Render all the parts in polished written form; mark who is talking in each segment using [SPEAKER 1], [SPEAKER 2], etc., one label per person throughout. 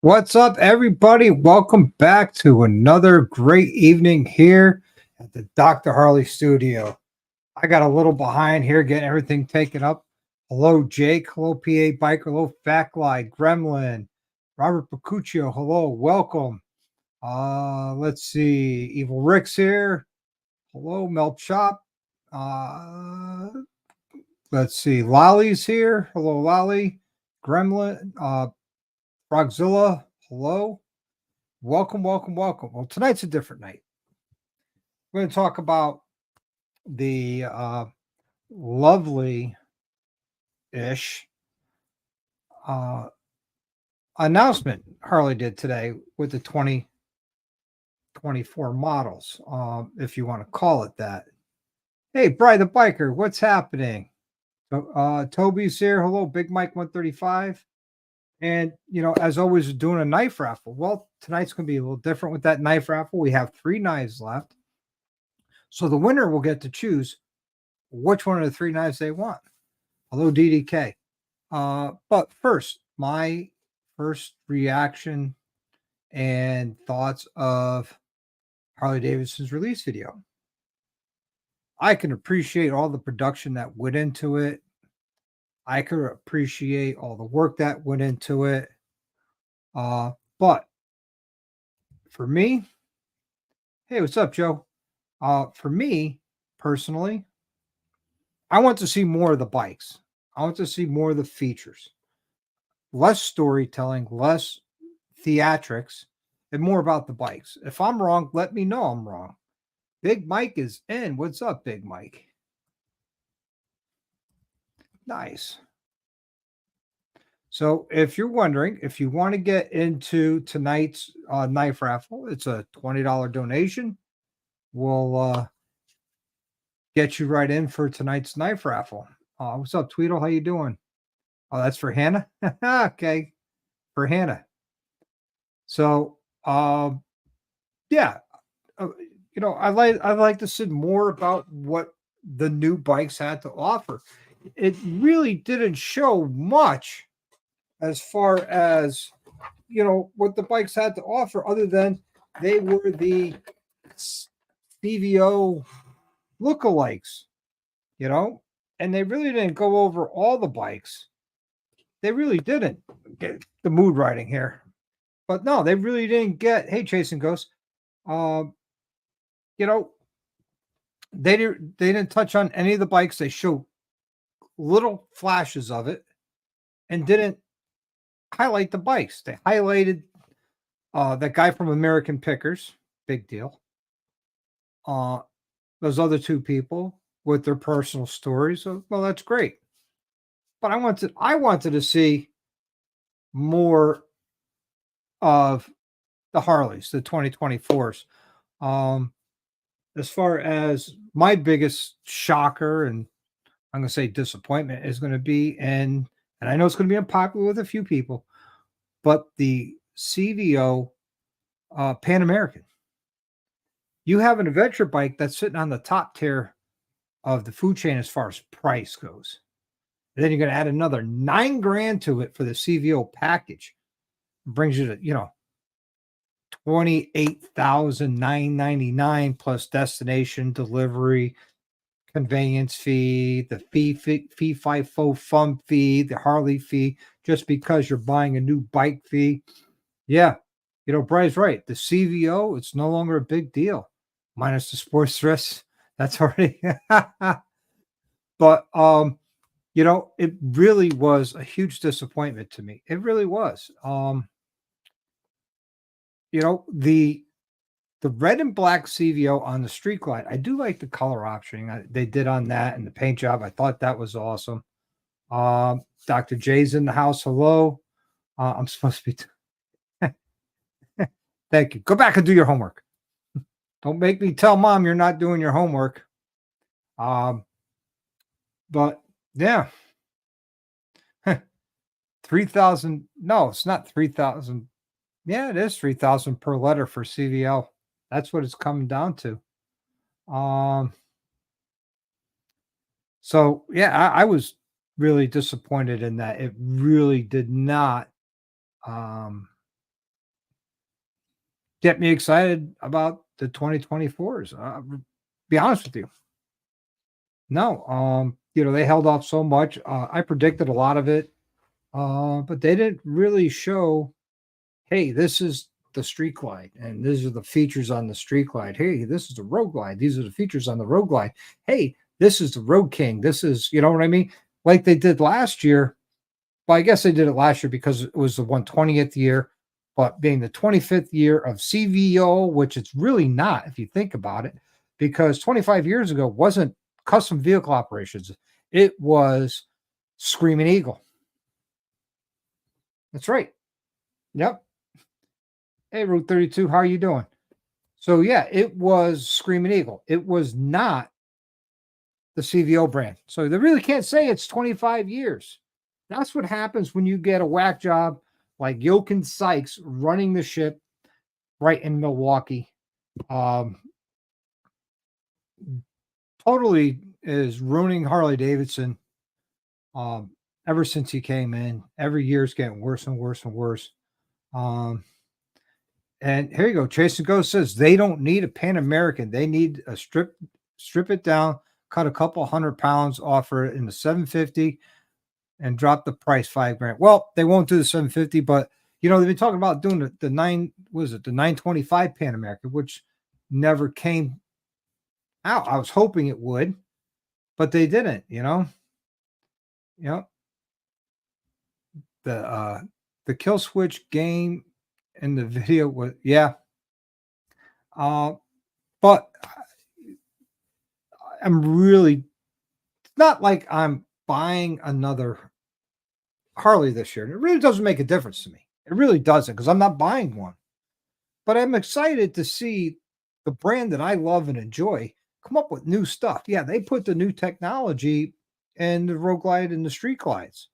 [SPEAKER 1] What's up, everybody? Welcome back to another great evening here at the Dr. Harley studio. I got a little behind here getting everything taken up. Hello, Jake. Hello, PA Biker. Hello, Factline, Gremlin, Robert Bacuccio. Hello, welcome. Let's see. Evil Rick's here. Hello, Mel Chop. Uh, let's see. Lolly's here. Hello, Lolly. Gremlin. Frogzilla. Hello. Welcome, welcome, welcome. Well, tonight's a different night. We're going to talk about the lovely ish uh, announcement Harley did today with the 2024 models, if you want to call it that. Hey, Bri the Biker, what's happening? Toby's here. Hello, Big Mike 135. And, as always, doing a knife raffle. Well, tonight's going to be a little different with that knife raffle. We have 3 knives left. So the winner will get to choose which one of the 3 knives they want. Hello, DDK. But first, my first reaction and thoughts of Harley Davidson's release video. I can appreciate all the production that went into it. I could appreciate all the work that went into it. But for me, hey, what's up, Joe? For me personally, I want to see more of the bikes. I want to see more of the features, less storytelling, less theatrics, and more about the bikes. If I'm wrong, let me know I'm wrong. Big Mike is in. What's up, Big Mike? Nice. So, if you're wondering, if you want to get into tonight's knife raffle, it's a $20 donation. We'll get you right in for tonight's knife raffle. What's up, Tweedle? How you doing? Oh, that's for Hannah? Okay, for Hannah. So, yeah, I'd like to see more about what the new bikes had to offer. It really didn't show much as far as what the bikes had to offer, other than they were the CVO lookalikes, and they really didn't go over all the bikes. They really didn't get the mood riding here, but no, they really didn't get. Hey, Chasing Ghosts, you know, they didn't touch on any of the bikes. They showed little flashes of it and didn't highlight the bikes. They highlighted that guy from American Pickers, big deal. Those other 2 people with their personal stories. So, well, that's great. But I wanted to see more of the Harleys, the 2024s. As far as my biggest shocker, and I'm going to say disappointment, is going to be, and I know it's going to be unpopular with a few people, but the CVO Pan American. You have an adventure bike that's sitting on the top tier of the food chain as far as price goes. And then you're going to add another $9,000 to it for the CVO package. It brings you to, $28,999 plus destination, delivery, conveyance fee, the fee FIFO fun fee, the Harley fee, just because you're buying a new bike fee. Yeah, Bry's right. The CVO, it's no longer a big deal, minus the sports dress. That's already. But it really was a huge disappointment to me. It really was. The red and black CVO on the Street Glide, I do like the color option they did on that and the paint job. I thought that was awesome. Dr. J's in the house. Hello. I'm supposed to be. Thank you. Go back and do your homework. Don't make me tell mom you're not doing your homework. But yeah. 3,000. No, it's not 3,000. Yeah, it is 3,000 per letter for CVL. That's what it's coming down to. So yeah, I was really disappointed in that. It really did not get me excited about the 2024s. Be honest with you. No, they held off so much. I predicted a lot of it, but they didn't really show, hey, this is the Street Glide, and these are the features on the Street Glide. Hey, this is the Road Glide. These are the features on the Road Glide. Hey, this is the Road King. This is, you know what I mean? Like they did last year. Well, I guess they did it last year because it was the 120th year, but being the 25th year of CVO, which it's really not if you think about it, because 25 years ago wasn't custom vehicle operations. It was Screaming Eagle. That's right. Yep. Hey, Route 32, how are you doing? So yeah, it was Screaming Eagle. It was not the CVO brand. So they really can't say it's 25 years. That's what happens when you get a whack job like Jochen Sykes running the ship right in Milwaukee. Totally is ruining Harley Davidson. Ever since he came in, every year it's getting worse and worse and worse. And here you go. Chase and Go says they don't need a Pan American. They need a strip it down, cut a couple 100 pounds, offer it in the 750, and drop the price $5,000. Well, they won't do the 750, but they've been talking about doing the 925 Pan American, which never came out. I was hoping it would, but they didn't. The kill switch game in the video was but I'm really, it's not like I'm buying another Harley this year. It really doesn't make a difference to me. It really doesn't, because I'm not buying one. But I'm excited to see the brand that I love and enjoy come up with new stuff. Yeah, they put the new technology in the Road Glide and the Street Glides.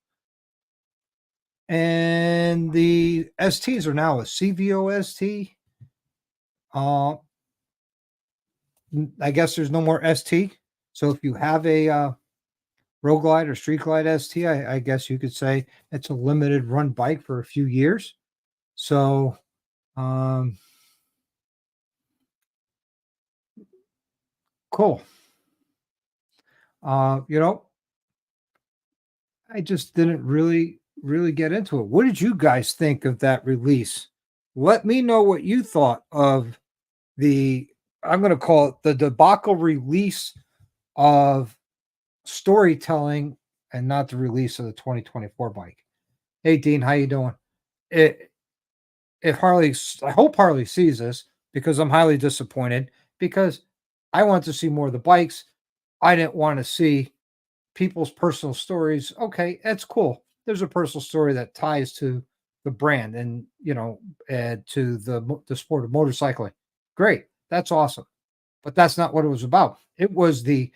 [SPEAKER 1] And the STs are now a CVO ST. I guess there's no more ST. So if you have a Road Glide or Street Glide ST, I guess you could say it's a limited run bike for a few years. So, cool. I just didn't really get into it. What did you guys think of that release? Let me know what you thought of I'm going to call it the debacle release of storytelling and not the release of the 2024 bike. Hey, Dean, how you doing? I hope Harley sees this, because I'm highly disappointed, because I want to see more of the bikes. I didn't want to see people's personal stories. Okay, that's cool. There's a personal story that ties to the brand and to the sport of motorcycling. Great, that's awesome. But that's not what it was about. It was the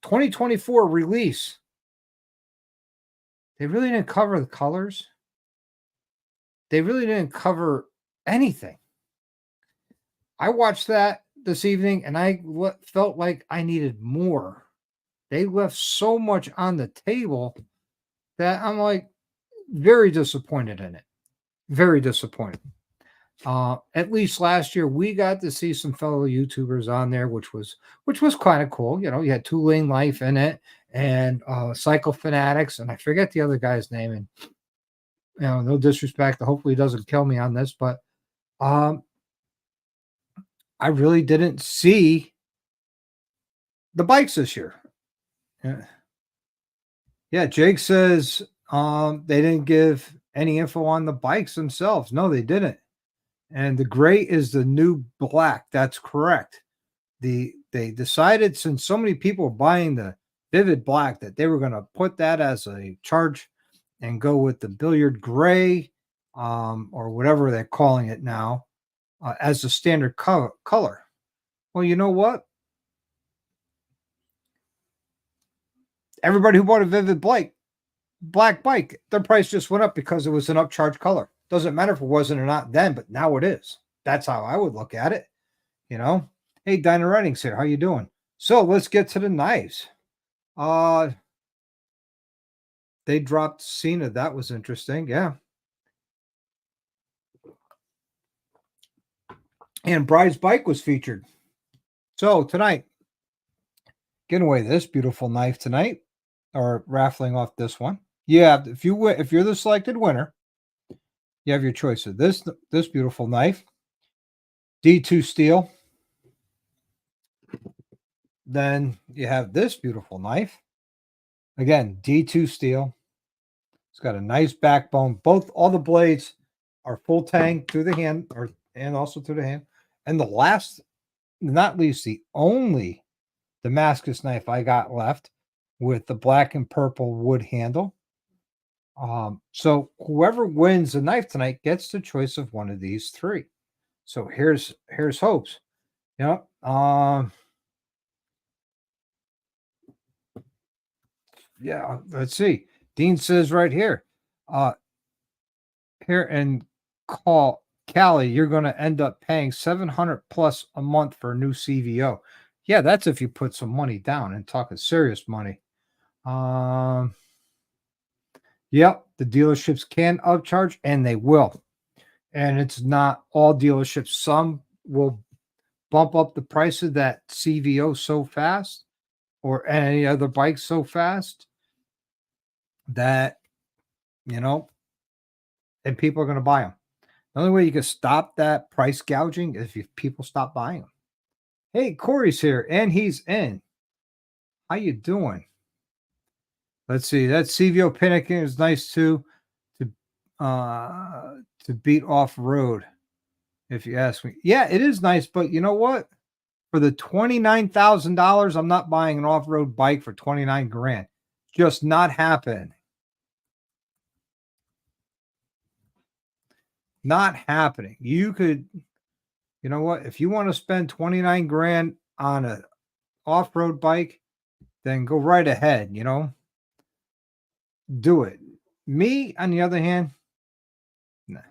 [SPEAKER 1] 2024 release. They really didn't cover the colors. They really didn't cover anything. I watched that this evening and I felt like I needed more. They left so much on the table that I'm like very disappointed in it. Very disappointed. At least last year we got to see some fellow YouTubers on there, which was kind of cool. You had Two Lane Life in it and Cycle Fanatics, and I forget the other guy's name. And no disrespect. Hopefully he doesn't kill me on this, but I really didn't see the bikes this year. Yeah, Jake says they didn't give any info on the bikes themselves. No, they didn't. And the gray is the new black. That's correct. They decided, since so many people were buying the vivid black, that they were going to put that as a charge and go with the billiard gray, or whatever they're calling it now, as the standard color. Well, you know what? Everybody who bought a vivid black bike, their price just went up because it was an upcharge color. Doesn't matter if it wasn't or not then, but now it is. That's how I would look at it. Hey, Dinah Reddings here. How you doing? So let's get to the knives. They dropped Cena. That was interesting. Yeah. And Bride's bike was featured. So tonight, giving away this beautiful knife tonight, or raffling off this one. Yeah, if you're the selected winner, you have your choice of this beautiful knife, D2 steel. Then you have this beautiful knife. Again, D2 steel. It's got a nice backbone. All the blades are full tang through the hand, and also through the hand. And the last, not least, the only Damascus knife I got left with the black and purple wood handle. So whoever wins the knife tonight gets the choice of one of these three. So here's hopes. You know, yeah, let's see. Dean says right here, here and call Cali, you're going to end up paying 700 plus a month for a new CVO. Yeah, that's if you put some money down and talking serious money. Yep, the dealerships can upcharge and they will. And it's not all dealerships. Some will bump up the price of that CVO so fast or any other bike so fast that, you know, and people are going to buy them. The only way you can stop that price gouging is if people stop buying them. Hey, Corey's here and he's in. How you doing? Let's see. That CVO Pinnacle is nice too to beat off road. If you ask me, yeah, it is nice, but you know what? For the $29,000, I'm not buying an off-road bike for 29 grand. Just not happening. Not happening. You could, you know what? If you want to spend 29 grand on a off-road bike, then go right ahead, do it. Me, on the other hand, nah.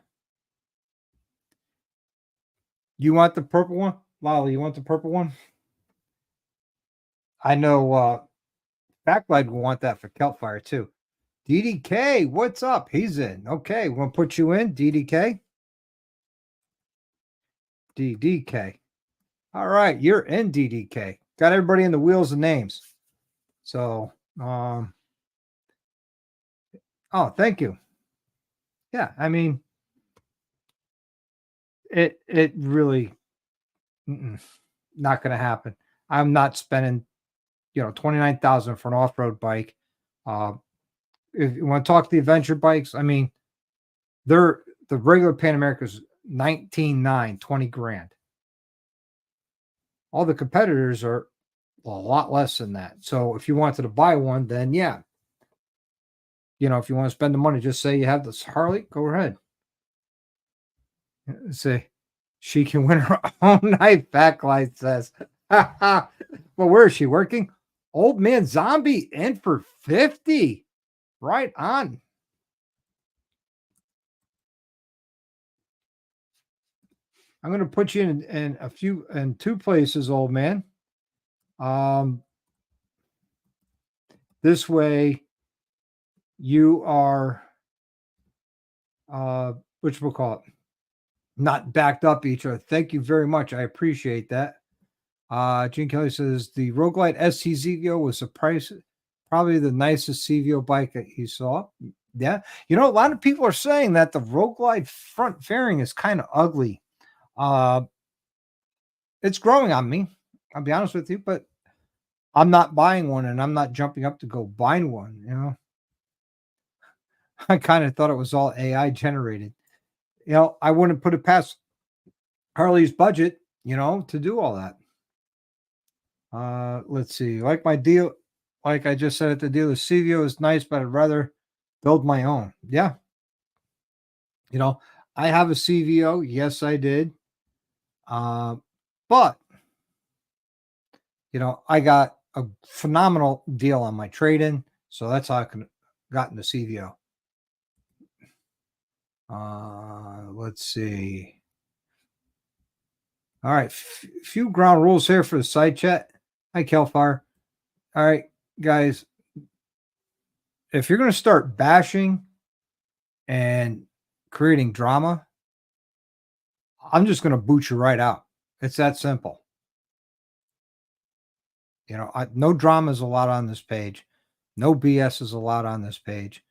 [SPEAKER 1] You want the purple one? Lolly, you want the purple one? I know Backlight will want that for Keltfire too. DDK, what's up? He's in. Okay, we're gonna put you in, DDK. DDK. All right, you're in DDK. Got everybody in the wheels of names. So, oh, thank you. Yeah, I mean, it really not going to happen. I'm not spending, 29,000 for an off-road bike. If you want to talk the adventure bikes, I mean, the regular Pan America's 19.9, 20 grand. All the competitors are a lot less than that. So if you wanted to buy one, then yeah. If you want to spend the money, just say you have this Harley, go ahead. Say she can win her own knife, Backlight says. Well, where is she working? Old man zombie in for 50. Right on. I'm going to put you in two places, old man. This way you are which we'll call it, not backed up each other. Thank you very much. I appreciate that. Gene Kelly says the Roguelite ST CVO was probably the nicest CVO bike that he saw. Yeah. A lot of people are saying that the Roguelite front fairing is kind of ugly. It's growing on me. I'll be honest with you, but I'm not buying one and I'm not jumping up to go buy one. I kind of thought it was all AI generated. I wouldn't put it past Harley's budget, to do all that. Let's see. Like I just said at the deal, the CVO is nice, but I'd rather build my own. Yeah. I have a CVO. Yes, I did. But I got a phenomenal deal on my trade-in. So that's how I got in the CVO. Let's see. All right. Few ground rules here for the side chat. Hi, Kelfar. All right, guys. If you're going to start bashing and creating drama, I'm just going to boot you right out. It's that simple. No drama is allowed on this page. No BS is allowed on this page.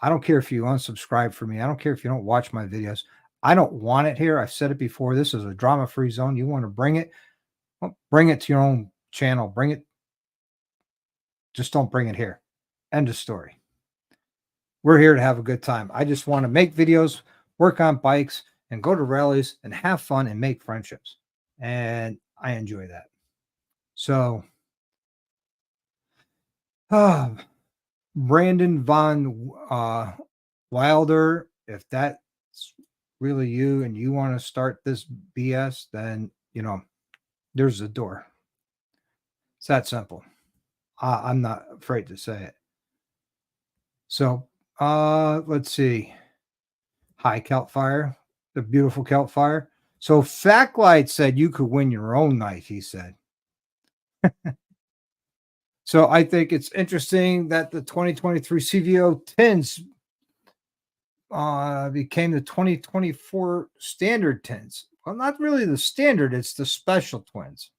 [SPEAKER 1] I don't care if you unsubscribe for me. I don't care if you don't watch my videos. I don't want it here. I've said it before. This is a drama-free zone. You want to bring it, well, bring it to your own channel. Bring it. Just don't bring it here. End of story. We're here to have a good time. I just want to make videos, work on bikes, and go to rallies and have fun and make friendships. And I enjoy that. So, Brandon Von Wilder, if that's really you and you want to start this BS, then, there's the door. It's that simple. I'm not afraid to say it. So, let's see. Hi, Kelpfire, the beautiful Kelpfire. So, Factlight said you could win your own knife, he said. So, I think it's interesting that the 2023 CVO tins became the 2024 standard tins. Well, not really the standard, it's the special twins.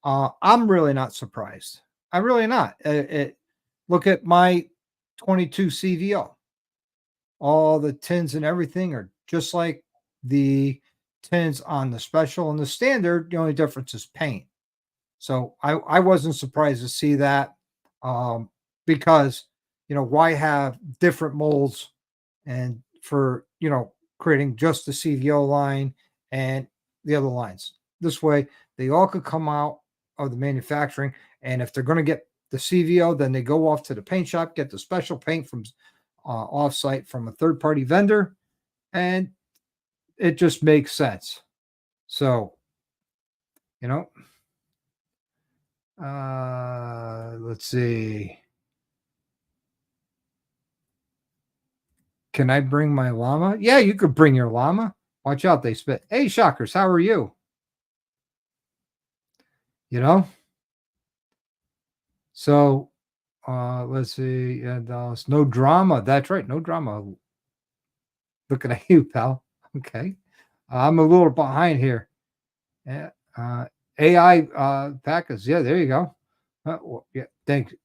[SPEAKER 1] I'm really not surprised. I'm really not. Look at my 22 CVO. All the tins and everything are just like the tins on the special and the standard. The only difference is paint. So I wasn't surprised to see that, because, why have different molds and for, creating just the CVO line and the other lines. This way, they all could come out of the manufacturing. And if they're going to get the CVO, then they go off to the paint shop, get the special paint from offsite from a third-party vendor, and it just makes sense. So, let's see. Can I bring my llama? Yeah, you could bring your llama. Watch out, they spit. Hey, Shockers, how are you? So, let's see. Yeah, Dallas, no drama. That's right, no drama. Looking at you, pal. Okay. I'm a little behind here. Yeah. AI Packers. Yeah, there you go. Yeah,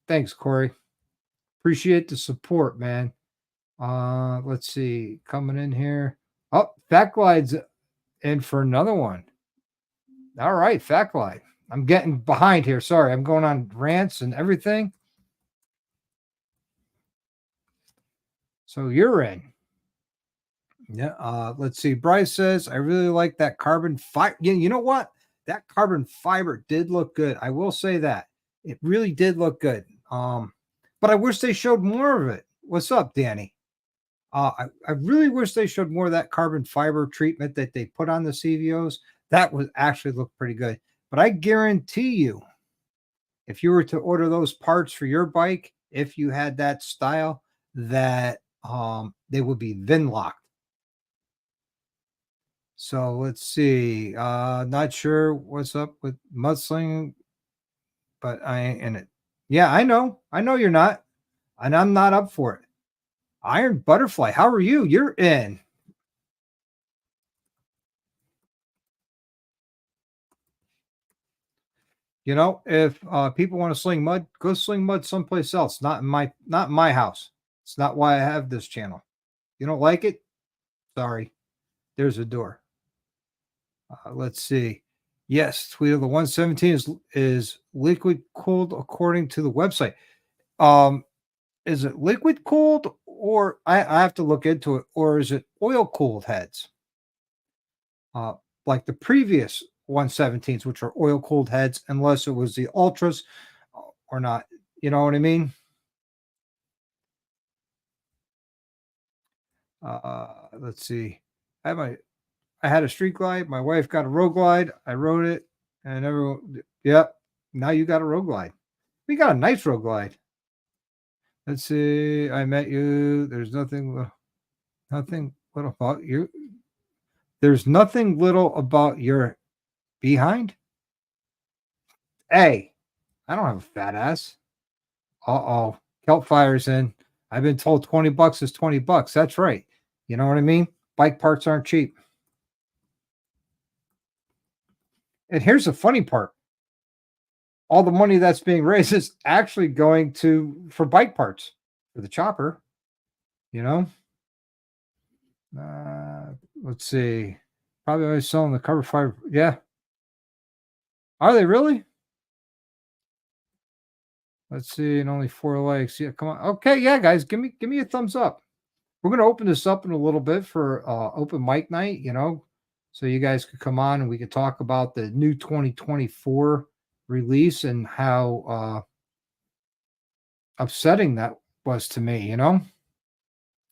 [SPEAKER 1] thanks, Corey. Appreciate the support, man. Let's see. Coming in here. Oh, Fat Glide's in for another one. All right, Fat Glide. I'm getting behind here. Sorry, I'm going on rants and everything. So you're in. Yeah. Let's see. Bryce says, I really like that carbon fiber. You know what? That carbon fiber did look good. I will say that. It really did look good. But I wish they showed more of it. What's up, Danny? I really wish they showed more of that carbon fiber treatment that they put on the CVOs. That would actually look pretty good. But I guarantee you, if you were to order those parts for your bike, if you had that style, that they would be VIN locked. So let's see. Not sure what's up with mudslinging, but I ain't in it. Yeah, I know. I know you're not, and I'm not up for it. Iron Butterfly, how are you? You're in. If people want to sling mud, go sling mud someplace else. Not in my house. It's not why I have this channel. You don't like it? Sorry. There's a door. Let's see. Yes, Tweedle, the 117 is liquid cooled according to the website. Is it liquid cooled, or I have to look into it, or is it oil cooled heads? Like the previous 117s, which are oil cooled heads, unless it was the ultras or not. You know what I mean? Let's see. I had a street glide. My wife got a road glide. I rode it, and everyone. Yep. Now you got a road glide. We got a nice road glide. Let's see. I met you. There's nothing little about you. There's nothing little about your behind. Hey, I don't have a fat ass. Uh-oh. Kelp fires in. I've been told $20 is $20. That's right. You know what I mean? Bike parts aren't cheap. And here's the funny part. All the money that's being raised is actually going for bike parts for the chopper, you know? Let's see. Probably always selling the cover fire. Yeah. Are they really? Let's see. And only 4 likes. Yeah, come on. Okay, yeah, guys, give me a thumbs up. We're gonna open this up in a little bit for open mic night, so you guys could come on and we could talk about the new 2024 release and how upsetting that was to me,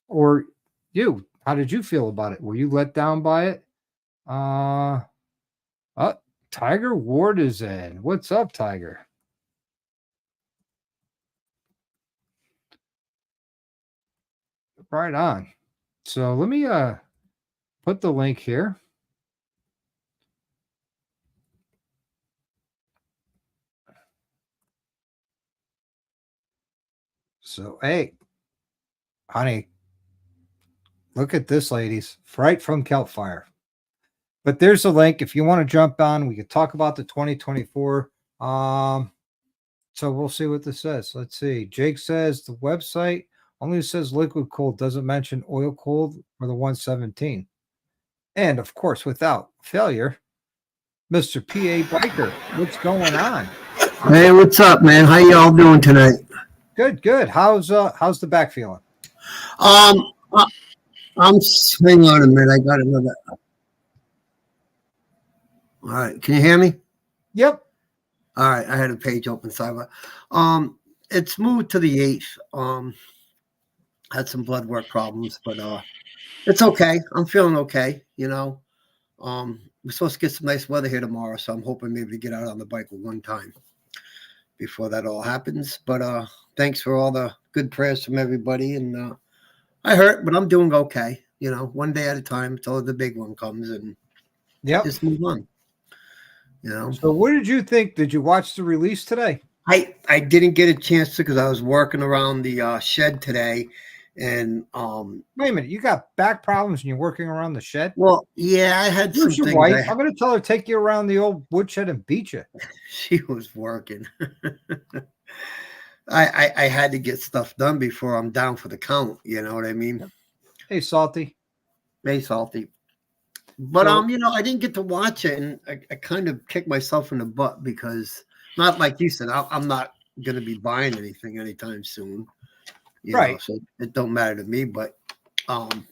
[SPEAKER 1] or you. How did you feel about it? Were you let down by it? Uh, Tiger Ward is in. What's up, Tiger? Right on. So let me put the link here. So, hey, honey, look at this, ladies. Right from Kelpfire. But there's a link. If you want to jump on, we could talk about the 2024. So we'll see what this says. Let's see. Jake says the website only says liquid cooled, doesn't mention oil cooled or the 117. And of course, without failure, Mr. PA Biker, what's going on?
[SPEAKER 2] Hey, what's up, man? How y'all doing tonight?
[SPEAKER 1] Good, good. How's the back feeling?
[SPEAKER 2] I'm hang on a minute. I got another. All right, can you hear me?
[SPEAKER 1] Yep.
[SPEAKER 2] All right, I had a page open. Sorry. It's moved to the 8th. Had some blood work problems, but it's okay. I'm feeling okay. We're supposed to get some nice weather here tomorrow, so I'm hoping maybe to get out on the bike one time before that all happens. But thanks for all the good prayers from everybody. And I hurt, but I'm doing okay. One day at a time until the big one comes, and just move on.
[SPEAKER 1] So what did you think? Did you watch the release today?
[SPEAKER 2] I didn't get a chance to because I was working around the shed today. And
[SPEAKER 1] wait a minute, you got back problems and you're working around the shed?
[SPEAKER 2] Well, yeah, I had some things.
[SPEAKER 1] Wife? I'm going to tell her to take you around the old woodshed and beat you.
[SPEAKER 2] She was working. I had to get stuff done before I'm down for the count. You know what I mean?
[SPEAKER 1] Hey, Salty.
[SPEAKER 2] Hey, Salty. But I didn't get to watch it, and I kind of kicked myself in the butt because, not like you said, I'm not going to be buying anything anytime soon. Right. So it don't matter to me. But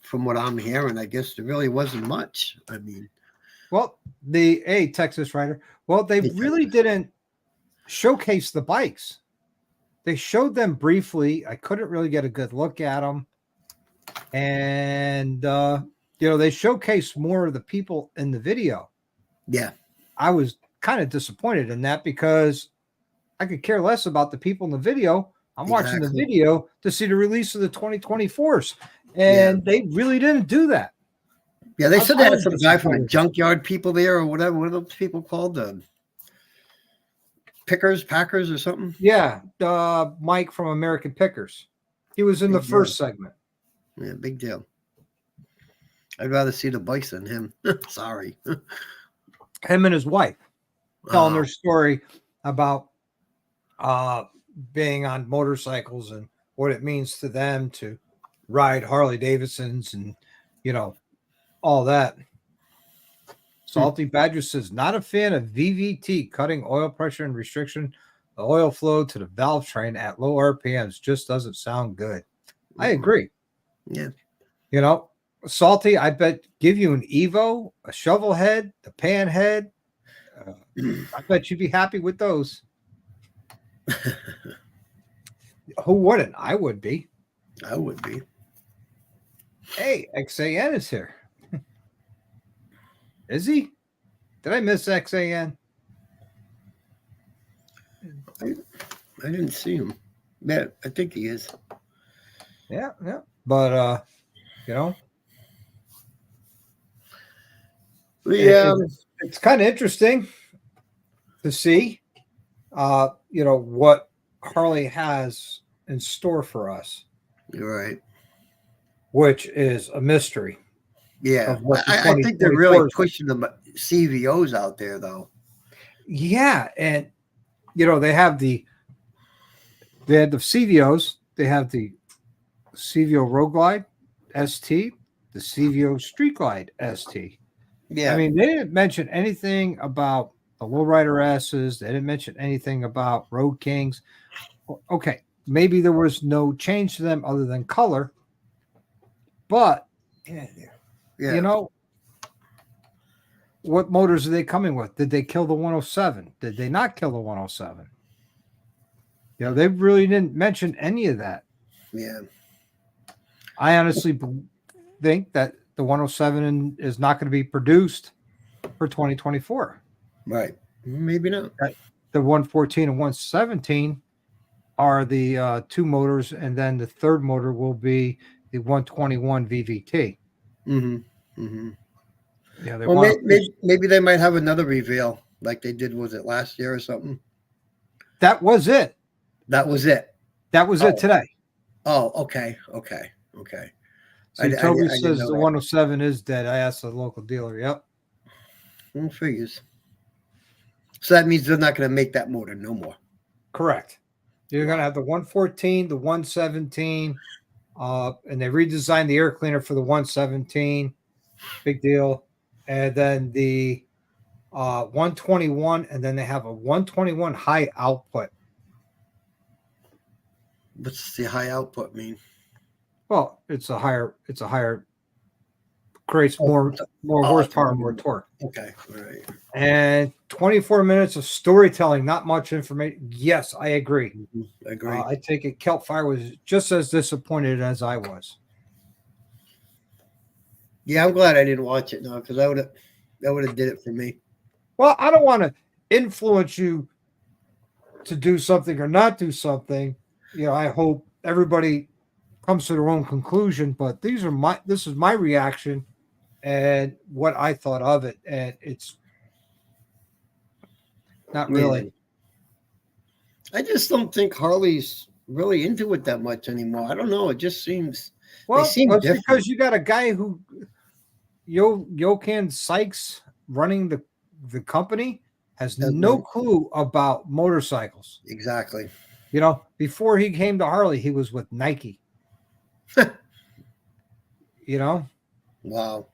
[SPEAKER 2] from what I'm hearing, I guess there really wasn't much. I mean,
[SPEAKER 1] well, Texas Rider. Well, they really didn't showcase the bikes. They showed them briefly. I couldn't really get a good look at them, and they showcased more of the people in the video.
[SPEAKER 2] Yeah,
[SPEAKER 1] I was kind of disappointed in that because I could care less about the people in the video. I'm watching the video to see the release of the 2024s, and they really didn't do that.
[SPEAKER 2] Yeah, they said they had some guy from the junkyard people there or whatever. What are those people called? Packers or something?
[SPEAKER 1] Yeah, Mike from American Pickers. He was in the first segment.
[SPEAKER 2] Yeah, big deal. I'd rather see the bikes than him. Sorry.
[SPEAKER 1] Him and his wife telling their story about being on motorcycles and what it means to them to ride Harley Davidsons and all that. Salty Badger says not a fan of VVT cutting oil pressure and restriction the oil flow to the valve train at low RPMs just doesn't sound good. I agree.
[SPEAKER 2] Yeah.
[SPEAKER 1] Salty, I bet give you an Evo, a shovel head, the pan head. I bet you'd be happy with those. Who wouldn't? I would be.
[SPEAKER 2] I would be.
[SPEAKER 1] Hey, XAN is here. Is he? Did I miss XAN?
[SPEAKER 2] I didn't see him. Yeah, I think he is.
[SPEAKER 1] Yeah. But it's kind of interesting to see what Harley has in store for us.
[SPEAKER 2] You're right.
[SPEAKER 1] Which is a mystery.
[SPEAKER 2] Yeah. I think they're really pushing the CVOs out there, though.
[SPEAKER 1] Yeah, and they had the CVOs. They have the CVO Road Glide ST, the CVO Street Glide ST. I
[SPEAKER 2] Yeah.
[SPEAKER 1] mean, they didn't mention anything about the lowrider S's. They didn't mention anything about Road Kings. Okay, maybe there was no change to them other than color, but
[SPEAKER 2] Yeah.
[SPEAKER 1] you know, what motors are they coming with? Did they kill the 107? Did they not kill the 107? They really didn't mention any of that.
[SPEAKER 2] Yeah.
[SPEAKER 1] I honestly think that the 107 is not going to be produced for 2024.
[SPEAKER 2] Right. Maybe not.
[SPEAKER 1] The 114 and 117 are the two motors, and then the third motor will be the 121 VVT.
[SPEAKER 2] Mm-hmm. Mm-hmm.
[SPEAKER 1] Yeah, they
[SPEAKER 2] Well,
[SPEAKER 1] want
[SPEAKER 2] maybe they might have another reveal like they did. Was it last year or something?
[SPEAKER 1] that was it.
[SPEAKER 2] That was it.
[SPEAKER 1] That was it today.
[SPEAKER 2] Oh, okay.
[SPEAKER 1] See, Toby
[SPEAKER 2] I didn't
[SPEAKER 1] says
[SPEAKER 2] know
[SPEAKER 1] the
[SPEAKER 2] that.
[SPEAKER 1] 107 is dead. I asked the local dealer. Yep.
[SPEAKER 2] Figures. So that means they're not going to make that motor no more.
[SPEAKER 1] Correct. You're going to have the 114, the 117, and they redesigned the air cleaner for the 117. Big deal. And then the 121, and then they have a 121 high output.
[SPEAKER 2] What's the high output mean?
[SPEAKER 1] Well, it's a higher creates more horsepower, more torque.
[SPEAKER 2] Okay, all right.
[SPEAKER 1] And 24 minutes of storytelling, not much information. Yes, I agree.
[SPEAKER 2] Mm-hmm. I agree.
[SPEAKER 1] I take it Kelpfire was just as disappointed as I was.
[SPEAKER 2] Yeah, I'm glad I didn't watch it now because that would have did it for me.
[SPEAKER 1] Well, I don't want to influence you to do something or not do something. I hope everybody comes to their own conclusion, but this is my reaction and what I thought of it, and it's not really.
[SPEAKER 2] Yeah. I just don't think Harley's really into it that much anymore. I don't know. It just seems they seem different.
[SPEAKER 1] Because you got a guy who Jochen Sykes running the company has no clue about motorcycles.
[SPEAKER 2] Exactly.
[SPEAKER 1] Before he came to Harley, he was with Nike.
[SPEAKER 2] Wow.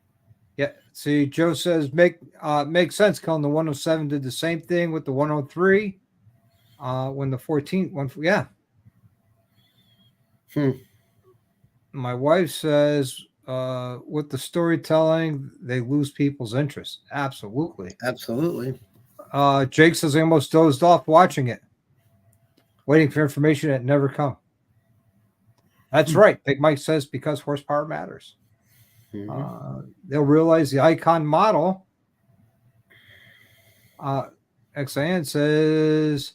[SPEAKER 1] Yeah. See, Joe says makes sense. Colin, the 107 did the same thing with the 103. When the 14 one, yeah. My wife says, with the storytelling, they lose people's interest. Absolutely. Jake says I almost dozed off watching it, waiting for information that never come. That's right. Big Mike says because horsepower matters. They'll realize the icon model. XIN says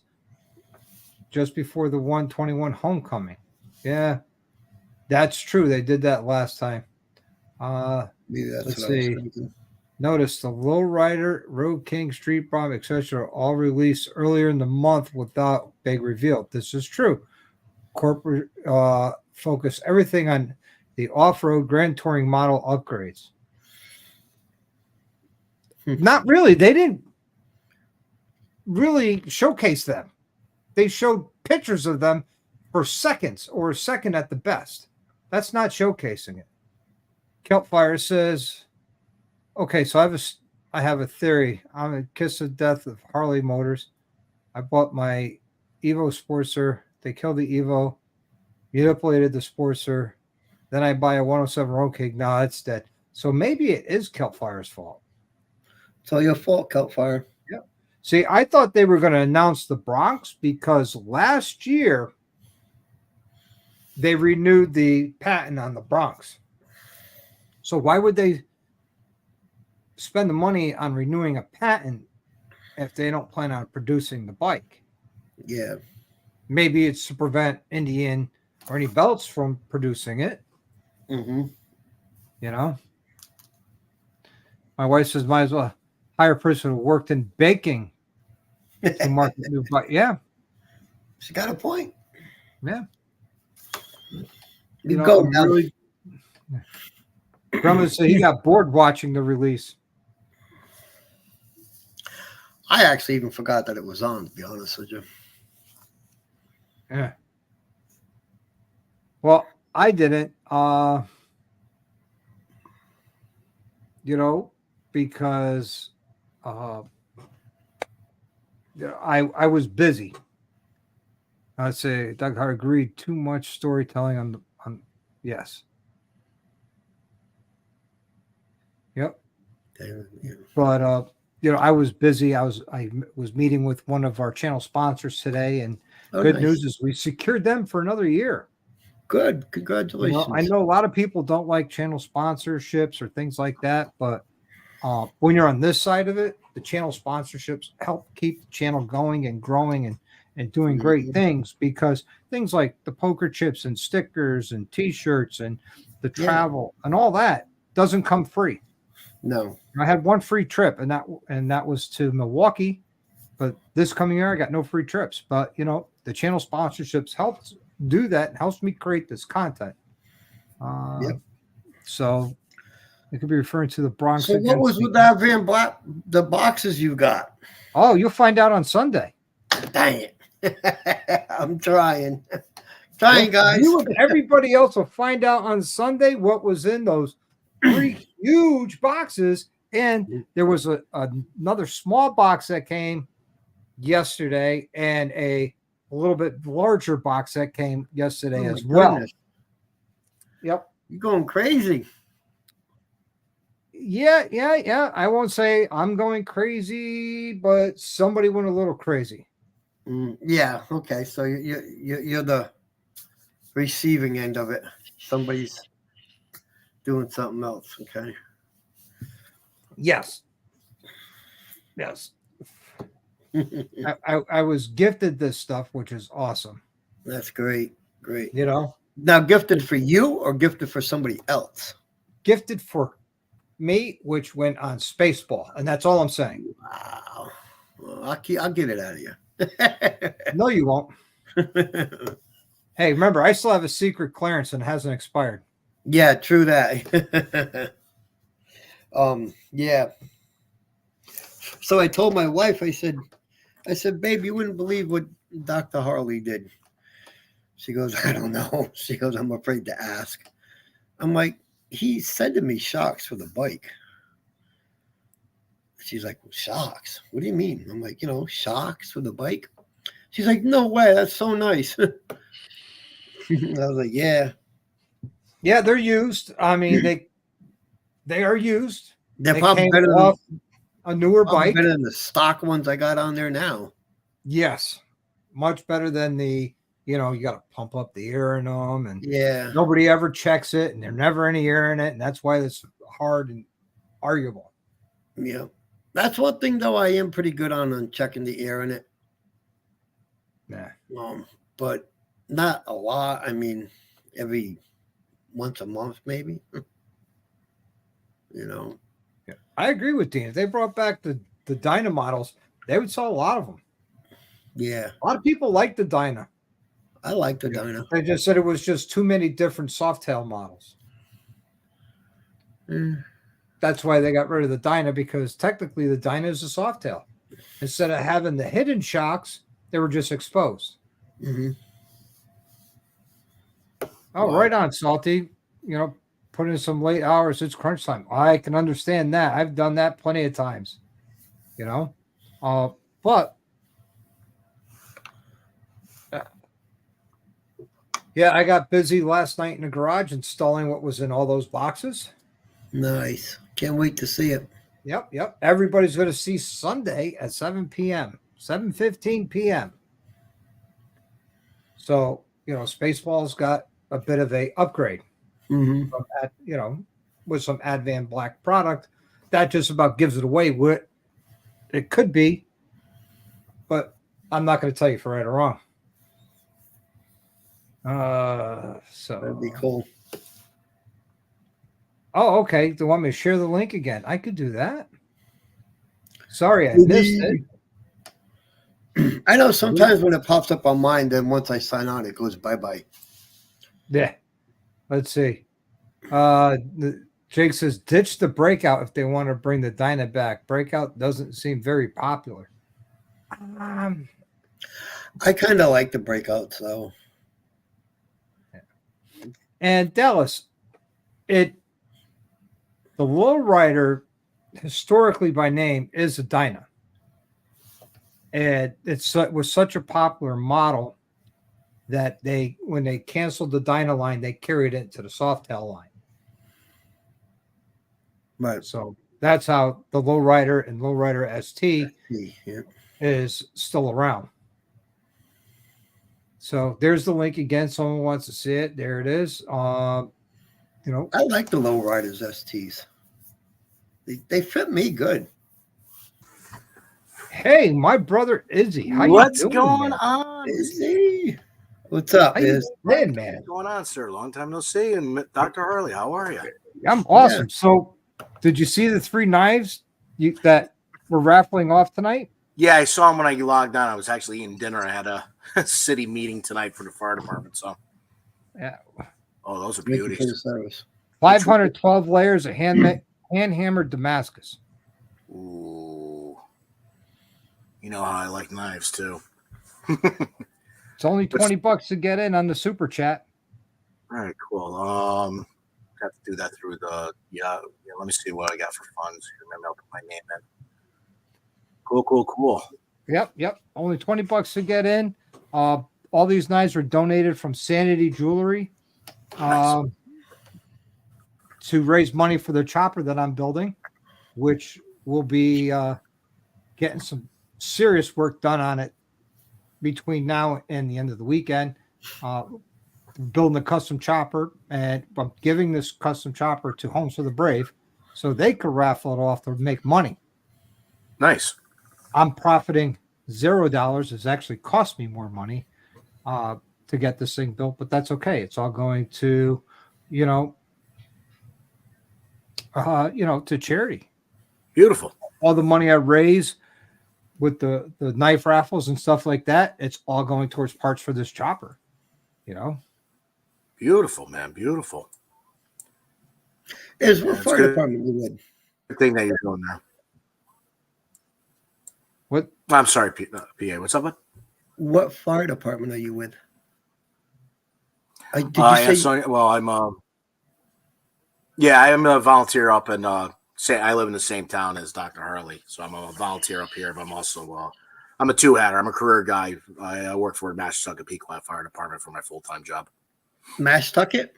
[SPEAKER 1] just before the 121 homecoming. Yeah, that's true. They did that last time.
[SPEAKER 2] Maybe that's
[SPEAKER 1] let's
[SPEAKER 2] what I was
[SPEAKER 1] see.
[SPEAKER 2] thinking.
[SPEAKER 1] Notice the Lowrider, Road King, Street Bomb, etc. all released earlier in the month without big reveal. This is true. Corporate focus everything on the off-road Grand Touring model upgrades. Not really. They didn't really showcase them. They showed pictures of them for seconds or a second at the best. That's not showcasing it. Kelpfire says, okay, so I have a theory. I'm a kiss of death of Harley Motors. I bought my Evo Sportster. They killed the Evo, manipulated the Sportster. Then I buy a 107 Road King. Now it's dead. So maybe it is Kelpfire's fault.
[SPEAKER 2] It's all your fault, Kelpfire.
[SPEAKER 1] Yeah. See, I thought they were going to announce the Bronx because last year they renewed the patent on the Bronx. So why would they spend the money on renewing a patent if they don't plan on producing the bike?
[SPEAKER 2] Yeah.
[SPEAKER 1] Maybe it's to prevent Indian or any belts from producing it. My wife says might as well hire a person who worked in baking to market new bike. Yeah.
[SPEAKER 2] She got a point.
[SPEAKER 1] Yeah.
[SPEAKER 2] Really.
[SPEAKER 1] Grandma said he got bored watching the release.
[SPEAKER 2] I actually even forgot that it was on, to be honest with you.
[SPEAKER 1] Yeah. Well, I didn't, because uh, I was busy. I'd say Dr. agreed. Too much storytelling on. Yes. Yep.
[SPEAKER 2] Yeah.
[SPEAKER 1] But I was busy. I was meeting with one of our channel sponsors today, and
[SPEAKER 2] Oh,
[SPEAKER 1] good
[SPEAKER 2] nice.
[SPEAKER 1] news is we secured them for another year.
[SPEAKER 2] Good.
[SPEAKER 1] I
[SPEAKER 2] Congratulations.
[SPEAKER 1] know a lot of people don't like channel sponsorships or things like that, but when you're on this side of it, the channel sponsorships help keep the channel going and growing and doing great
[SPEAKER 2] Mhm.
[SPEAKER 1] things, because things like the poker chips and stickers and t-shirts and the
[SPEAKER 2] Yeah.
[SPEAKER 1] travel and all that doesn't come free.
[SPEAKER 2] No.
[SPEAKER 1] I had one free trip, and that was to Milwaukee. But this coming year, I got no free trips. But the channel sponsorships helps do that and helps me create this content. Uh,
[SPEAKER 2] Yep.
[SPEAKER 1] so it could be referring to the Bronx
[SPEAKER 2] So what
[SPEAKER 1] against
[SPEAKER 2] was
[SPEAKER 1] the.
[SPEAKER 2] with that Van Black? The boxes you got?
[SPEAKER 1] Oh, you'll find out on Sunday.
[SPEAKER 2] Dang it! I'm trying. Trying, guys.
[SPEAKER 1] You and everybody else will find out on Sunday what was in those three huge boxes. And there was another small box that came yesterday, and a little bit larger box that came yesterday
[SPEAKER 2] Oh my
[SPEAKER 1] as well.
[SPEAKER 2] goodness.
[SPEAKER 1] Yep.
[SPEAKER 2] You're going crazy.
[SPEAKER 1] Yeah. I won't say I'm going crazy, but somebody went a little crazy.
[SPEAKER 2] Yeah. Okay. So you're the receiving end of it. Somebody's doing something else. Okay.
[SPEAKER 1] Yes. I was gifted this stuff, which is awesome.
[SPEAKER 2] That's great. Great.
[SPEAKER 1] You know,
[SPEAKER 2] Now, gifted for you or gifted for somebody else?
[SPEAKER 1] gifted for me, which went on Spaceball, and that's all I'm saying.
[SPEAKER 2] Wow. Well, I'll get it out of you.
[SPEAKER 1] No, you won't. Hey, remember, I still have a secret clearance and it hasn't expired.
[SPEAKER 2] Yeah, true that. Yeah. So I told my wife, I said, babe, you wouldn't believe what Dr. Harley did. She goes, I don't know. She goes, I'm afraid to ask. I'm like, he said to me shocks for the bike. She's like, shocks? What do you mean? I'm like, shocks for the bike. She's like, no way. That's so nice. I was like, yeah.
[SPEAKER 1] Yeah, they're used. I mean, they are used.
[SPEAKER 2] They're
[SPEAKER 1] They
[SPEAKER 2] probably
[SPEAKER 1] came
[SPEAKER 2] better than,
[SPEAKER 1] off a newer bike.
[SPEAKER 2] the stock ones I got on there now.
[SPEAKER 1] Yes, much better than you got to pump up the air in them, and
[SPEAKER 2] Yeah.
[SPEAKER 1] nobody ever checks it, and there's never any air in it, and that's why it's hard and arguable.
[SPEAKER 2] Yeah. That's one thing, though, I am pretty good on checking the air in it.
[SPEAKER 1] Yeah.
[SPEAKER 2] But not a lot. I mean, every once a month, maybe.
[SPEAKER 1] Yeah. I agree with Dean. If they brought back the Dyna models, they would sell a lot of them.
[SPEAKER 2] Yeah.
[SPEAKER 1] A lot of people like the Dyna.
[SPEAKER 2] I like the Dyna.
[SPEAKER 1] They just said it was just too many different Softail models. That's why they got rid of the Dyna, because technically the Dyna is a Softail. Instead of having the hidden shocks, they were just exposed.
[SPEAKER 2] Mm-hmm.
[SPEAKER 1] Oh,
[SPEAKER 2] Wow.
[SPEAKER 1] right on, Salty. Put in some late hours. It's crunch time. I can understand that. I've done that plenty of times. But yeah, I got busy last night in the garage installing what was in all those boxes.
[SPEAKER 2] Nice. Can't wait to see it.
[SPEAKER 1] Yep. Everybody's going to see Sunday at 7 p.m., 7:15 p.m. So, Spaceball's got a bit of a upgrade
[SPEAKER 2] Mm-hmm.
[SPEAKER 1] with some Advan Black product that just about gives it away. What it could be, but I'm not going to tell you for right or wrong. So
[SPEAKER 2] That'd be cool.
[SPEAKER 1] Oh, okay. Do you want me to share the link again? I could do that. Sorry, I missed it.
[SPEAKER 2] I know sometimes when it pops up on mine, then once I sign on, it goes bye-bye.
[SPEAKER 1] Yeah. Let's see. Jake says ditch the Breakout if they want to bring the Dyna back. Breakout doesn't seem very popular.
[SPEAKER 2] I kind of like the breakouts, though.
[SPEAKER 1] And Dallas, the lowrider historically by name is a Dyna. And it was such a popular model that when they canceled the Dyna line, they carried it to the Softail line.
[SPEAKER 2] Right.
[SPEAKER 1] So that's how the lowrider and lowrider ST
[SPEAKER 2] Yeah.
[SPEAKER 1] is still around. So there's the link again. Someone wants to see it. There it is.
[SPEAKER 2] I like the lowriders STs. They fit me good.
[SPEAKER 1] Hey, my brother Izzy, how
[SPEAKER 3] What's
[SPEAKER 1] you doing,
[SPEAKER 3] going
[SPEAKER 1] man?
[SPEAKER 3] on?
[SPEAKER 2] Izzy, what's up,
[SPEAKER 1] How you
[SPEAKER 2] Iz?
[SPEAKER 1] doing, man?
[SPEAKER 3] What's going on, sir? Long time no see. And Dr. Harley, how are you?
[SPEAKER 1] I'm awesome. Yeah. So, did you see the 3 knives that we're raffling off tonight?
[SPEAKER 3] Yeah, I saw them when I logged on. I was actually eating dinner. I had a city meeting tonight for the fire department. So,
[SPEAKER 1] yeah.
[SPEAKER 3] Oh, those are beauties.
[SPEAKER 1] 512 layers of hand hammered Damascus.
[SPEAKER 3] Ooh. You know how I like knives too.
[SPEAKER 1] It's only $20 to get in on the super chat.
[SPEAKER 3] All right, cool. Have to do that through the let me see what I got for funds. Maybe I'll put my name in. Cool.
[SPEAKER 1] Yep. Only $20 to get in. All these knives are donated from Sanity Jewelry
[SPEAKER 3] Nice.
[SPEAKER 1] To raise money for the chopper that I'm building, which will be getting some serious work done on it between now and the end of the weekend. Building a custom chopper, and I'm giving this custom chopper to Homes for the Brave so they could raffle it off to make money.
[SPEAKER 3] Nice.
[SPEAKER 1] I'm profiting $0. It's actually cost me more money to get this thing built, but that's okay. It's all going to, to charity.
[SPEAKER 3] Beautiful.
[SPEAKER 1] All the money I raise with the knife raffles and stuff like that, it's all going towards parts for this chopper.
[SPEAKER 3] Beautiful, man. Beautiful.
[SPEAKER 2] What fire department you with?
[SPEAKER 3] Good thing that you're doing there.
[SPEAKER 1] What?
[SPEAKER 3] I'm sorry, PA. What's up, bud?
[SPEAKER 2] What fire department are you with?
[SPEAKER 3] I'm a volunteer up in I live in the same town as Dr. Harley, so I'm a volunteer up here, but I'm also I'm a two-hatter. I'm a career guy. I work for Massachusetts Pequot Fire Department for my full-time job.
[SPEAKER 2] Massachusetts?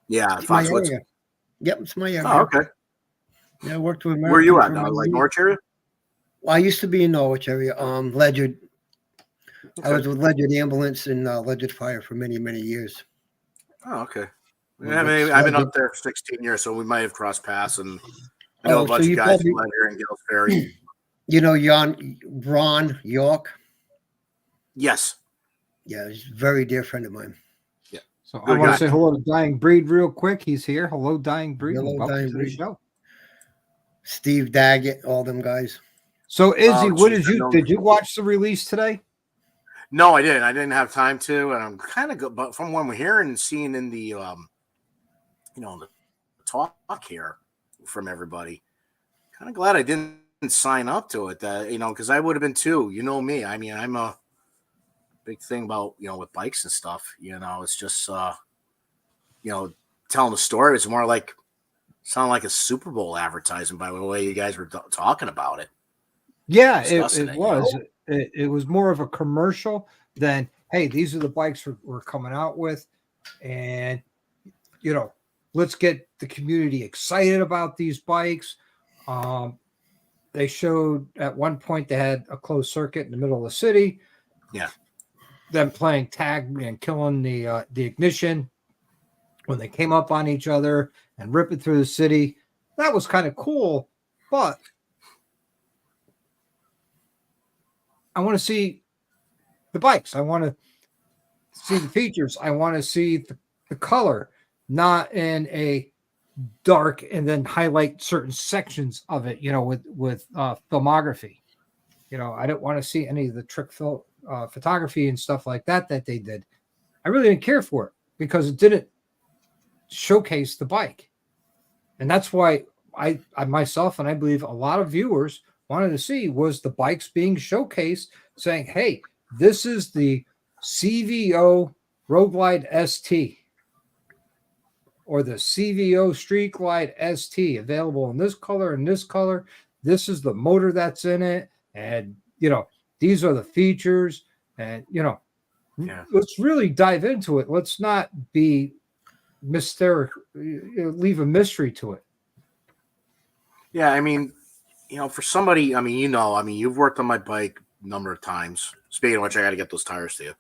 [SPEAKER 3] Yeah,
[SPEAKER 2] it's my area. Yep, it's my area.
[SPEAKER 3] Oh, okay.
[SPEAKER 2] Yeah, I worked with
[SPEAKER 3] American. Where are you at now? Like Norwich area?
[SPEAKER 2] Well, I used to be in Norwich area. Ledyard. Okay. I was with Ledyard Ambulance and Ledyard Fire for many, many years.
[SPEAKER 3] Oh, okay. Yeah, I've been up there for 16 years, so we might have crossed paths, and I know a bunch of guys from Ledyard and Gales Ferry.
[SPEAKER 2] You know Ron York?
[SPEAKER 3] Yes.
[SPEAKER 2] Yeah, he's a very dear friend of mine.
[SPEAKER 3] Yeah.
[SPEAKER 1] So I want to say hello to Dying Breed real quick. He's here. Hello, Dying Breed.
[SPEAKER 2] Hello,
[SPEAKER 1] welcome
[SPEAKER 2] Dying
[SPEAKER 1] to
[SPEAKER 2] Breed.
[SPEAKER 1] the show.
[SPEAKER 2] Steve Daggett, all them guys.
[SPEAKER 1] So Izzy, did you watch the release today?
[SPEAKER 3] No, I didn't. I didn't have time to, and I'm kind of good. But from what we're hearing and seeing in the, the talk here from everybody, kind of glad I didn't sign up to it. Because I would have been too. You know me. I mean, I'm a big thing about with bikes and stuff. It's just telling the story. It's more like sound like a Super Bowl advertisement by the way you guys were talking about it.
[SPEAKER 1] Yeah, it was. It was more of a commercial than, hey, these are the bikes we're coming out with, and let's get the community excited about these bikes. They showed at one point they had a closed circuit in the middle of the city.
[SPEAKER 3] Yeah,
[SPEAKER 1] them playing tag and killing the ignition when they came up on each other and ripping through the city. That was kind of cool, but I want to see the bikes. I want to see the features. I want to see the color, not in a dark and then highlight certain sections of it, with filmography. I don't want to see any of the trick photography and stuff like that they did. I really didn't care for it because it didn't showcase the bike. And that's why I myself, and I believe a lot of viewers wanted to see was the bikes being showcased, saying, "Hey, this is the CVO Road Glide ST or the CVO Street Glide ST, available in this color and this color. This is the motor that's in it, and these are the features, and let's really dive into it. Let's not be leave a mystery to it."
[SPEAKER 3] Yeah, I mean, for somebody, I mean, you've worked on my bike a number of times. Speaking of which, I got to get those tires to you.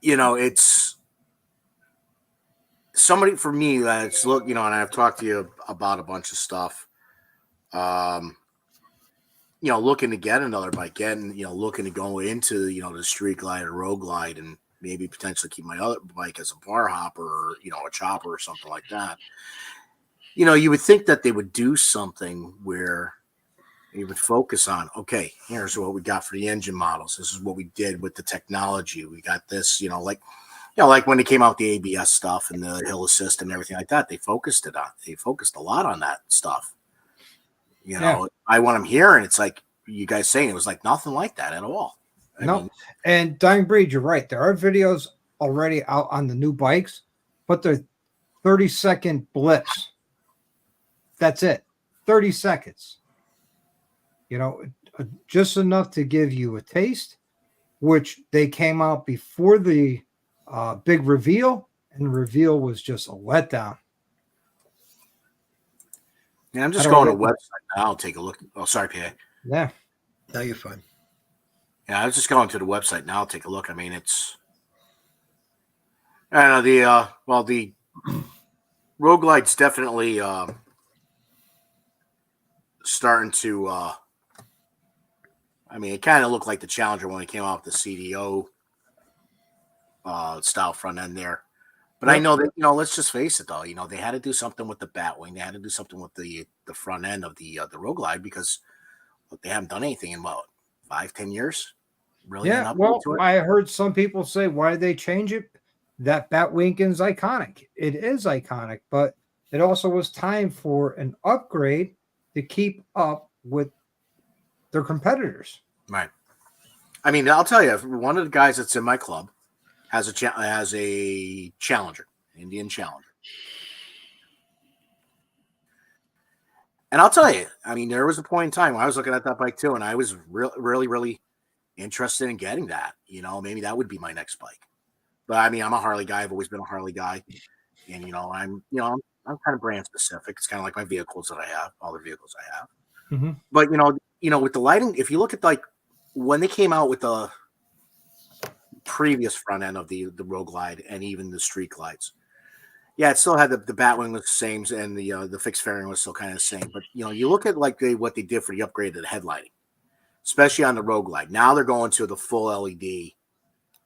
[SPEAKER 3] It's somebody for me that's and I've talked to you about a bunch of stuff. Looking to get another bike, looking to go into, the street glide or road glide, and maybe potentially keep my other bike as a bar hopper or, a chopper or something like that. You would think that they would do something where you would focus on, okay, here's what we got for the engine models. This is what we did with the technology. We got this, like when they came out with the ABS stuff and the hill assist and everything like that, they focused a lot on that stuff. I want them here, and it's like you guys saying it was like nothing like that at all. I mean,
[SPEAKER 1] and Dying Breed, you're right. There are videos already out on the new bikes, but they're 30-second blips. That's it. 30 seconds. Just enough to give you a taste, which they came out before the big reveal, and the reveal was just a letdown.
[SPEAKER 3] Yeah, I'm just going to a website now. I'll take a look. Oh, sorry, PA.
[SPEAKER 1] Yeah.
[SPEAKER 2] No, you're fine.
[SPEAKER 3] Yeah, I was just going to the website now. I'll take a look. I mean, I know the Road Glide's definitely starting to. I mean, it kind of looked like the Challenger when it came out with the CDO style front end there. But I know that, let's just face it, though. They had to do something with the Batwing. They had to do something with the front end of the Road Glide, because they haven't done anything in 5-10 years. Really?
[SPEAKER 1] Yeah. Well, I heard some people say, why did they change it? That Batwing is iconic. It is iconic, but it also was time for an upgrade to keep up with their competitors.
[SPEAKER 3] Right. I mean, I'll tell you, one of the guys that's in my club has a Challenger, Indian Challenger. And I'll tell you, I mean, there was a point in time when I was looking at that bike too, and I was really, really interested in getting that. Maybe that would be my next bike. But I mean, I'm a Harley guy. I've always been a Harley guy, and I'm kind of brand specific. It's kind of like my vehicles that I have, all the vehicles I have.
[SPEAKER 1] Mm-hmm.
[SPEAKER 3] But with the lighting, if you look at like when they came out with the previous front end of the Road Glide and even the street glides, yeah, it still had the Batwing was the same, and the fixed fairing was still kind of the same. But you look at like what they did for the upgrade of the headlighting, especially on the Road Glide. Now they're going to the full LED.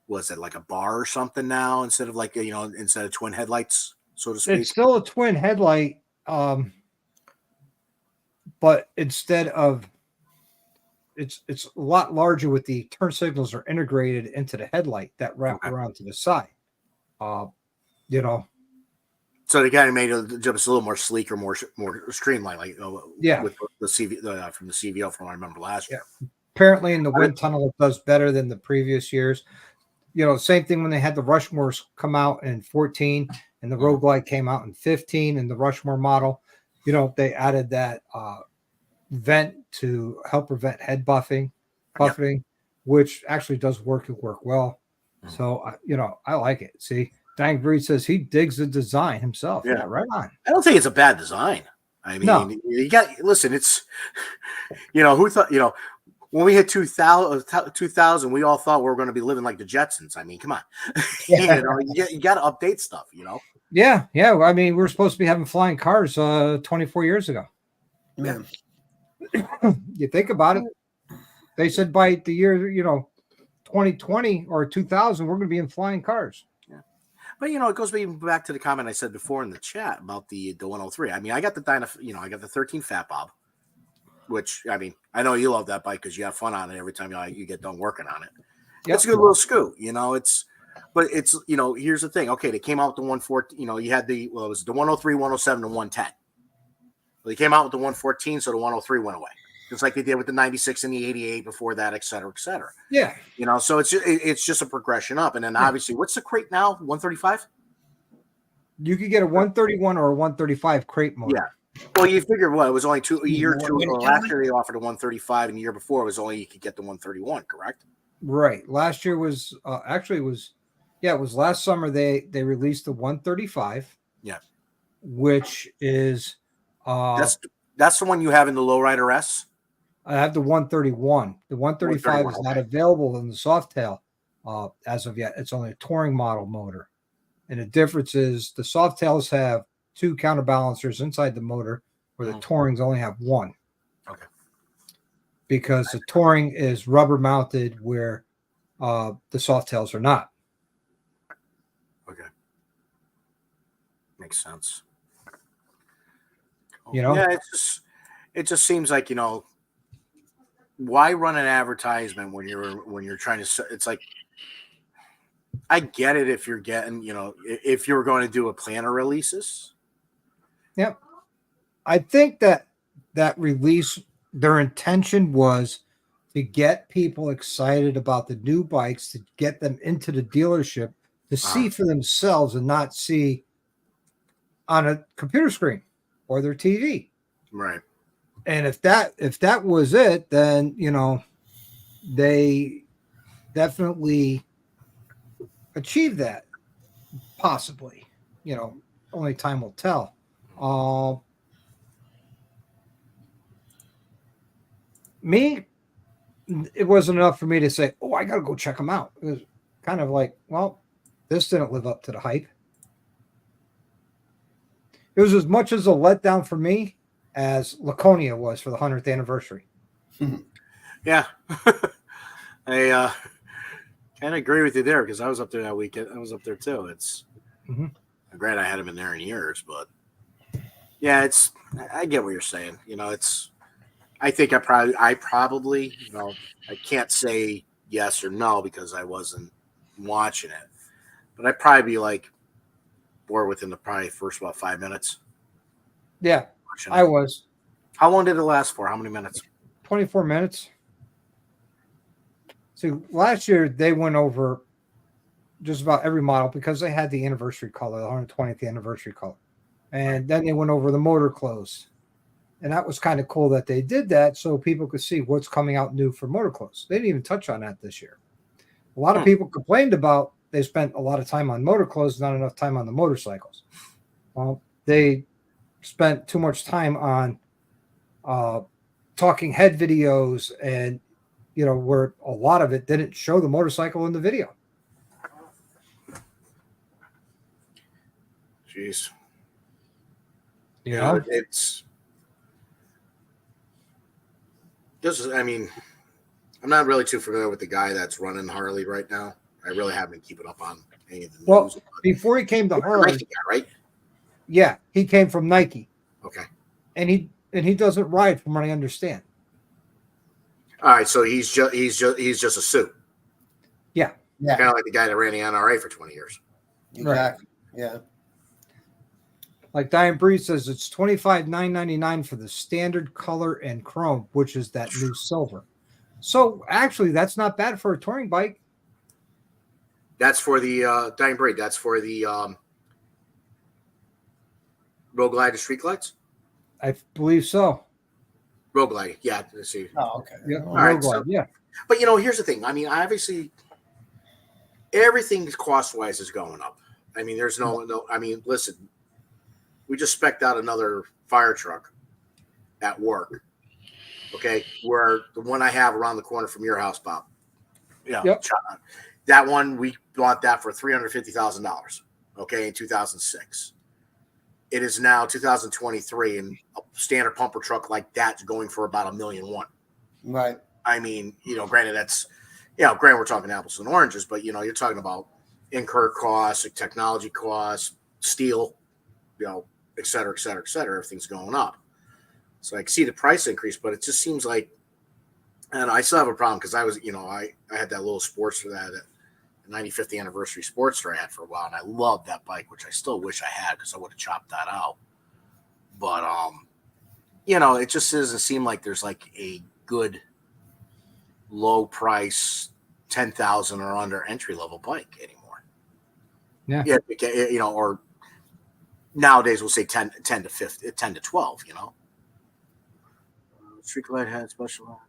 [SPEAKER 3] Was it like a bar or something now, instead of like instead of twin headlights, so to speak?
[SPEAKER 1] It's still a twin headlight, but instead of it's a lot larger, with the turn signals are integrated into the headlight that wrap around to the side.
[SPEAKER 3] So they kind of made it just a little more sleeker, more streamlined, like with the CV from the CVO from what I remember last year.
[SPEAKER 1] Apparently, in the wind tunnel, it does better than the previous years. Same thing when they had the Rushmores come out in 14, and the Road Glide came out in 15, and the Rushmore model. They added that vent to help prevent head buffeting, which actually does work well. So I like it. See, Dying Breed says he digs the design himself. Yeah, right on.
[SPEAKER 3] I don't think it's a bad design. I mean, you got listen. It's who thought when we hit 2000, we all thought we were going to be living like the Jetsons. I mean, come on, you got to update stuff.
[SPEAKER 1] Yeah. I mean, we were supposed to be having flying cars 24 years ago.
[SPEAKER 2] Yeah.
[SPEAKER 1] You think about it. They said by the year 2020 or 2000, we're going to be in flying cars.
[SPEAKER 3] Yeah, but it goes back to the comment I said before in the chat about the 103. I mean, I got the I got the 13 Fat Bob, which I mean, I know you love that bike because you have fun on it every time you get done working on it. Yep. It's a good little scoot, but it's here's the thing. Okay, they came out with the 114. You had it was the 103, 107, and 110. Well, they came out with the 114, so the 103 went away, just like they did with the 96 and the 88 before that, et cetera, et cetera.
[SPEAKER 1] Yeah.
[SPEAKER 3] So it's just a progression up. And then obviously, what's the crate now? 135?
[SPEAKER 1] You could get a 131 or a 135 crate motor.
[SPEAKER 3] Yeah. Well, you figure what? It was only a year or
[SPEAKER 2] know
[SPEAKER 3] two.
[SPEAKER 2] what,
[SPEAKER 3] Or last year they offered a 135, and the year before it was only you could get the 131, correct?
[SPEAKER 1] Right. Last year was actually it was last summer they released the 135.
[SPEAKER 3] Yeah.
[SPEAKER 1] Which is
[SPEAKER 3] that's the one you have in the Lowrider S.
[SPEAKER 1] I have the 131. The 135 is not available in the Softail as of yet. It's only a touring model motor. And the difference is the Softails have 2 counterbalancers inside the motor, where the Tourings only have 1.
[SPEAKER 3] Okay.
[SPEAKER 1] Because the Touring is rubber mounted, where the Softails are not.
[SPEAKER 3] Okay. Makes sense.
[SPEAKER 1] Yeah,
[SPEAKER 3] it just seems like, why run an advertisement when you're trying to, it's like, I get it if you're getting, if you're going to do a planner releases.
[SPEAKER 1] Yep. I think that release, their intention was to get people excited about the new bikes, to get them into the dealership to see for themselves and not see on a computer screen or their TV.
[SPEAKER 3] Right.
[SPEAKER 1] And if that was it, then, they definitely achieved that, possibly. Only time will tell. Me, it wasn't enough for me to say, oh, I got to go check them out. It was kind of like, well, this didn't live up to the hype. It was as much as a letdown for me as Laconia was for the 100th anniversary.
[SPEAKER 3] Yeah. I kind of agree with you there, because I was up there that weekend. I was up there too. It's granted I hadn't been there in years, but yeah, I get what you're saying. I think I probably, I can't say yes or no because I wasn't watching it, but I'd probably be like bored within the probably first about 5 minutes.
[SPEAKER 1] Yeah, I was.
[SPEAKER 3] How long did it last for? How many minutes?
[SPEAKER 1] 24 minutes. See, last year they went over just about every model because they had the anniversary color, the 120th anniversary color. And then they went over the motor clothes. And that was kind of cool that they did that so people could see what's coming out new for motor clothes. They didn't even touch on that this year. A lot of people complained about they spent a lot of time on motor clothes, not enough time on the motorcycles. Well, they spent too much time on talking head videos and, where a lot of it didn't show the motorcycle in the video.
[SPEAKER 3] Jeez.
[SPEAKER 1] It's
[SPEAKER 3] just, I'm not really too familiar with the guy that's running Harley right now. I really haven't been keeping up on any of the news.
[SPEAKER 1] Well, before he came to Harley,
[SPEAKER 3] Nike guy, right?
[SPEAKER 1] Yeah, he came from Nike.
[SPEAKER 3] Okay.
[SPEAKER 1] And he doesn't ride, from what I understand.
[SPEAKER 3] All right, so he's just a suit.
[SPEAKER 1] Yeah.
[SPEAKER 2] Yeah.
[SPEAKER 3] Kind of like the guy that ran the NRA for 20 years.
[SPEAKER 2] Exactly. Right. Yeah.
[SPEAKER 1] Like Diane Bree says, it's $25,999 for the standard color and chrome, which is that new silver. So actually, that's not bad for a touring bike.
[SPEAKER 3] That's for the Diane Bree. That's for the Road Glider Street Glides.
[SPEAKER 1] I believe so.
[SPEAKER 3] Road Glide, yeah. Let's see.
[SPEAKER 2] Oh, okay.
[SPEAKER 1] Yeah,
[SPEAKER 3] all right. So,
[SPEAKER 1] yeah.
[SPEAKER 3] But here's the thing. Obviously, everything cost-wise is going up. There's no. Listen. We just spec'd out another fire truck at work. Okay, where the one I have around the corner from your house, Bob. Yeah,
[SPEAKER 1] yep.
[SPEAKER 3] That one we bought that for $350,000. Okay, in 2006. It is now 2023, and a standard pumper truck like that's going for about $1.1 million.
[SPEAKER 2] Right.
[SPEAKER 3] Granted that's, granted we're talking apples and oranges, but you're talking about incurred costs, technology costs, steel, et cetera, et cetera, et cetera. Everything's going up. So I can see the price increase, but it just seems like, and I still have a problem because I was, I had that little Sportster, that 95th anniversary Sportster I had for a while, and I loved that bike, which I still wish I had because I would have chopped that out. But it just doesn't seem like there's like a good low price 10,000 or under entry level bike anymore.
[SPEAKER 1] Yeah.
[SPEAKER 3] Or nowadays we'll say 10 to 50, 10 to 12. Street Glide had special.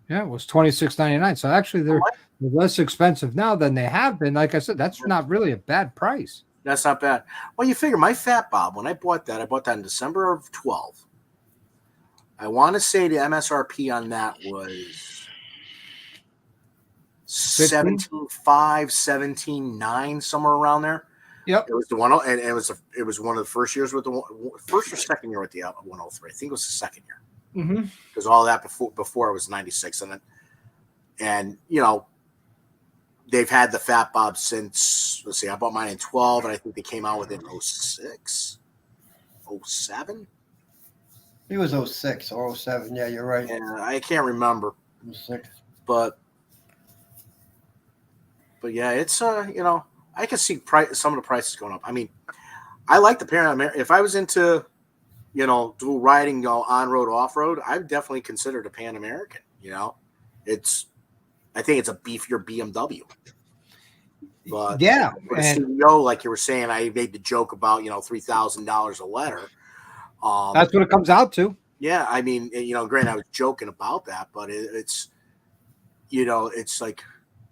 [SPEAKER 1] Yeah, it was $26.99. So actually, they're less expensive now than they have been. Like I said, that's not really a bad price.
[SPEAKER 3] That's not bad. Well, you figure my Fat Bob, when I bought that in December of 12. I want to say the MSRP on that was 17.5, 17.9, somewhere around there.
[SPEAKER 1] Yep.
[SPEAKER 3] It was the one, and it was one of the first years with the first or second year with the 103. I think it was the second year. Because all that before it was 96, and they've had the Fat Bob since, let's see, I bought mine in 12, and I think they came out with it in 06, 07.
[SPEAKER 2] It was 06 or 07. Yeah, you're right.
[SPEAKER 3] Yeah, I can't remember.
[SPEAKER 2] 06.
[SPEAKER 3] But yeah, it's I can see some of the prices going up. I mean, I like the Pan American. If I was into dual riding, on road, off road, I'd definitely consider the Pan American. I think it's a beefier BMW. But
[SPEAKER 1] yeah,
[SPEAKER 3] for the CEO, like you were saying, I made the joke about $3,000 a letter.
[SPEAKER 1] That's what it comes out to.
[SPEAKER 3] Yeah, I mean, granted, I was joking about that, but it's like.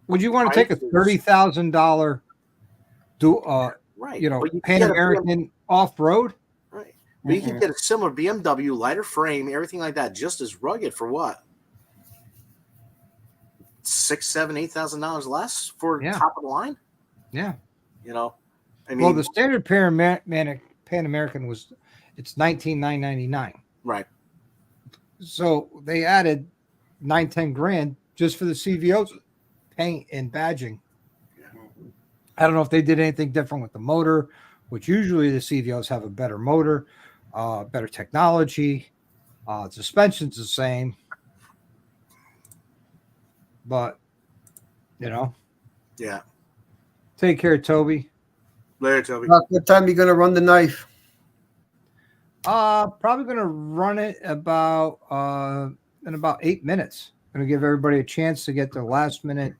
[SPEAKER 1] Would you want to take a $30,000
[SPEAKER 3] right?
[SPEAKER 1] Pan American off road?
[SPEAKER 3] Right, but you can get a similar BMW, lighter frame, everything like that, just as rugged for what? $6,000, $7,000, $8,000 less for top of the line.
[SPEAKER 1] Yeah,
[SPEAKER 3] I mean,
[SPEAKER 1] well, the standard Pan American it's $19,999.
[SPEAKER 3] Right.
[SPEAKER 1] So they added $9-10 just for the CVOs, paint and badging.
[SPEAKER 3] Yeah.
[SPEAKER 1] I don't know if they did anything different with the motor, which usually the CVOs have a better motor, better technology. Suspension's the same, but
[SPEAKER 3] Yeah.
[SPEAKER 1] Take care, Toby.
[SPEAKER 3] Later, Toby.
[SPEAKER 2] What time are you going to run the knife?
[SPEAKER 1] Probably going to run it in about 8 minutes. Going to give everybody a chance to get their last minute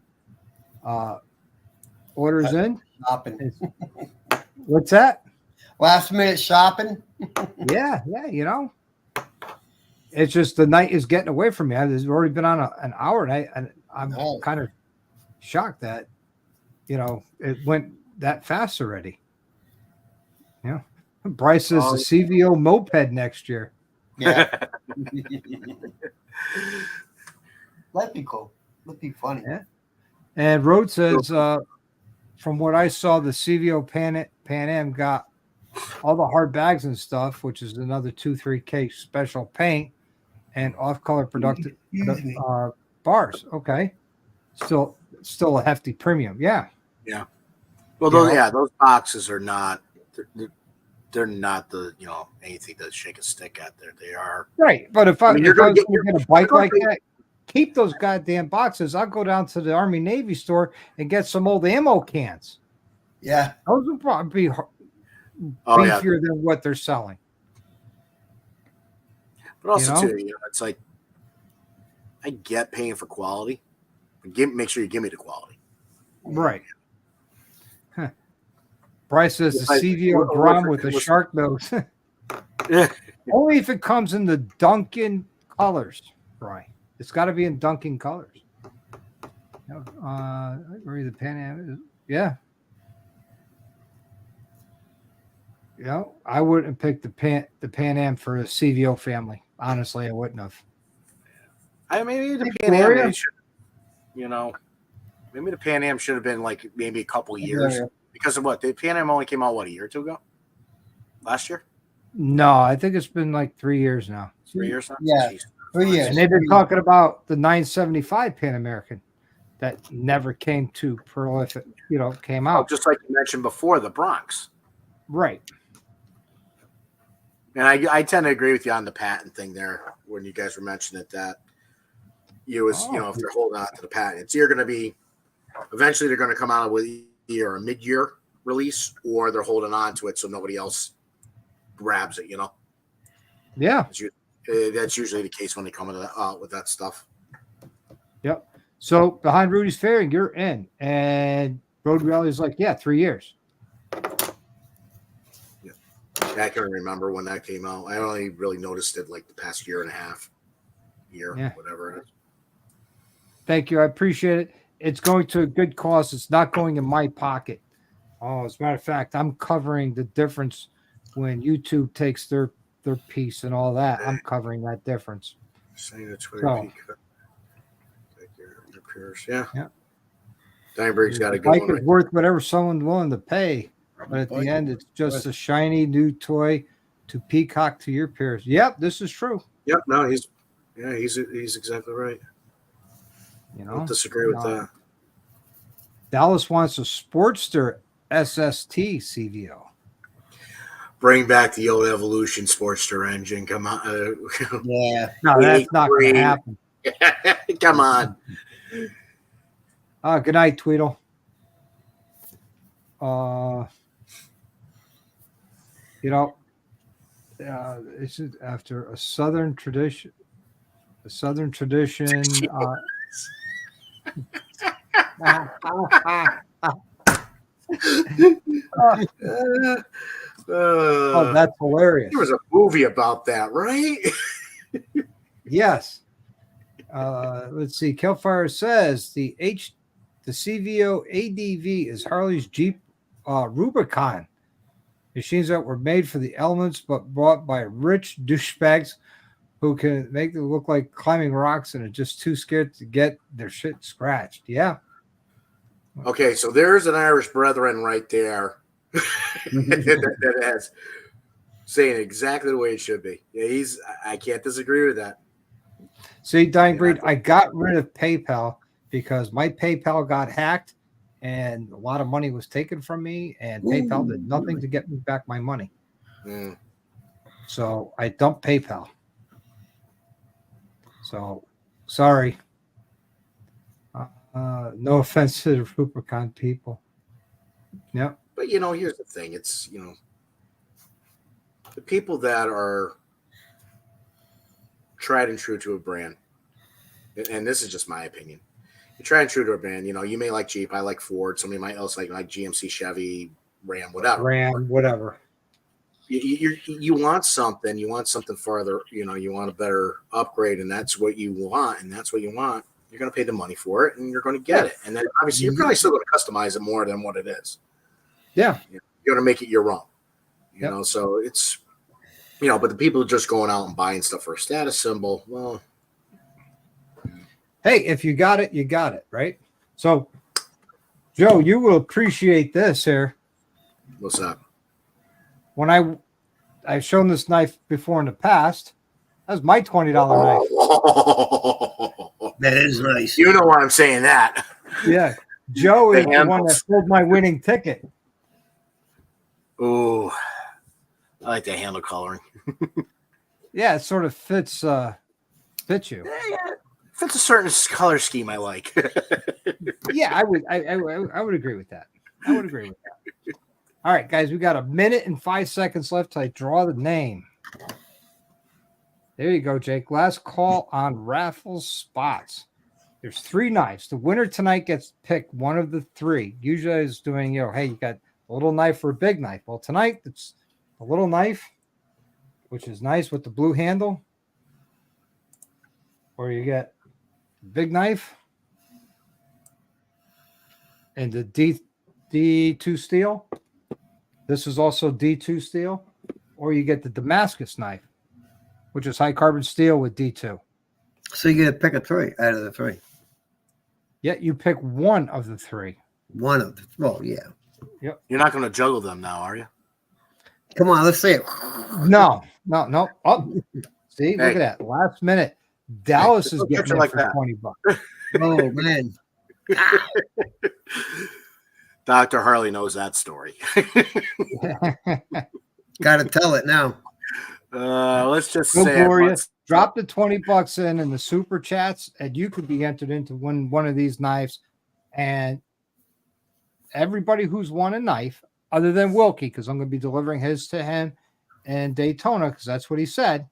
[SPEAKER 1] orders in.
[SPEAKER 2] Shopping.
[SPEAKER 1] What's that?
[SPEAKER 2] Last minute shopping.
[SPEAKER 1] Yeah. It's just the night is getting away from me. I've already been on an hour, and I'm kind of shocked that it went that fast already. Yeah. Bryce says the CVO moped next year.
[SPEAKER 2] Yeah. That'd be cool. That'd be funny.
[SPEAKER 1] Yeah. And Rhodes says, from what I saw, the CVO Pan Am got all the hard bags and stuff, which is another 2-3K special paint and off-color productive bars. Okay. Still a hefty premium. Yeah.
[SPEAKER 3] Yeah. Well, those boxes are not. They're not the anything to shake a stick at. They are
[SPEAKER 1] right. But if I was going to get a bike like that, keep those goddamn boxes. I'll go down to the Army Navy store and get some old ammo cans.
[SPEAKER 2] Yeah,
[SPEAKER 1] those would probably be beefier than what they're selling.
[SPEAKER 3] But also too, it's like I get paying for quality, but make sure you give me the quality.
[SPEAKER 1] Right. Huh. Bryce says the CVO Grom with the shark nose.
[SPEAKER 3] Yeah.
[SPEAKER 1] Only if it comes in the Duncan colors, Brian. It's got to be in Duncan colors. Where the Pan Am? Yeah. I wouldn't pick the Pan Am for a CVO family. Honestly, I wouldn't have.
[SPEAKER 3] Maybe the Pan Am should, maybe the Pan Am should have been like maybe a couple of years because of what the Pan Am only came out a year or two ago, last year.
[SPEAKER 1] No, I think it's been like 3 years now.
[SPEAKER 3] 3 years now.
[SPEAKER 2] Yeah, 3 years.
[SPEAKER 1] And they've been talking about the 975 Pan American that never came to prolific. Came out
[SPEAKER 3] just like you mentioned before, the Bronx.
[SPEAKER 1] Right.
[SPEAKER 3] And I tend to agree with you on the patent thing there when you guys were mentioning that if they're holding on to the patent, it's either going to be eventually they're going to come out with either a mid-year release or they're holding on to it so nobody else grabs it.
[SPEAKER 1] Yeah.
[SPEAKER 3] That's usually the case when they come out with that stuff.
[SPEAKER 1] Yep. So behind Rudy's Fairing, you're in. And Road Rally is like, yeah, 3 years.
[SPEAKER 3] Yeah. I can't remember when that came out. I only really noticed it like the past year and a half, whatever it is.
[SPEAKER 1] Thank you. I appreciate it. It's going to a good cause. It's not going in my pocket. Oh, as a matter of fact, I'm covering the difference when YouTube takes their piece and all that. I'm covering that difference.
[SPEAKER 3] Saying it's Twitter
[SPEAKER 1] Yeah.
[SPEAKER 3] Steinberg's got a
[SPEAKER 1] The
[SPEAKER 3] good
[SPEAKER 1] bike
[SPEAKER 3] one.
[SPEAKER 1] is worth whatever someone's willing to pay, but at the end, it's just a shiny new toy to peacock to your peers. Yep, this is true.
[SPEAKER 3] Yep. No, he's exactly right.
[SPEAKER 1] You know,
[SPEAKER 3] I don't disagree with that.
[SPEAKER 1] Dallas wants a Sportster SST CVO.
[SPEAKER 3] Bring back the old Evolution Sportster engine. Come on.
[SPEAKER 2] Yeah.
[SPEAKER 1] No, that's not going to happen.
[SPEAKER 3] Come on.
[SPEAKER 1] Good night, Tweedle. You know, it's after a Southern tradition. A Southern tradition. Oh, that's hilarious.
[SPEAKER 3] There was a movie about that, right?
[SPEAKER 1] Yes. Let's see. Kelfire says the CVO ADV is Harley's Jeep Rubicon. Machines that were made for the elements but bought by rich douchebags who can make them look like climbing rocks and are just too scared to get their shit scratched. Yeah.
[SPEAKER 3] Okay, so there's an Irish brethren right there that has saying exactly the way it should be. Yeah, I can't disagree with that.
[SPEAKER 1] See, Dying Breed, I got rid of PayPal because my PayPal got hacked and a lot of money was taken from me, and PayPal did nothing to get me back my money. So I dumped PayPal. So sorry. No offense to the Rubicon people. Yep.
[SPEAKER 3] But here's the thing. It's the people that are tried and true to a brand, and this is just my opinion. You're tried and true to a brand. You may like Jeep. I like Ford. Somebody might else like GMC, Chevy, Ram, whatever. You want something. You want something farther. You want a better upgrade, and that's what you want. And that's what you want. You're going to pay the money for it, and you're going to get it. And then obviously, you're probably still going to customize it more than what it is.
[SPEAKER 1] Yeah,
[SPEAKER 3] you're going to make it your own. You know, so it's but the people just going out and buying stuff for a status symbol. Well,
[SPEAKER 1] hey, if you got it, you got it, right? So, Joe, you will appreciate this here.
[SPEAKER 3] What's up?
[SPEAKER 1] When I've shown this knife before in the past, that was my $20 knife.
[SPEAKER 2] That is nice.
[SPEAKER 3] You know why I'm saying that.
[SPEAKER 1] Yeah. Joe is the one that pulled my winning ticket.
[SPEAKER 3] Ooh. I like the handle coloring.
[SPEAKER 1] Yeah, it sort of fits you.
[SPEAKER 3] Yeah. Fits a certain color scheme I like.
[SPEAKER 1] Yeah, I would agree with that. I would agree with that. All right, guys, we got 1 minute and 5 seconds left till I draw the name. There you go, Jake. Last call on raffle spots. There's 3 knives. The winner tonight gets to pick one of the 3. Usually I was doing, hey, you got a little knife or a big knife. Well, tonight it's a little knife, which is nice with the blue handle. Or you get a big knife and the D2 steel. This is also D2 steel. Or you get the Damascus knife, which is high carbon steel with D2.
[SPEAKER 2] So you get to pick a 3 out of the 3.
[SPEAKER 1] Yeah, you pick one of the 3.
[SPEAKER 2] One of the, well, yeah.
[SPEAKER 1] Yep.
[SPEAKER 3] You're not going to juggle them now, are you?
[SPEAKER 2] Come on, let's see it.
[SPEAKER 1] No. Oh, see, look at that. Last minute. Dallas is getting it like for that. $20.
[SPEAKER 2] Oh, man.
[SPEAKER 3] Dr. Harley knows that story.
[SPEAKER 2] Got to tell it now.
[SPEAKER 3] Let's just say
[SPEAKER 1] drop the $20 in the super chats, and you could be entered into win one of these knives. And everybody who's won a knife, other than Wilkie, because I'm going to be delivering his to him in Daytona, because that's what he said.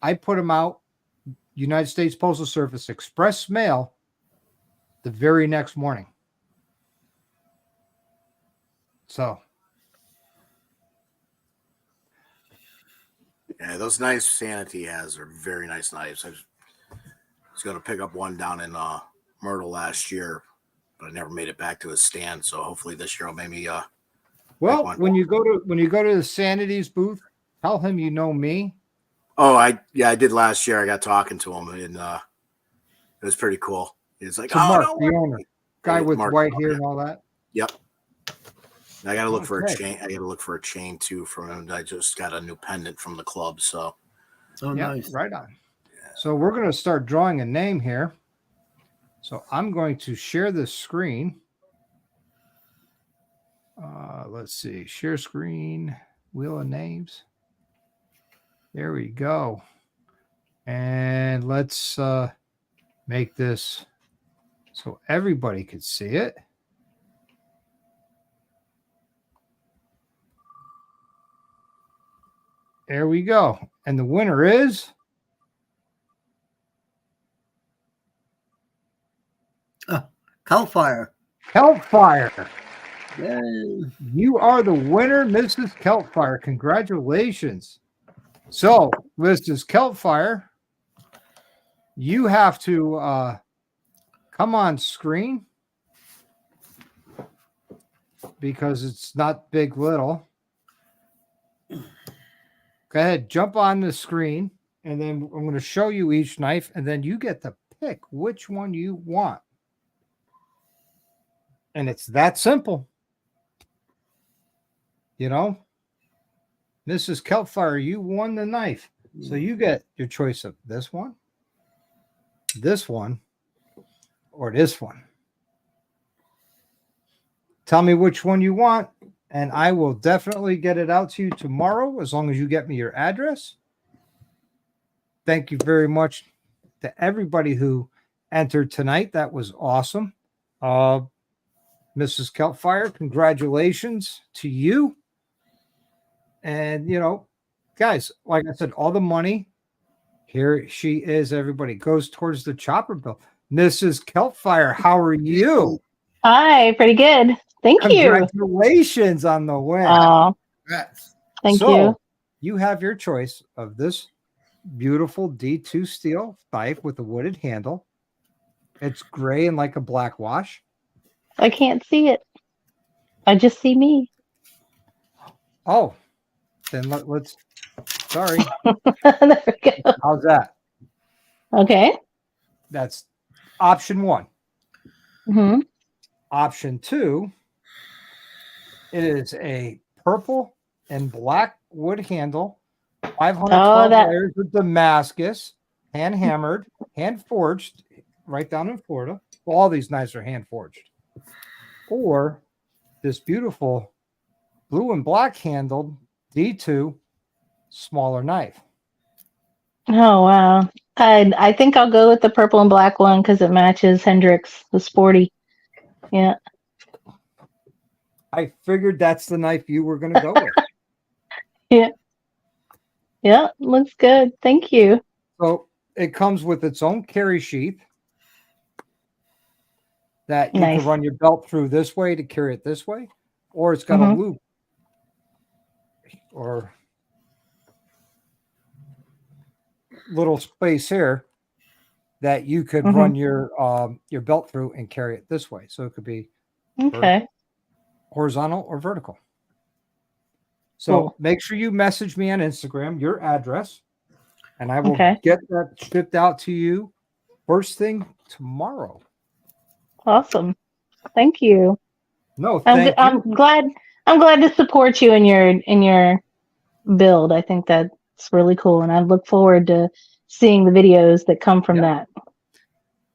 [SPEAKER 1] I put them out, United States Postal Service Express Mail, the very next morning. So,
[SPEAKER 3] Yeah, those knives Santa has are very nice knives. I was going to pick up one down in Myrtle last year, but I never made it back to his stand. So hopefully this year I'll maybe
[SPEAKER 1] well,
[SPEAKER 3] one.
[SPEAKER 1] when you go to the Sanity's booth, tell him you know me.
[SPEAKER 3] Oh, I did last year. I got talking to him, and it was pretty cool. He's like,
[SPEAKER 1] To
[SPEAKER 3] "Oh,
[SPEAKER 1] Mark,
[SPEAKER 3] no,
[SPEAKER 1] the owner, guy with
[SPEAKER 3] Mark,
[SPEAKER 1] white
[SPEAKER 3] oh,
[SPEAKER 1] hair
[SPEAKER 3] yeah.
[SPEAKER 1] and all that.
[SPEAKER 3] Yep. I got to look for a
[SPEAKER 1] Okay.
[SPEAKER 3] chain. I got to look for a chain too from him. I just got a new pendant from the club. So,
[SPEAKER 2] Oh,
[SPEAKER 1] Yeah,
[SPEAKER 2] nice.
[SPEAKER 1] right on. So we're going to start drawing a name here. So I'm going to share this screen. Let's see, share screen, wheel of names. There we go. And let's make this so everybody could see it. There we go. And the winner is
[SPEAKER 2] Hellfire.
[SPEAKER 1] Keltfire.
[SPEAKER 2] Yay.
[SPEAKER 1] You are the winner, Mrs. Keltfire. Congratulations. So, Mrs. Keltfire, you have to come on screen because it's not big little. Go ahead, jump on the screen, and then I'm going to show you each knife, and then you get to pick which one you want. And it's that simple. You know, Mrs. Keltfire, you won the knife. So you get your choice of this one, or this one. Tell me which one you want, and I will definitely get it out to you tomorrow as long as you get me your address. Thank you very much to everybody who entered tonight. That was awesome. Mrs. Keltfire, congratulations to you. And, you know, guys, like I said, all the money, here she is, everybody, goes towards the chopper bill. Mrs. Keltfire, how are you?
[SPEAKER 4] Hi, pretty good. Thank you.
[SPEAKER 1] Congratulations on the win.
[SPEAKER 4] Oh,
[SPEAKER 2] Congrats.
[SPEAKER 4] thank
[SPEAKER 1] So,
[SPEAKER 4] you.
[SPEAKER 1] you have your choice of this beautiful D2 steel knife with a wooded handle. It's gray and like a black wash.
[SPEAKER 4] I can't see it. I just see me.
[SPEAKER 1] Oh, then let's. Sorry.
[SPEAKER 4] There we go.
[SPEAKER 1] How's that?
[SPEAKER 4] Okay.
[SPEAKER 1] That's option one.
[SPEAKER 4] hmm
[SPEAKER 1] Option two, it is a purple and black wood handle, 512
[SPEAKER 4] that-
[SPEAKER 1] layers of Damascus, hand hammered, hand forged, right down in Florida. Well, all these knives are hand forged. Or this beautiful blue and black handled D2 smaller knife.
[SPEAKER 4] Oh, wow. I think I'll go with the purple and black one because it matches Hendrix, the sporty. Yeah.
[SPEAKER 1] I figured that's the knife you were going to go with.
[SPEAKER 4] Yeah, looks good. Thank you.
[SPEAKER 1] So it comes with its own carry sheath that you
[SPEAKER 4] Nice.
[SPEAKER 1] can run your belt through this way to carry it this way, or it's got a loop or little space here that you could run your belt through and carry it this way. So it could be
[SPEAKER 4] Okay.
[SPEAKER 1] horizontal or vertical. So
[SPEAKER 4] Cool.
[SPEAKER 1] make sure you message me on Instagram your address, and I will
[SPEAKER 4] Okay.
[SPEAKER 1] get that shipped out to you first thing tomorrow.
[SPEAKER 4] Awesome. Thank you.
[SPEAKER 1] No, thank you.
[SPEAKER 4] I'm glad to support you in your build. I think that's really cool, and I look forward to seeing the videos that come from that.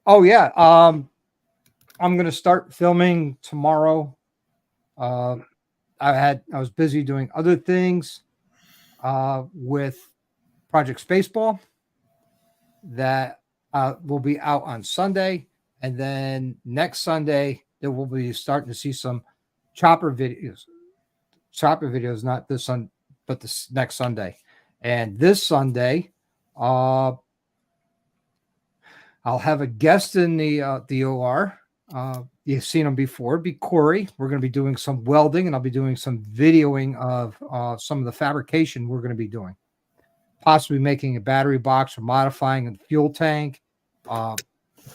[SPEAKER 1] Oh yeah. I'm going to start filming tomorrow. I was busy doing other things with Project Spaceball that will be out on Sunday, and then next Sunday there will be starting to see some chopper videos. Chopper videos, not this Sunday, but this next Sunday. And this Sunday, I'll have a guest in the OR. You've seen him before. It'll be Corey. We're going to be doing some welding, and I'll be doing some videoing of some of the fabrication we're going to be doing. Possibly making a battery box or modifying a fuel tank.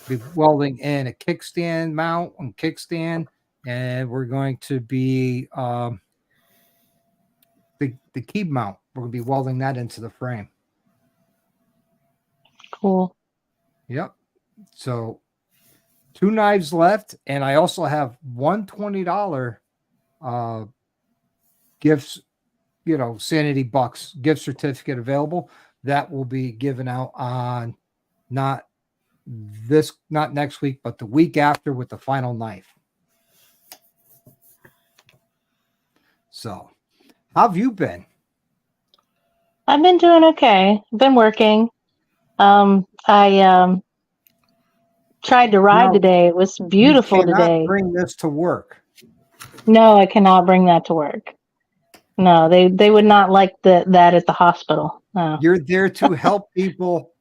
[SPEAKER 1] Be welding in a kickstand mount and kickstand, and we're going to be the key mount. We're going to be welding that into the frame.
[SPEAKER 4] Cool.
[SPEAKER 1] Yep. So 2 knives left, and I also have one $20 gifts, Sanity Bucks gift certificate available that will be given out on not next week, but the week after with the final knife. So, how have you been?
[SPEAKER 4] I've been doing okay. I've been working. I tried to ride
[SPEAKER 1] No,
[SPEAKER 4] today. It was beautiful
[SPEAKER 1] you cannot
[SPEAKER 4] today.
[SPEAKER 1] bring this to work.
[SPEAKER 4] No, I cannot bring that to work. No, they would not like that at the hospital. No.
[SPEAKER 1] You're there to help people.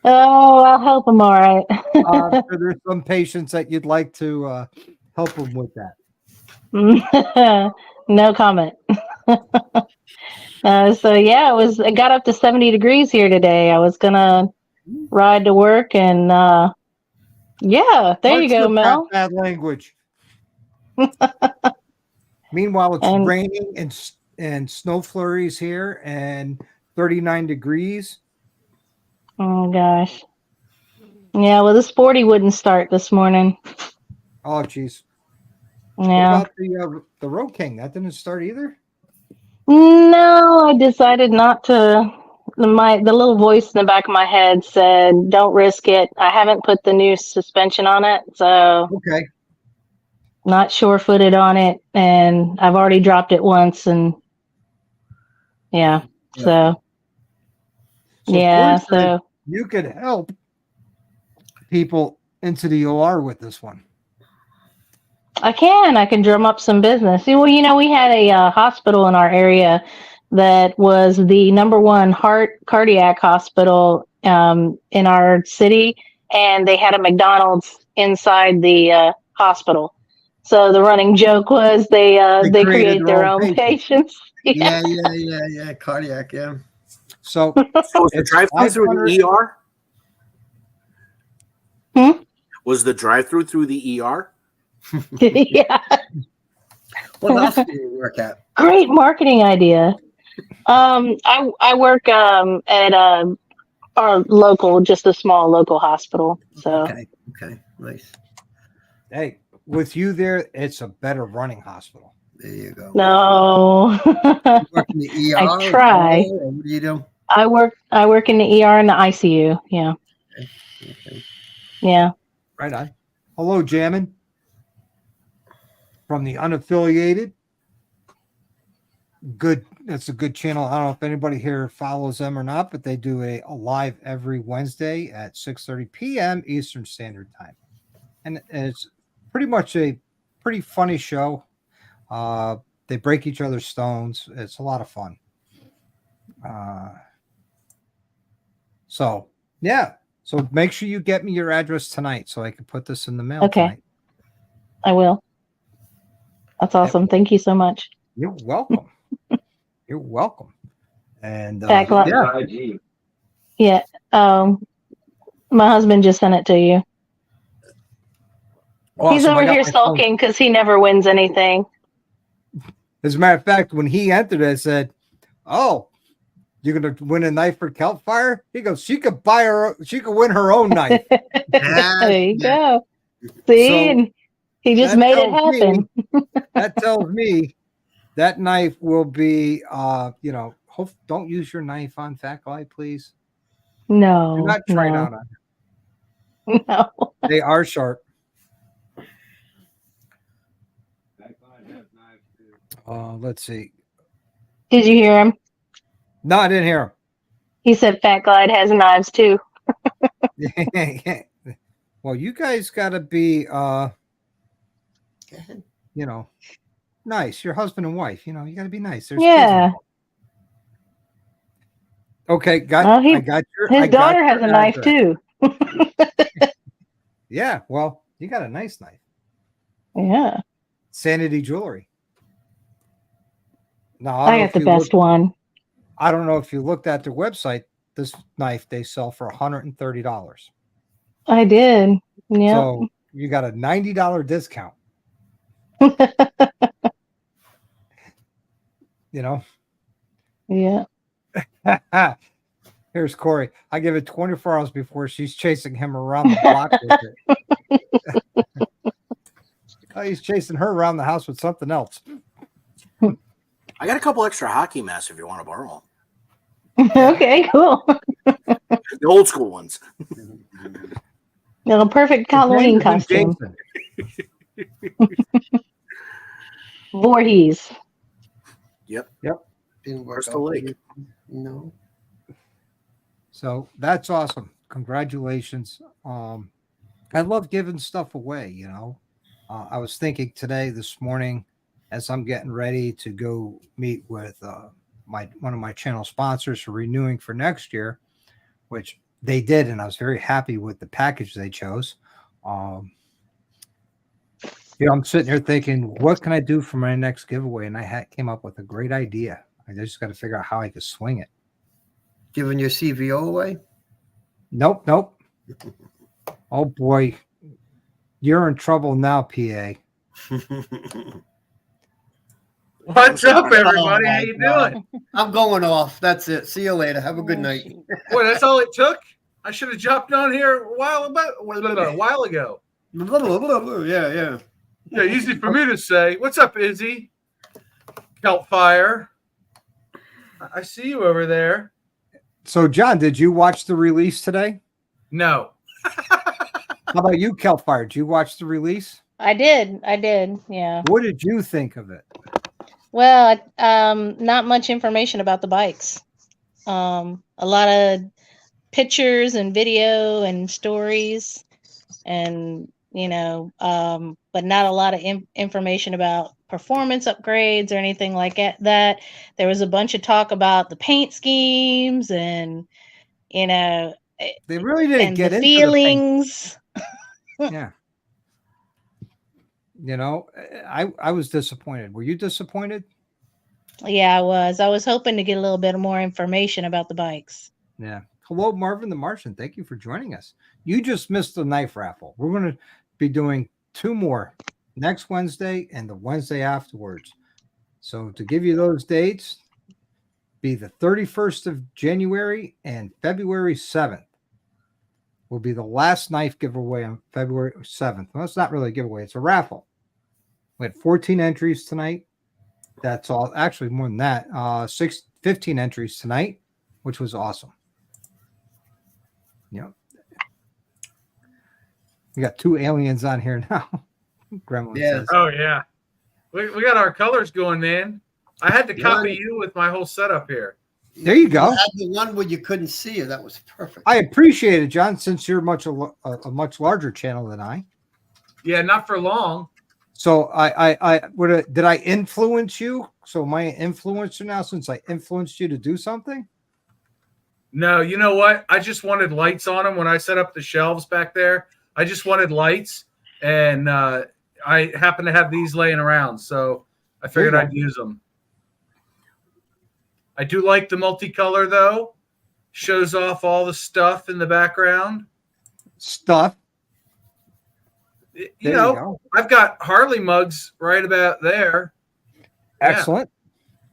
[SPEAKER 4] Oh, I'll help them all right.
[SPEAKER 1] So there's some patients that you'd like to help them with that.
[SPEAKER 4] No comment. So yeah, it got up to 70 degrees here today. I was gonna ride to work, and yeah, there you go, Mel.
[SPEAKER 1] Bad language. Meanwhile, it's
[SPEAKER 4] And
[SPEAKER 1] raining and snow flurries here and 39 degrees.
[SPEAKER 4] oh gosh, yeah. Well, the sporty wouldn't start this morning.
[SPEAKER 1] Oh, geez.
[SPEAKER 4] Yeah.
[SPEAKER 1] What about the Road King? That didn't start either?
[SPEAKER 4] No, I decided not to. The little voice in the back of my head said, "Don't risk it." I haven't put the new suspension on it, so
[SPEAKER 1] Okay.
[SPEAKER 4] not sure-footed on it, and I've already dropped it once, and yeah. So yeah,
[SPEAKER 1] Corey said
[SPEAKER 4] so
[SPEAKER 1] you could help people into the OR with this one.
[SPEAKER 4] I can drum up some business. Well, we had a hospital in our area that was the #1 cardiac hospital in our city, and they had a McDonald's inside the hospital. So the running joke was they create their own patients.
[SPEAKER 2] Yeah. Cardiac, yeah.
[SPEAKER 1] So
[SPEAKER 3] was the drive-through through the ER? Was the drive-through through the ER?
[SPEAKER 4] Yeah.
[SPEAKER 2] What else do you work at?
[SPEAKER 4] Great marketing idea. I work at our local, just a small local hospital. So
[SPEAKER 2] Okay, nice.
[SPEAKER 1] Hey, with you there, it's a better running hospital.
[SPEAKER 2] There you go.
[SPEAKER 4] no,
[SPEAKER 2] You work in the ER?
[SPEAKER 4] I try.
[SPEAKER 2] Or what do you do?
[SPEAKER 4] I work in the ER and the ICU. Yeah.
[SPEAKER 2] Okay.
[SPEAKER 4] Yeah.
[SPEAKER 1] Right on. Hello, Jammin. From the unaffiliated. Good. That's a good channel. I don't know if anybody here follows them or not, but they do a live every Wednesday at 6:30 p.m. Eastern Standard Time. And it's pretty much a pretty funny show. They break each other's stones. It's a lot of fun. So yeah. So make sure you get me your address tonight so I can put this in the mail tonight.
[SPEAKER 4] I will. That's awesome. Thank you so much.
[SPEAKER 1] You're welcome. You're welcome. And
[SPEAKER 4] yeah. My husband just sent it to you.
[SPEAKER 1] Awesome.
[SPEAKER 4] He's over here sulking because he never wins anything.
[SPEAKER 1] As a matter of fact, when he entered it, I said, "Oh, you're gonna win a knife for Kelp Fire?" He goes, "She could win her own knife."
[SPEAKER 4] There you go. See,
[SPEAKER 1] So
[SPEAKER 4] he just made it happen.
[SPEAKER 1] That tells me that knife will be, don't use your knife on Fat Guy, please.
[SPEAKER 4] No,
[SPEAKER 1] do not try it out on
[SPEAKER 4] him. No,
[SPEAKER 1] they are sharp. Let's see.
[SPEAKER 4] Did you hear him?
[SPEAKER 1] No, I didn't hear him.
[SPEAKER 4] He said Fat Glide has knives too.
[SPEAKER 1] Well, you guys got to be, nice. Your husband and wife, you got to be nice. There's kids involved. Okay,
[SPEAKER 4] Oh,
[SPEAKER 1] I got your.
[SPEAKER 4] his
[SPEAKER 1] I got
[SPEAKER 4] daughter has
[SPEAKER 1] your
[SPEAKER 4] a knife
[SPEAKER 1] address.
[SPEAKER 4] too.
[SPEAKER 1] Yeah, well, you got a nice knife.
[SPEAKER 4] Yeah,
[SPEAKER 1] Sanity Jewelry. Now I don't
[SPEAKER 4] I
[SPEAKER 1] know
[SPEAKER 4] got
[SPEAKER 1] if
[SPEAKER 4] the
[SPEAKER 1] you look.
[SPEAKER 4] best one.
[SPEAKER 1] I don't know if you looked at their website. This knife they sell for $130.
[SPEAKER 4] I did. Yep.
[SPEAKER 1] So you got a $90 discount. You know.
[SPEAKER 4] Yeah.
[SPEAKER 1] Here's Corey. I give it 24 hours before she's chasing him around the block with it. Oh, he's chasing her around the house with something else.
[SPEAKER 3] I got a couple extra hockey masks if you want to borrow
[SPEAKER 4] Okay, cool.
[SPEAKER 3] them. The old school ones.
[SPEAKER 4] No, perfect
[SPEAKER 1] His name
[SPEAKER 4] Halloween
[SPEAKER 1] isn't
[SPEAKER 4] costume.
[SPEAKER 1] Jason.
[SPEAKER 4] Voorhees.
[SPEAKER 3] Yep.
[SPEAKER 2] Didn't work
[SPEAKER 3] Crystal
[SPEAKER 2] out.
[SPEAKER 3] Lake.
[SPEAKER 2] No.
[SPEAKER 1] So that's awesome. Congratulations. I love giving stuff away, you know. I was thinking this morning, as I'm getting ready to go meet with one of my channel sponsors for renewing for next year, which they did, and I was very happy with the package they chose. I'm sitting here thinking, what can I do for my next giveaway? And I came up with a great idea. I just got to figure out how I could swing it.
[SPEAKER 2] Giving your CVO away?
[SPEAKER 1] Nope. Oh boy, you're in trouble now, PA.
[SPEAKER 5] What's up, everybody? How you
[SPEAKER 2] God.
[SPEAKER 5] doing?
[SPEAKER 2] I'm going off. That's it. See you later. Have a good night.
[SPEAKER 5] Boy, that's all it took. I should have jumped on here a while ago.
[SPEAKER 2] Yeah.
[SPEAKER 5] Yeah, easy for me to say. What's up, Izzy? Kelpfire. I see you over there.
[SPEAKER 1] So, John, did you watch the release today?
[SPEAKER 5] No.
[SPEAKER 1] How about you, Kelpfire? Did you watch the release?
[SPEAKER 4] I did. Yeah.
[SPEAKER 1] What did you think of it?
[SPEAKER 4] Well, not much information about the bikes. A lot of pictures and video and stories, and but not a lot of information about performance upgrades or anything like that. There was a bunch of talk about the paint schemes and
[SPEAKER 1] They really didn't
[SPEAKER 4] and
[SPEAKER 1] get
[SPEAKER 4] the
[SPEAKER 1] into
[SPEAKER 4] feelings.
[SPEAKER 1] the paint. Yeah. I was disappointed. Were you disappointed?
[SPEAKER 4] Yeah, I was hoping to get a little bit more information about the bikes.
[SPEAKER 1] Yeah. Hello, Marvin the Martian. Thank you for joining us. You just missed the knife raffle. We're going to be doing 2 more next Wednesday and the Wednesday afterwards. So to give you those dates, be the 31st of January and February 7th will be the last knife giveaway on February 7th. Well, it's not really a giveaway. It's a raffle. We had 14 entries tonight. That's all. Actually, more than that. 15 entries tonight, which was awesome. Yep. We got 2 aliens on here now. Gremlin says.
[SPEAKER 5] Oh, yeah. We got our colors going, man. I had to copy you with my whole setup here.
[SPEAKER 1] There you go.
[SPEAKER 2] You had the one where you couldn't see you. That was perfect.
[SPEAKER 1] I appreciate it, John, since you're a much larger channel than I.
[SPEAKER 5] Yeah, not for long.
[SPEAKER 1] So did I influence you? So am I an influencer now since I influenced you to do something?
[SPEAKER 5] No, you know what? I just wanted lights on them when I set up the shelves back there. I just wanted lights, and I happen to have these laying around, so I figured I'd use them. I do like the multicolor, though. Shows off all the stuff in the background.
[SPEAKER 1] Stuff.
[SPEAKER 5] You know, I've got Harley mugs right about there.
[SPEAKER 1] Excellent.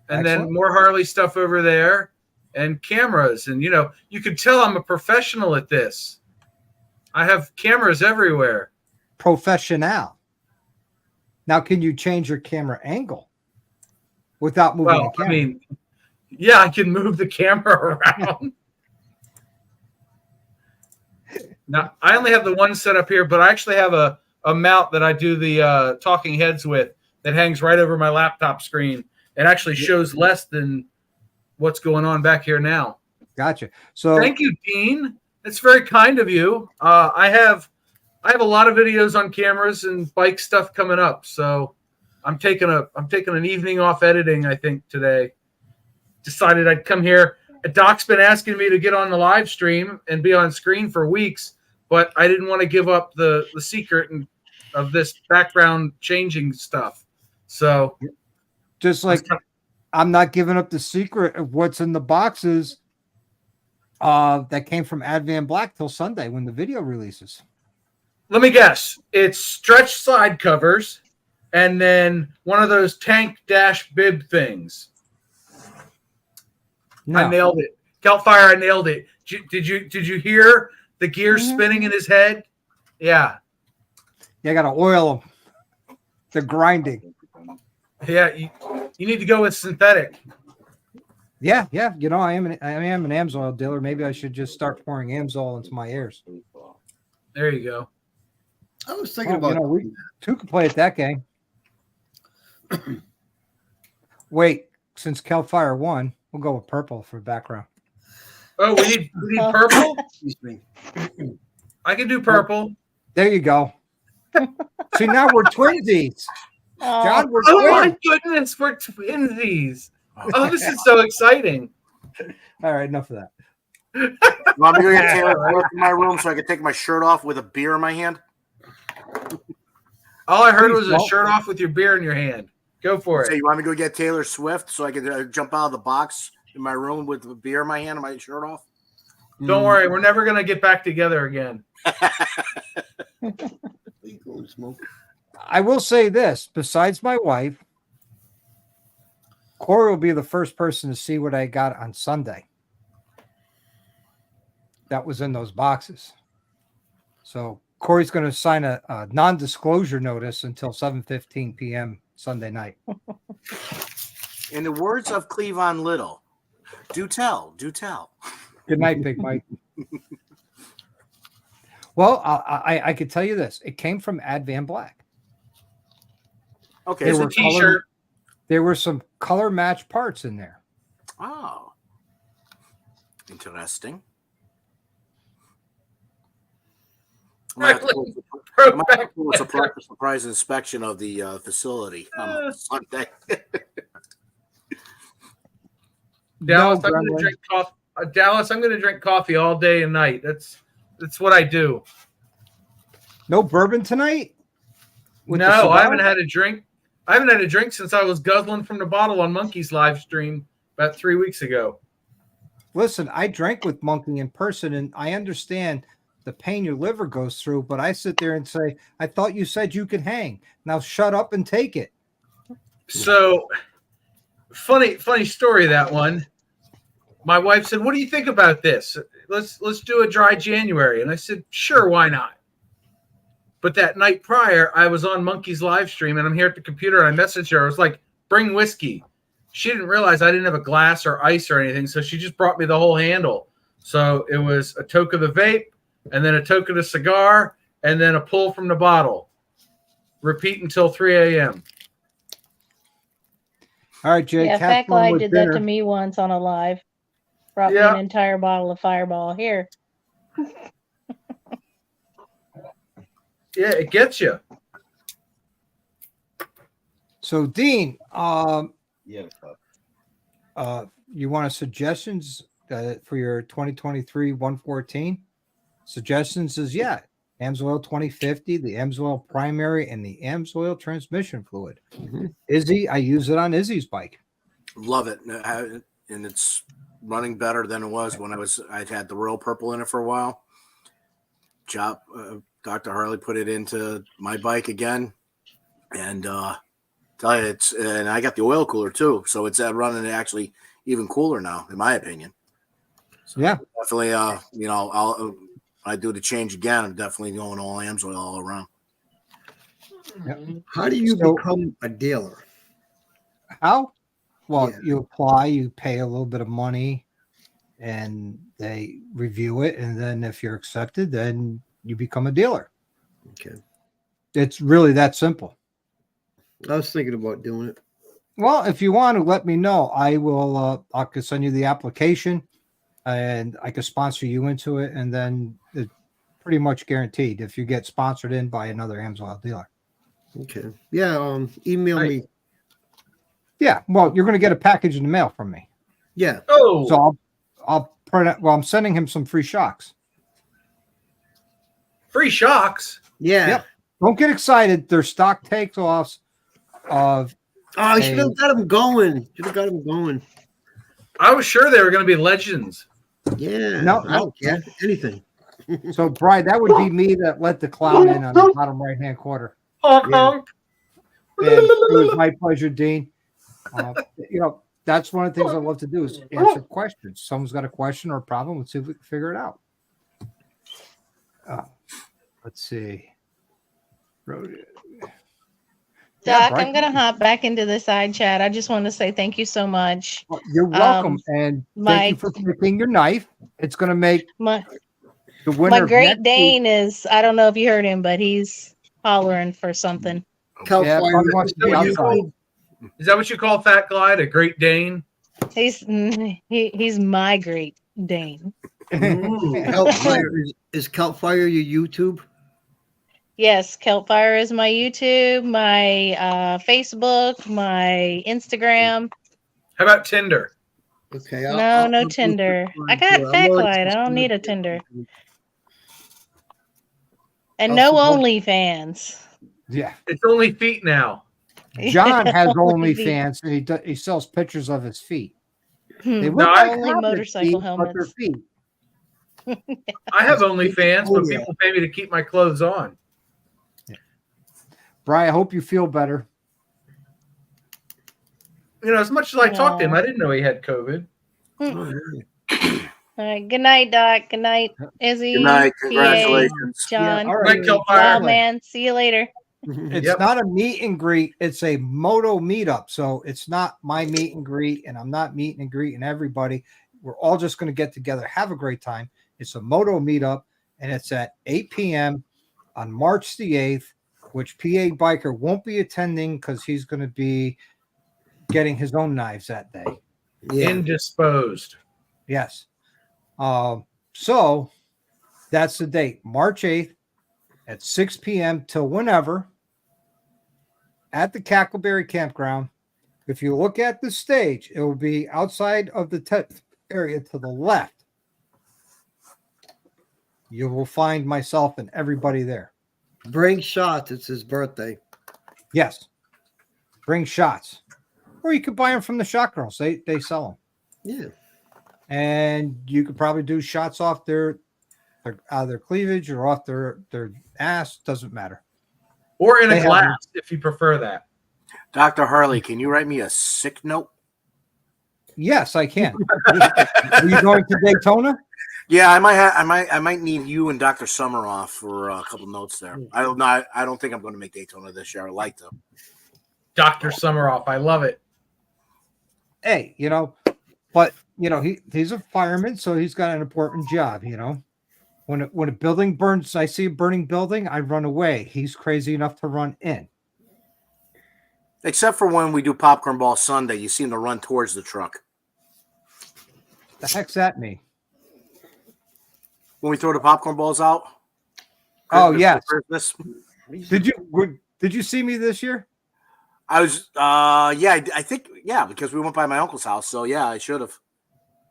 [SPEAKER 5] Yeah. And then more Harley stuff over there and cameras. And, you can tell I'm a professional at this. I have cameras everywhere.
[SPEAKER 1] Professional. Now, can you change your camera angle without moving the camera?
[SPEAKER 5] I mean, yeah, I can move the camera around. Now, I only have the one set up here, but I actually have a mount that I do the talking heads with that hangs right over my laptop screen and actually shows less than what's going on back here now.
[SPEAKER 1] Gotcha. So
[SPEAKER 5] thank you, Dean. It's very kind of you. I have a lot of videos on cameras and bike stuff coming up, so I'm taking an evening off editing, I think, today. Decided I'd come here. Doc's been asking me to get on the live stream and be on screen for weeks, but I didn't want to give up the secret of this background changing stuff. So
[SPEAKER 1] just like I'm not giving up the secret of what's in the boxes that came from Advan Black till Sunday when the video releases.
[SPEAKER 5] let me guess. It's stretch slide covers and then one of those tank dash bib things.
[SPEAKER 1] No.
[SPEAKER 5] I nailed it. Calfire, I nailed it. Did you hear the gears spinning in his head? Yeah.
[SPEAKER 1] You got to oil them. They're grinding.
[SPEAKER 5] Yeah, you need to go with synthetic.
[SPEAKER 1] Yeah. You know, I am an Amsoil dealer. Maybe I should just start pouring Amsoil into my airs.
[SPEAKER 5] There you go.
[SPEAKER 2] I was thinking about
[SPEAKER 1] we two could play at that game. Wait, since Calfire won, we'll go with purple for background.
[SPEAKER 5] Oh, we need purple.
[SPEAKER 2] excuse me.
[SPEAKER 5] I can do purple.
[SPEAKER 1] There you go. See, now we're twinsies. John, we're
[SPEAKER 5] Oh my
[SPEAKER 1] twins.
[SPEAKER 5] goodness, we're twinsies. Oh, this is so exciting.
[SPEAKER 1] All right, enough of that.
[SPEAKER 3] Want me to go get Taylor Swift in my room so I can take my shirt off with a beer in my hand?
[SPEAKER 5] All I heard
[SPEAKER 1] Please
[SPEAKER 5] was a
[SPEAKER 1] don't.
[SPEAKER 5] shirt off with your beer in your hand. Go for
[SPEAKER 3] So
[SPEAKER 5] it.
[SPEAKER 3] you want me to go get Taylor Swift so I can jump out of the box in my room with a beer in my hand and my shirt off?
[SPEAKER 5] Don't worry, we're never gonna get back together again.
[SPEAKER 1] I will say this, besides my wife, Corey will be the first person to see what I got on Sunday. That was in those boxes. So Corey's going to sign a non-disclosure notice until 7:15 p.m. Sunday night.
[SPEAKER 3] In the words of Cleavon Little, do tell.
[SPEAKER 1] Good night, Big Mike. Well, I could tell you this. It came from Advan Black.
[SPEAKER 3] Okay.
[SPEAKER 1] They
[SPEAKER 5] Here's
[SPEAKER 3] So,
[SPEAKER 5] a t-shirt.
[SPEAKER 1] There were some color match parts in there.
[SPEAKER 3] oh, interesting. I might have to do a surprise inspection of the facility on Sunday.
[SPEAKER 5] Dallas,
[SPEAKER 1] No,
[SPEAKER 5] I'm going
[SPEAKER 1] Gremlin.
[SPEAKER 5] to drink coffee. Dallas, I'm going to drink coffee all day and night. That's what I do.
[SPEAKER 1] No bourbon tonight? With the
[SPEAKER 5] No, I
[SPEAKER 1] cigar?
[SPEAKER 5] haven't had a drink. I haven't had a drink since I was guzzling from the bottle on Monkey's live stream about 3 weeks ago.
[SPEAKER 1] Listen, I drank with Monkey in person, and I understand the pain your liver goes through, but I sit there and say, I thought you said you could hang. Now shut up and take it.
[SPEAKER 5] So funny story, that one. My wife said, "What do you think about this? Let's do a dry January." And I said, "Sure, why not?" But that night prior, I was on Monkey's live stream, and I'm here at the computer, and I messaged her. I was like, "Bring whiskey." She didn't realize I didn't have a glass or ice or anything, so she just brought me the whole handle. So it was a toke of the vape, and then a toke of the cigar, and then a pull from the bottle. Repeat until 3 a.m.
[SPEAKER 1] All right, Jake.
[SPEAKER 4] Yeah,
[SPEAKER 1] have
[SPEAKER 4] Fat
[SPEAKER 1] fun
[SPEAKER 4] Glide
[SPEAKER 1] with
[SPEAKER 4] did
[SPEAKER 1] dinner.
[SPEAKER 4] that to me once on a live. Brought me
[SPEAKER 5] Yeah.
[SPEAKER 4] an entire bottle of Fireball. Here.
[SPEAKER 5] Yeah, it gets you.
[SPEAKER 1] So, Dean, you want suggestions for your 2023 114? Suggestions is Amsoil 2050, the Amsoil primary, and the Amsoil transmission fluid. Izzy, I use it on Izzy's bike.
[SPEAKER 3] Love it, and it's running better than it was when I'd had the Royal Purple in it for a while. Dr. Harley put it into my bike again, and tell you and I got the oil cooler too, so it's running actually even cooler now, in my opinion. So
[SPEAKER 1] Yeah.
[SPEAKER 3] definitely. I do the change again. I'm definitely going all Amsoil all around.
[SPEAKER 2] How do you
[SPEAKER 1] So-
[SPEAKER 2] become a dealer?
[SPEAKER 1] How? Well,
[SPEAKER 2] Yeah.
[SPEAKER 1] you apply, you pay a little bit of money, and they review it. And then if you're accepted, then you become a dealer.
[SPEAKER 2] Okay.
[SPEAKER 1] It's really that simple.
[SPEAKER 2] I was thinking about doing it.
[SPEAKER 1] Well, if you want to let me know, I will. I could send you the application, and I could sponsor you into it, and then it's pretty much guaranteed if you get sponsored in by another Amsoil dealer.
[SPEAKER 2] Okay. Yeah. Email
[SPEAKER 5] Right.
[SPEAKER 2] me.
[SPEAKER 1] Yeah, well, you're going to get a package in the mail from me.
[SPEAKER 2] Yeah.
[SPEAKER 5] Oh,
[SPEAKER 1] So I'll print it. Well, I'm sending him some free shocks.
[SPEAKER 5] Free shocks.
[SPEAKER 2] Yeah.
[SPEAKER 1] Yep. Don't get excited. They're stock takeoffs of.
[SPEAKER 2] Oh, you should have got him going. Should have got him going.
[SPEAKER 5] I was sure they were going to be legends.
[SPEAKER 2] Yeah.
[SPEAKER 1] No,
[SPEAKER 2] I don't care. Anything.
[SPEAKER 1] So, Brian, that would be me that let the clown in on the bottom right-hand corner.
[SPEAKER 5] Honk,
[SPEAKER 2] Yeah.
[SPEAKER 5] honk.
[SPEAKER 1] And it was my pleasure, Dean. That's one of the things I love to do is answer questions. Someone's got a question or a problem. Let's see if we can figure it out. Let's see.
[SPEAKER 4] Doc,
[SPEAKER 1] Brian,
[SPEAKER 4] I'm going to hop back into the side chat. I just want to say thank you so much.
[SPEAKER 1] you're welcome. And thank you for picking your knife. It's going to make
[SPEAKER 4] My
[SPEAKER 1] the winner.
[SPEAKER 4] my Great Dane is, I don't know if you heard him, but he's hollering for something.
[SPEAKER 1] Yeah,
[SPEAKER 2] Fire.
[SPEAKER 1] Bud wants to be outside.
[SPEAKER 5] Is that what you call Fat Clyde, a Great Dane?
[SPEAKER 4] He's my Great Dane.
[SPEAKER 2] Is Kelpfire your YouTube?
[SPEAKER 4] Yes, Kelpfire is my YouTube, my Facebook, my Instagram.
[SPEAKER 5] How about Tinder?
[SPEAKER 2] Okay.
[SPEAKER 4] No Tinder. I got Fat Clyde. I don't need a Tinder. And no OnlyFans.
[SPEAKER 1] Yeah.
[SPEAKER 5] It's only feet now.
[SPEAKER 1] John has
[SPEAKER 4] Only
[SPEAKER 1] OnlyFans and he sells pictures of his feet.
[SPEAKER 4] Hmm.
[SPEAKER 1] They
[SPEAKER 5] No,
[SPEAKER 1] look like
[SPEAKER 4] Only
[SPEAKER 1] rabbit
[SPEAKER 4] motorcycle
[SPEAKER 1] feet, but they're
[SPEAKER 4] helmets.
[SPEAKER 1] feet.
[SPEAKER 5] I have OnlyFans, but
[SPEAKER 2] yeah.
[SPEAKER 5] people pay me to keep my clothes on.
[SPEAKER 1] Brian, I hope you feel better.
[SPEAKER 5] You know, as much as I talked to him, I didn't know he had COVID.
[SPEAKER 2] Oh,
[SPEAKER 4] All right. Good night, Doc. Good night, Izzy.
[SPEAKER 3] Good night.
[SPEAKER 4] PA,
[SPEAKER 3] Congratulations.
[SPEAKER 4] John.
[SPEAKER 1] all
[SPEAKER 5] Right, Kelpfire.
[SPEAKER 4] Wild man. See you later.
[SPEAKER 1] It's
[SPEAKER 5] Yep.
[SPEAKER 1] not a meet and greet, it's a moto meetup. So it's not my meet and greet, and I'm not meeting and greeting everybody. We're all just going to get together, have a great time. It's a moto meetup, and it's at 8 p.m. on March the 8th, which PA Biker won't be attending because he's going to be getting his own knives that day.
[SPEAKER 2] Yeah.
[SPEAKER 5] Indisposed.
[SPEAKER 1] Yes. So that's the date, March 8th at 6 p.m. till whenever at the Cackleberry Campground. If you look at the stage, it will be outside of the tent area to the left. You will find myself and everybody there.
[SPEAKER 2] Bring shots. It's his birthday.
[SPEAKER 1] Yes. Bring shots. Or you could buy them from the shot girls. They sell them.
[SPEAKER 2] Yeah.
[SPEAKER 1] And you could probably do shots off their cleavage or off their ass. Doesn't matter.
[SPEAKER 5] Or in
[SPEAKER 1] They
[SPEAKER 5] a
[SPEAKER 1] have
[SPEAKER 5] glass, if you prefer that.
[SPEAKER 3] Dr. Harley, can you write me a sick note?
[SPEAKER 1] Yes, I can. Are you going to Daytona?
[SPEAKER 3] Yeah, I might need you and Dr. Summer off for a couple notes there. I don't think I'm going to make Daytona this year. I'd like to.
[SPEAKER 5] Dr. Summeroff. I love it.
[SPEAKER 1] Hey, but he's a fireman, so he's got an important job. When a building burns, I see a burning building, I run away. He's crazy enough to run in.
[SPEAKER 3] Except for when we do Popcorn Ball Sunday, you seem to run towards the truck.
[SPEAKER 1] The heck's that mean?
[SPEAKER 3] When we throw the popcorn balls out.
[SPEAKER 1] Oh, yes.
[SPEAKER 3] Christmas.
[SPEAKER 1] Did you see me this year?
[SPEAKER 3] I was I think because we went by my uncle's house, so yeah, I should have.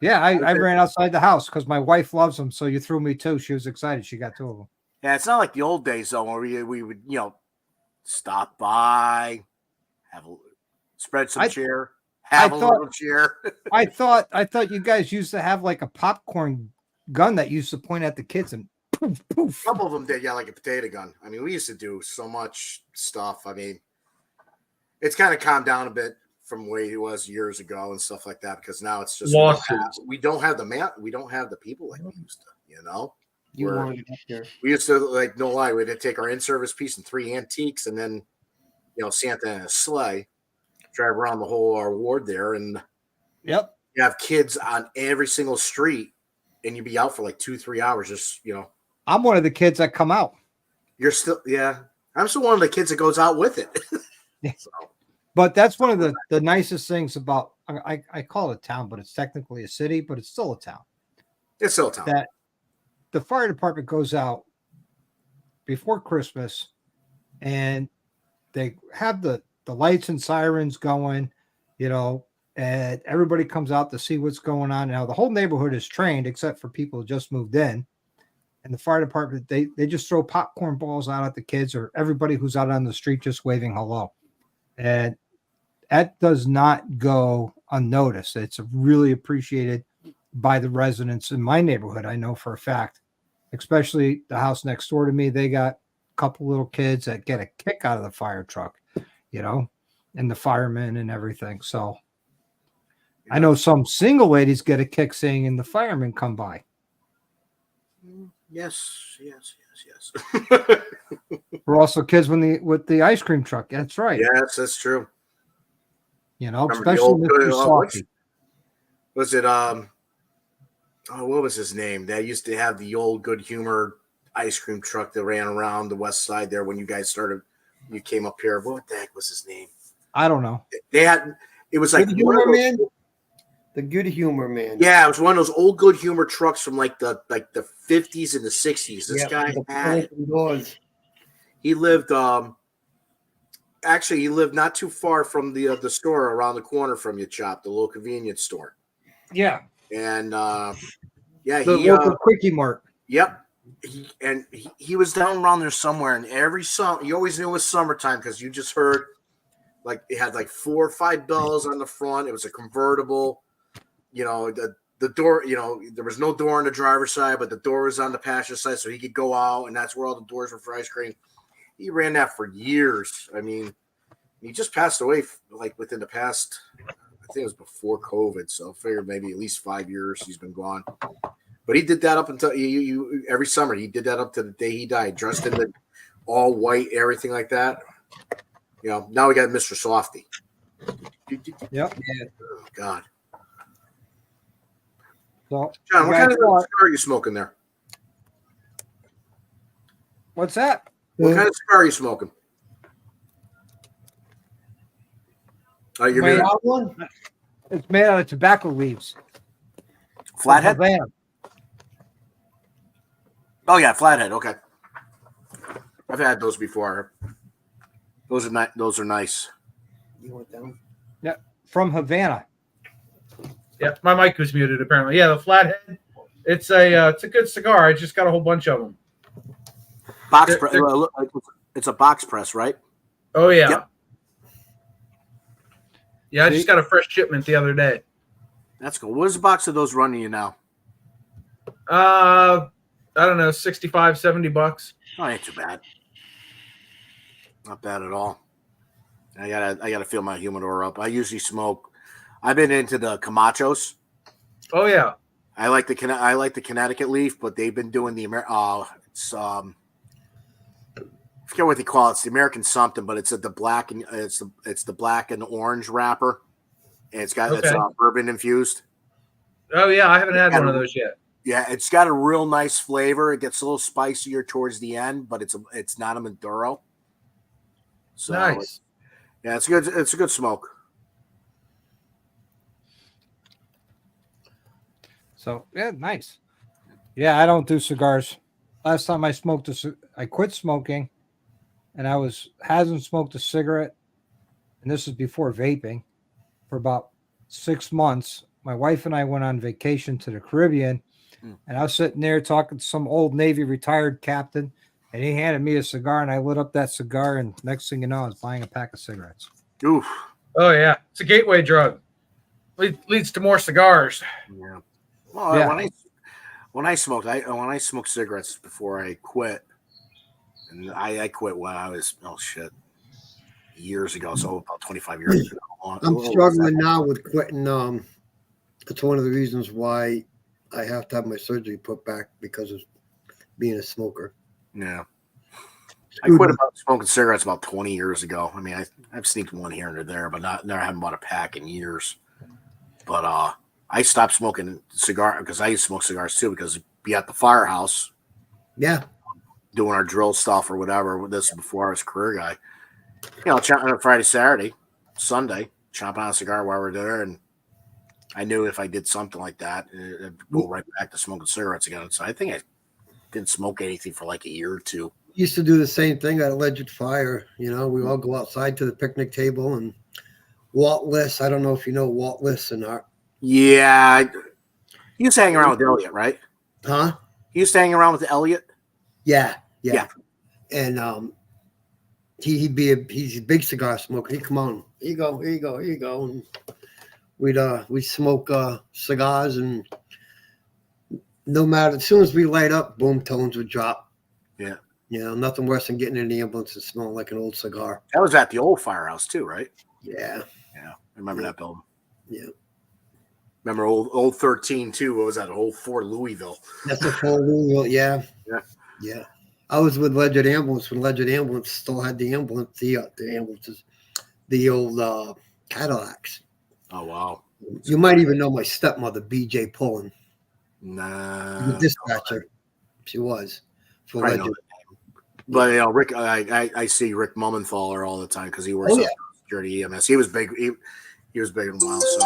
[SPEAKER 1] Yeah, I ran outside the house because my wife loves them, so you threw me too. She was excited. She got two of them.
[SPEAKER 3] Yeah, it's not like the old days though, where we would stop by, spread some cheer, have a little cheer.
[SPEAKER 1] I thought you guys used to have like a popcorn gun that used to point at the kids and poof poof.
[SPEAKER 3] A couple of them did, like a potato gun. I mean, we used to do so much stuff. I mean, it's kind of calmed down a bit from the way it was years ago and stuff like that, because now it's just we don't have the people like we used to,
[SPEAKER 2] You wanted it up there.
[SPEAKER 3] We used to, no lie, we'd take our in-service piece and 3 antiques and then Santa in a sleigh, drive around the whole our ward there, and
[SPEAKER 1] Yep.
[SPEAKER 3] you have kids on every single street and you'd be out for like 2-3 hours just
[SPEAKER 1] I'm one of the kids that come out.
[SPEAKER 3] You're still I'm still one of the kids that goes out with it.
[SPEAKER 1] Yeah. So. But that's one of the nicest things about I call it a town, but it's technically a city, but it's still a town.
[SPEAKER 3] It's still a town.
[SPEAKER 1] That the fire department goes out before Christmas and they have the lights and sirens going, and everybody comes out to see what's going on. Now the whole neighborhood is trained except for people who just moved in. And the fire department, they just throw popcorn balls out at the kids or everybody who's out on the street just waving hello. And that does not go unnoticed. It's really appreciated by the residents in my neighborhood. I know for a fact, especially the house next door to me, they got a couple little kids that get a kick out of the fire truck, and the firemen and everything. So I know some single ladies get a kick seeing and the firemen come by.
[SPEAKER 3] Yes.
[SPEAKER 1] We're also kids with the ice cream truck. That's right.
[SPEAKER 3] Yes, that's true.
[SPEAKER 1] Especially Mr. Softy.
[SPEAKER 3] Was it what was his name? They used to have the old Good Humor ice cream truck that ran around the west side there when you guys you came up here. What the heck was his name?
[SPEAKER 1] I don't know.
[SPEAKER 3] It was like
[SPEAKER 2] Good Humor Man. The Good Humor Man.
[SPEAKER 3] Yeah, it was one of those old Good Humor trucks from like the 50s and the 60s. This guy had it. He lived actually he lived not too far from the store around the corner from you, Chop, the little convenience store.
[SPEAKER 1] Yeah.
[SPEAKER 3] And
[SPEAKER 1] the local Quickie Mart.
[SPEAKER 3] Yep. He was down around there somewhere, and every summer you always knew it was summertime because you just heard like it had like 4 or 5 bells on the front. It was a convertible. The door, there was no door on the driver's side, but the door was on the passenger side, so he could go out, and that's where all the doors were for ice cream. He ran that for years. I mean, he just passed away like within the past, I think it was before COVID, so I figured maybe at least 5 years he's been gone. But he did that up until every summer. He did that up to the day he died, dressed in the all white, everything like that. Now we got Mr. Softy.
[SPEAKER 1] Yep.
[SPEAKER 3] Yeah. Oh, God.
[SPEAKER 1] So,
[SPEAKER 3] John, what kind of cigar are you smoking there?
[SPEAKER 1] What's that?
[SPEAKER 3] What kind of cigar are you smoking? You're
[SPEAKER 1] made out one? It's made out of tobacco leaves.
[SPEAKER 3] Flathead? Oh, yeah, Flathead. Okay. I've had those before. Those are nice.
[SPEAKER 2] You want them?
[SPEAKER 1] Yeah, from Havana.
[SPEAKER 5] Yeah, my mic was muted apparently. Yeah, the Flathead. It's a good cigar. I just got a whole bunch of them.
[SPEAKER 3] Box press. It's a box press, right?
[SPEAKER 5] Oh yeah.
[SPEAKER 3] Yep.
[SPEAKER 5] Yeah, I just got a fresh shipment the other day.
[SPEAKER 3] That's cool. What is a box of those running you now?
[SPEAKER 5] I don't know, $65, $70.
[SPEAKER 3] Oh, ain't too bad. Not bad at all. I gotta fill my humidor up. I usually smoke. I've been into the Camachos.
[SPEAKER 5] Oh yeah.
[SPEAKER 3] I like the Connecticut leaf, but they've been doing the it's I forget what they call it. It's the American something, but it's the black and it's the black and orange wrapper, and it's bourbon infused.
[SPEAKER 5] Oh yeah, I haven't had one of those yet.
[SPEAKER 3] Yeah, it's got a real nice flavor. It gets a little spicier towards the end, but it's not a Maduro. So
[SPEAKER 5] nice.
[SPEAKER 3] It's good. It's a good smoke.
[SPEAKER 1] So yeah, nice. Yeah, I don't do cigars. Last time I smoked I quit smoking, and I hasn't smoked a cigarette, and this is before vaping, for about 6 months. My wife and I went on vacation to the Caribbean, and I was sitting there talking to some old Navy retired captain, and he handed me a cigar, and I lit up that cigar, and next thing you know, I was buying a pack of cigarettes.
[SPEAKER 3] Oof.
[SPEAKER 5] Oh yeah, it's a gateway drug. Leads to more cigars.
[SPEAKER 3] Yeah. Well,
[SPEAKER 1] yeah.
[SPEAKER 3] When I smoked cigarettes before I quit, and I quit when I was years ago, so about 25 years ago.
[SPEAKER 2] I'm struggling now with quitting. It's one of the reasons why I have to have my surgery put back because of being a smoker.
[SPEAKER 3] Yeah. I quit smoking cigarettes about 20 years ago. I mean, I've sneaked one here and there, but never haven't bought a pack in years. But I stopped smoking cigar because I used to smoke cigars too because be at the firehouse.
[SPEAKER 2] Yeah.
[SPEAKER 3] Doing our drill stuff or whatever. This before I was a career guy. Chopping on Friday, Saturday, Sunday, chopping on a cigar while we're there. And I knew if I did something like that, it'd go right back to smoking cigarettes again. So I think I didn't smoke anything for like a year or two.
[SPEAKER 2] Used to do the same thing at Alleged Fire. We all go outside to the picnic table and Walt Liss. I don't know if you know Walt Liss or not.
[SPEAKER 3] Yeah, he used to hang around with Elliot, right?
[SPEAKER 2] Huh?
[SPEAKER 3] He used to hang around with Elliot.
[SPEAKER 2] Yeah.
[SPEAKER 3] Yeah.
[SPEAKER 2] And he's a big cigar smoker. He'd come on, here you go, and we'd smoke cigars, and no matter, as soon as we light up, boom, tones would drop.
[SPEAKER 3] Yeah.
[SPEAKER 2] You know, nothing worse than getting in the ambulance and smelling like an old cigar.
[SPEAKER 3] That was at the old firehouse too, right?
[SPEAKER 2] Yeah.
[SPEAKER 3] Yeah, I remember that building.
[SPEAKER 2] Yeah.
[SPEAKER 3] Remember old 13 too. What was that? Old Fort Louisville.
[SPEAKER 2] That's a full rule. Yeah.
[SPEAKER 3] Yeah.
[SPEAKER 2] Yeah. I was with Legend Ambulance when Legend Ambulance still had the ambulances, the old Cadillacs.
[SPEAKER 3] Oh wow.
[SPEAKER 2] You might even know my stepmother, BJ Pullen,
[SPEAKER 3] Nah.
[SPEAKER 2] the dispatcher. She was for
[SPEAKER 3] Probably know
[SPEAKER 2] Legend.
[SPEAKER 3] that name. But you know, Rick, I see Rick Mummenthaler all the time because he works
[SPEAKER 2] Oh,
[SPEAKER 3] on
[SPEAKER 2] yeah.
[SPEAKER 3] security EMS. He was big. He was big in a while. So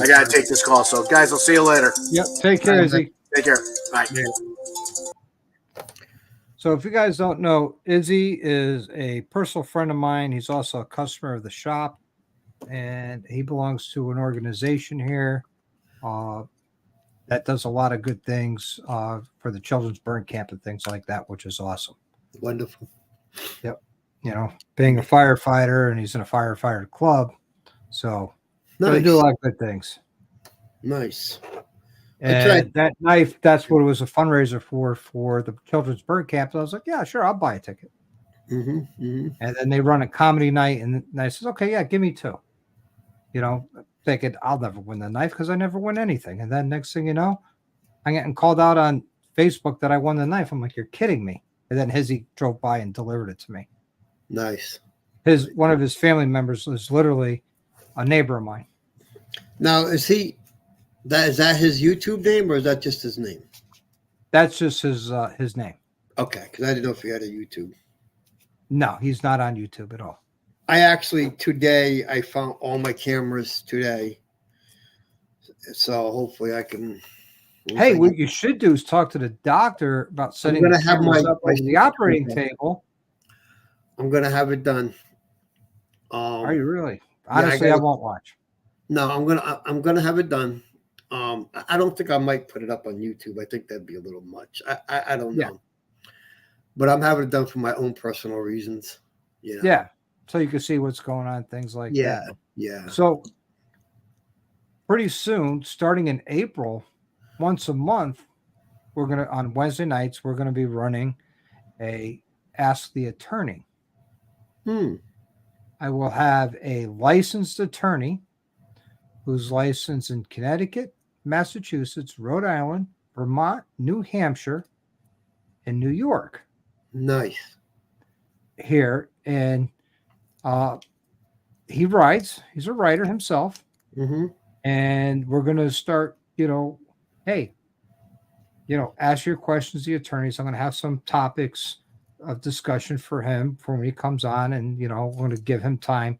[SPEAKER 3] I gotta take this call. So guys, I'll see you later.
[SPEAKER 1] Yep. Take care, Izzy.
[SPEAKER 3] Take care. Bye.
[SPEAKER 2] Yeah.
[SPEAKER 1] So if you guys don't know, Izzy is a personal friend of mine. He's also a customer of the shop, and he belongs to an organization here that does a lot of good things for the children's burn camp and things like that, which is awesome.
[SPEAKER 2] Wonderful.
[SPEAKER 1] Yep. You know, being a firefighter, and he's in a firefighter club, so they
[SPEAKER 2] Nice.
[SPEAKER 1] do a lot of good things.
[SPEAKER 2] Nice.
[SPEAKER 1] And
[SPEAKER 2] right.
[SPEAKER 1] that knife, that's what it was a fundraiser for the children's burn camp. So I was like, yeah, sure, I'll buy a ticket. And then they run a comedy night, and I says, okay, yeah, give me 2. You know, thinking I'll never win the knife because I never win anything. And then next thing you know, I'm getting called out on Facebook that I won the knife. I'm like, you're kidding me. And then Hizzy drove by and delivered it to me.
[SPEAKER 2] Nice.
[SPEAKER 1] One of his family members is literally a neighbor of mine.
[SPEAKER 2] Now, is that his YouTube name, or is that just his name?
[SPEAKER 1] That's just his name.
[SPEAKER 2] Okay, because I didn't know if he had a YouTube.
[SPEAKER 1] No, he's not on YouTube at all.
[SPEAKER 2] Today I found all my cameras today, so hopefully I can.
[SPEAKER 1] Hey, what you should do is talk to the doctor about setting
[SPEAKER 2] gonna
[SPEAKER 1] the
[SPEAKER 2] have
[SPEAKER 1] cameras
[SPEAKER 2] my-
[SPEAKER 1] up over the operating
[SPEAKER 2] okay.
[SPEAKER 1] table.
[SPEAKER 2] I'm gonna have it done.
[SPEAKER 1] Are you really?
[SPEAKER 2] I
[SPEAKER 1] Honestly, I
[SPEAKER 2] gotta-
[SPEAKER 1] won't watch.
[SPEAKER 2] No, I'm gonna have it done. I don't think I might put it up on YouTube. I think that'd be a little much. I don't know.
[SPEAKER 1] Yeah.
[SPEAKER 2] But I'm having it done for my own personal reasons. You know?
[SPEAKER 1] Yeah, so you can see what's going on, things like
[SPEAKER 2] Yeah.
[SPEAKER 1] that.
[SPEAKER 2] Yeah.
[SPEAKER 1] So pretty soon, starting in April, once a month, on Wednesday nights, we're gonna be running a Ask the Attorney. I will have a licensed attorney who's licensed in Connecticut, Massachusetts, Rhode Island, Vermont, New Hampshire, and New York
[SPEAKER 2] Nice.
[SPEAKER 1] here. And he writes. He's a writer himself. And we're going to start, hey, ask your questions to the attorneys. I'm going to have some topics of discussion for him for when he comes on, and we're going to give him time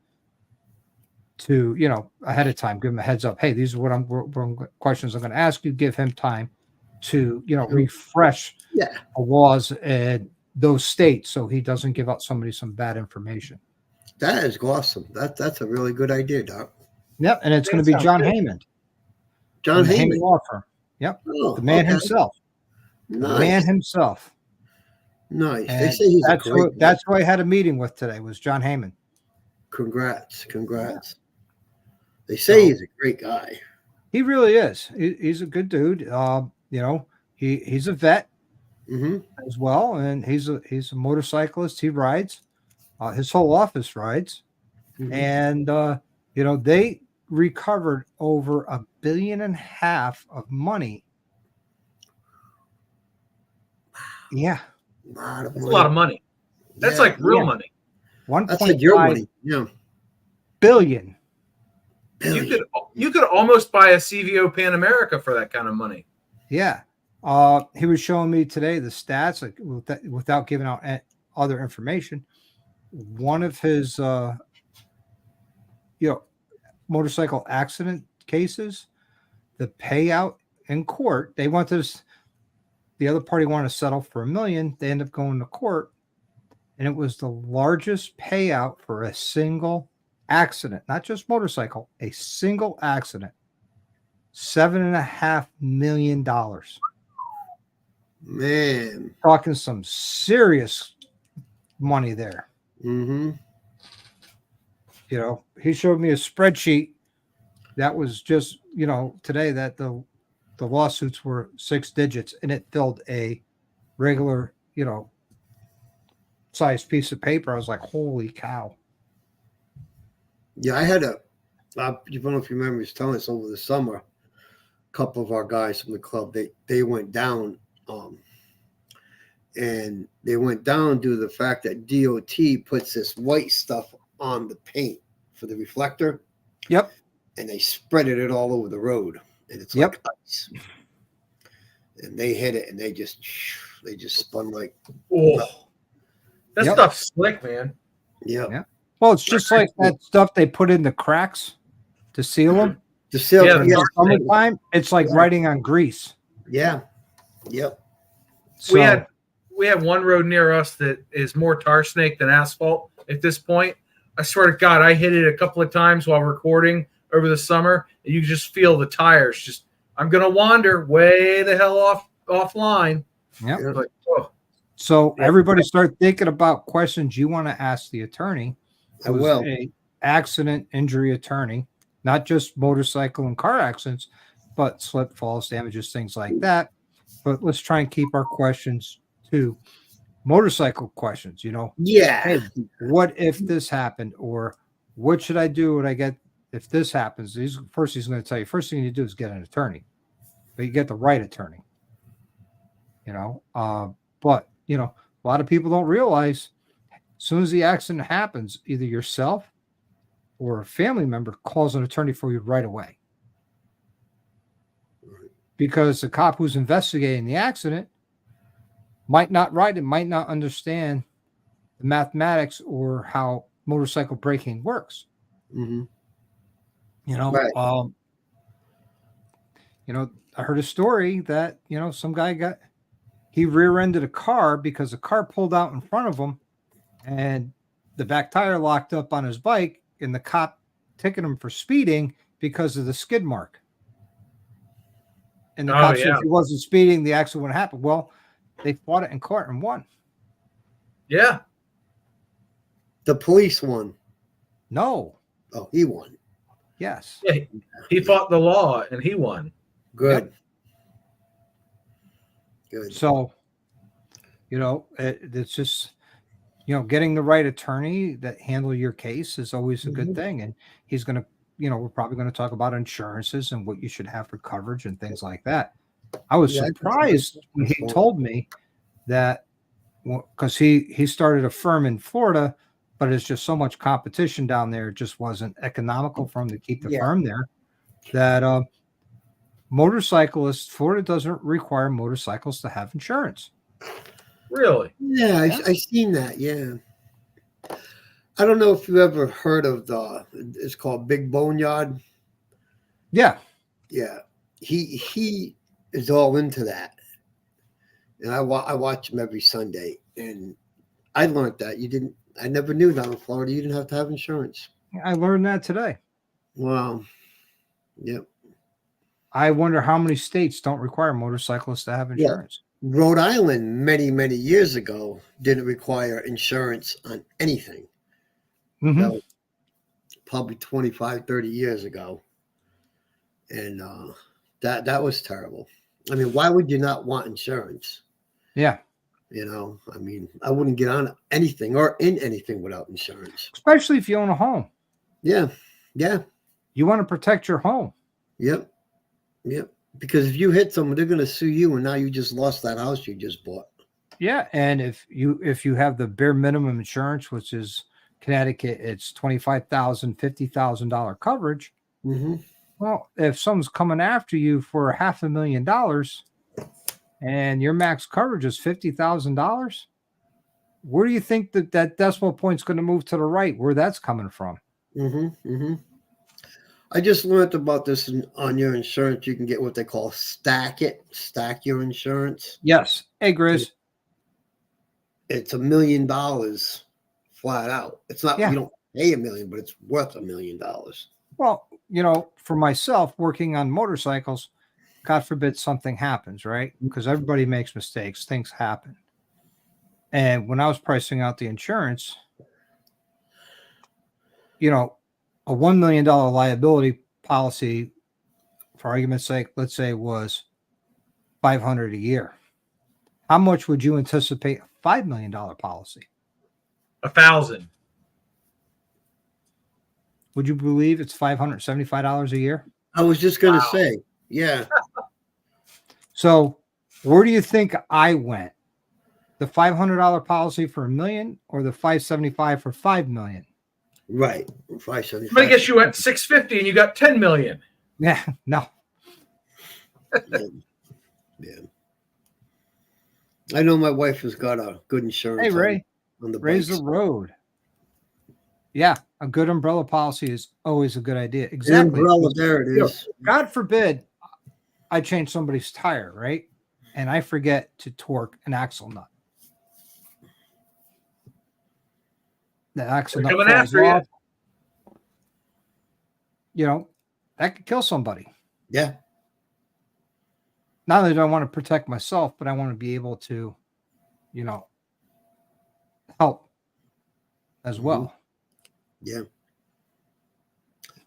[SPEAKER 1] to ahead of time, give him a heads up. Hey, these are what questions I'm going to ask you. Give him time to refresh the laws in those states so he doesn't give out somebody some bad information.
[SPEAKER 2] That is awesome. That's a really good idea, Doc.
[SPEAKER 1] Yep, and it's going to be John Heyman.
[SPEAKER 2] John
[SPEAKER 1] from the
[SPEAKER 2] Heyman.
[SPEAKER 1] Law Firm. Yep,
[SPEAKER 2] Oh,
[SPEAKER 1] the man
[SPEAKER 2] okay.
[SPEAKER 1] himself.
[SPEAKER 2] Nice.
[SPEAKER 1] The man himself.
[SPEAKER 2] Nice.
[SPEAKER 1] And
[SPEAKER 2] They say he's a great.
[SPEAKER 1] that's who I had a meeting with today, was John Heyman.
[SPEAKER 2] Congrats. They say he's a great guy.
[SPEAKER 1] He really is. He's a good dude. He's a vet as well, and he's a motorcyclist. He rides. His whole office rides, and they recovered over $1.5 billion of money. Yeah,
[SPEAKER 5] That's a lot of money. That's like real money.
[SPEAKER 2] That's like your
[SPEAKER 1] 1.5
[SPEAKER 2] money. Yeah.
[SPEAKER 1] billion.
[SPEAKER 5] You could almost buy a CVO Pan America for that kind of money.
[SPEAKER 1] Yeah. He was showing me today the stats, like without giving out other information. One of his, motorcycle accident cases, the payout in court, they want this. The other party wanted to settle for $1 million. They end up going to court, and it was the largest payout for a single accident, not just motorcycle, a single accident. $7.5 million.
[SPEAKER 2] Man.
[SPEAKER 1] Talking some serious money there.
[SPEAKER 2] Mm-hmm.
[SPEAKER 1] You know, he showed me a spreadsheet that was just, you know, today that the lawsuits were 6 digits and it filled a regular, you know, sized piece of paper. I was like, holy cow.
[SPEAKER 2] Yeah, I had you don't know if you remember, he was telling us over the summer, a couple of our guys from the club, they went down, and they went down due to the fact that DOT puts this white stuff on the paint for the reflector.
[SPEAKER 1] Yep.
[SPEAKER 2] And they spreaded it all over the road, and it's
[SPEAKER 1] Yep.
[SPEAKER 2] like ice. And they hit it, and they just spun like.
[SPEAKER 5] Oh, that
[SPEAKER 1] Yep.
[SPEAKER 5] stuff's slick, man.
[SPEAKER 2] Yeah.
[SPEAKER 1] Well, it's just like that stuff they put in the cracks to seal them.
[SPEAKER 2] The seal.
[SPEAKER 5] Yeah,
[SPEAKER 1] In the summertime, it's like writing on grease.
[SPEAKER 2] Yeah. Yep.
[SPEAKER 1] So,
[SPEAKER 5] We have one road near us that is more tar snake than asphalt at this point. I swear to God, I hit it a couple of times while recording over the summer, and you just feel the tires just. I'm gonna wander way the hell offline.
[SPEAKER 1] yep.
[SPEAKER 5] But, oh,
[SPEAKER 1] So everybody start thinking about questions you want to ask the attorney.
[SPEAKER 2] I
[SPEAKER 1] Who's
[SPEAKER 2] will.
[SPEAKER 1] a accident injury attorney, not just motorcycle and car accidents, but slip, falls, damages, things like that. But let's try and keep our questions to motorcycle questions. You know,
[SPEAKER 2] Yeah.
[SPEAKER 1] hey, what if this happened, or what should I do when I get if this happens? He's going to tell you first thing you do is get an attorney, but you get the right attorney. You know, but you know, a lot of people don't realize as soon as the accident happens, either yourself or a family member calls an attorney for you right away. Because the cop who's investigating the accident might not write it, might not understand the mathematics or how motorcycle braking works.
[SPEAKER 2] Mm-hmm.
[SPEAKER 1] You know,
[SPEAKER 2] Right.
[SPEAKER 1] You know, I heard a story that, you know, some guy he rear-ended a car because a car pulled out in front of him and the back tire locked up on his bike, and the cop ticketed him for speeding because of the skid mark. And the cop said if he wasn't speeding, the accident wouldn't happen. Well, they fought it in court and won.
[SPEAKER 5] yeah.
[SPEAKER 2] The police won.
[SPEAKER 1] No.
[SPEAKER 2] Oh, he won.
[SPEAKER 1] Yes.
[SPEAKER 5] Yeah, he fought the law and he won.
[SPEAKER 2] Good. Good.
[SPEAKER 1] So, you know, it's just, you know, getting the right attorney that handle your case is always a good thing. And he's going to, you know, we're probably going to talk about insurances and what you should have for coverage and things like that. I was surprised when he told me that, because he started a firm in Florida, but it's just so much competition down there. It just wasn't economical for him to keep the firm there. That motorcyclists, Florida doesn't require motorcycles to have insurance.
[SPEAKER 5] Really?
[SPEAKER 2] Yeah, I seen that. Yeah. I don't know if you ever heard of it's called Big Boneyard.
[SPEAKER 1] Yeah.
[SPEAKER 2] Yeah. He is all into that. And I watch him every Sunday. And I learned that I never knew down in Florida you didn't have to have insurance.
[SPEAKER 1] I learned that today.
[SPEAKER 2] Wow. Yep.
[SPEAKER 1] I wonder how many states don't require motorcyclists to have insurance.
[SPEAKER 2] Yeah. Rhode Island, many, many years ago, didn't require insurance on anything.
[SPEAKER 1] Mm-hmm.
[SPEAKER 2] That was probably 25, 30 years ago. And that was terrible. I mean, why would you not want insurance?
[SPEAKER 1] Yeah.
[SPEAKER 2] You know, I mean, I wouldn't get on anything or in anything without insurance.
[SPEAKER 1] Especially if you own a home.
[SPEAKER 2] Yeah. Yeah.
[SPEAKER 1] You want to protect your home.
[SPEAKER 2] Yep. Yep. Because if you hit someone, they're going to sue you, and now you just lost that house you just bought.
[SPEAKER 1] Yeah. And if you have the bare minimum insurance, which is Connecticut, it's $25,000, $50,000 coverage.
[SPEAKER 2] Mm-hmm.
[SPEAKER 1] Well, if someone's coming after you for $500,000 and your max coverage is $50,000, where do you think that decimal point's going to move to the right? Where that's coming from?
[SPEAKER 2] Mm-hmm. Mm-hmm. I just learned about this on your insurance. You can get what they call stack your insurance.
[SPEAKER 1] Yes. Hey, Grizz.
[SPEAKER 2] it's $1 million flat out. It's not,
[SPEAKER 1] Yeah.
[SPEAKER 2] you don't pay $1 million, but it's worth $1 million.
[SPEAKER 1] Well, for myself working on motorcycles, God forbid something happens, right? Because everybody makes mistakes, things happen. And when I was pricing out the insurance, a $1 million liability policy, for argument's sake, let's say was $500 a year. How much would you anticipate a $5 million policy?
[SPEAKER 5] 1,000.
[SPEAKER 1] Would you believe it's $575 a year?
[SPEAKER 2] I was just going to say, yeah.
[SPEAKER 1] So where do you think I went? The $500 policy for $1 million or the $575 for $5 million?
[SPEAKER 2] Right. 575.
[SPEAKER 5] But I guess you went 650 and you got 10 million.
[SPEAKER 1] Yeah, no.
[SPEAKER 2] Yeah. I know my wife has got a good insurance.
[SPEAKER 1] Hey, Ray,
[SPEAKER 2] on the
[SPEAKER 1] raise
[SPEAKER 2] bikes.
[SPEAKER 1] the road. Yeah, a good umbrella policy is always a good idea.
[SPEAKER 2] An
[SPEAKER 1] Exactly.
[SPEAKER 2] umbrella, there it is.
[SPEAKER 1] God forbid I change somebody's tire, right? And I forget to torque an axle nut. The axle
[SPEAKER 5] They're
[SPEAKER 1] nut
[SPEAKER 5] coming
[SPEAKER 1] falls
[SPEAKER 5] after you.
[SPEAKER 1] off. That could kill somebody.
[SPEAKER 2] Yeah.
[SPEAKER 1] Not only do I want to protect myself, but I want to be able to, help as well.
[SPEAKER 2] Yeah.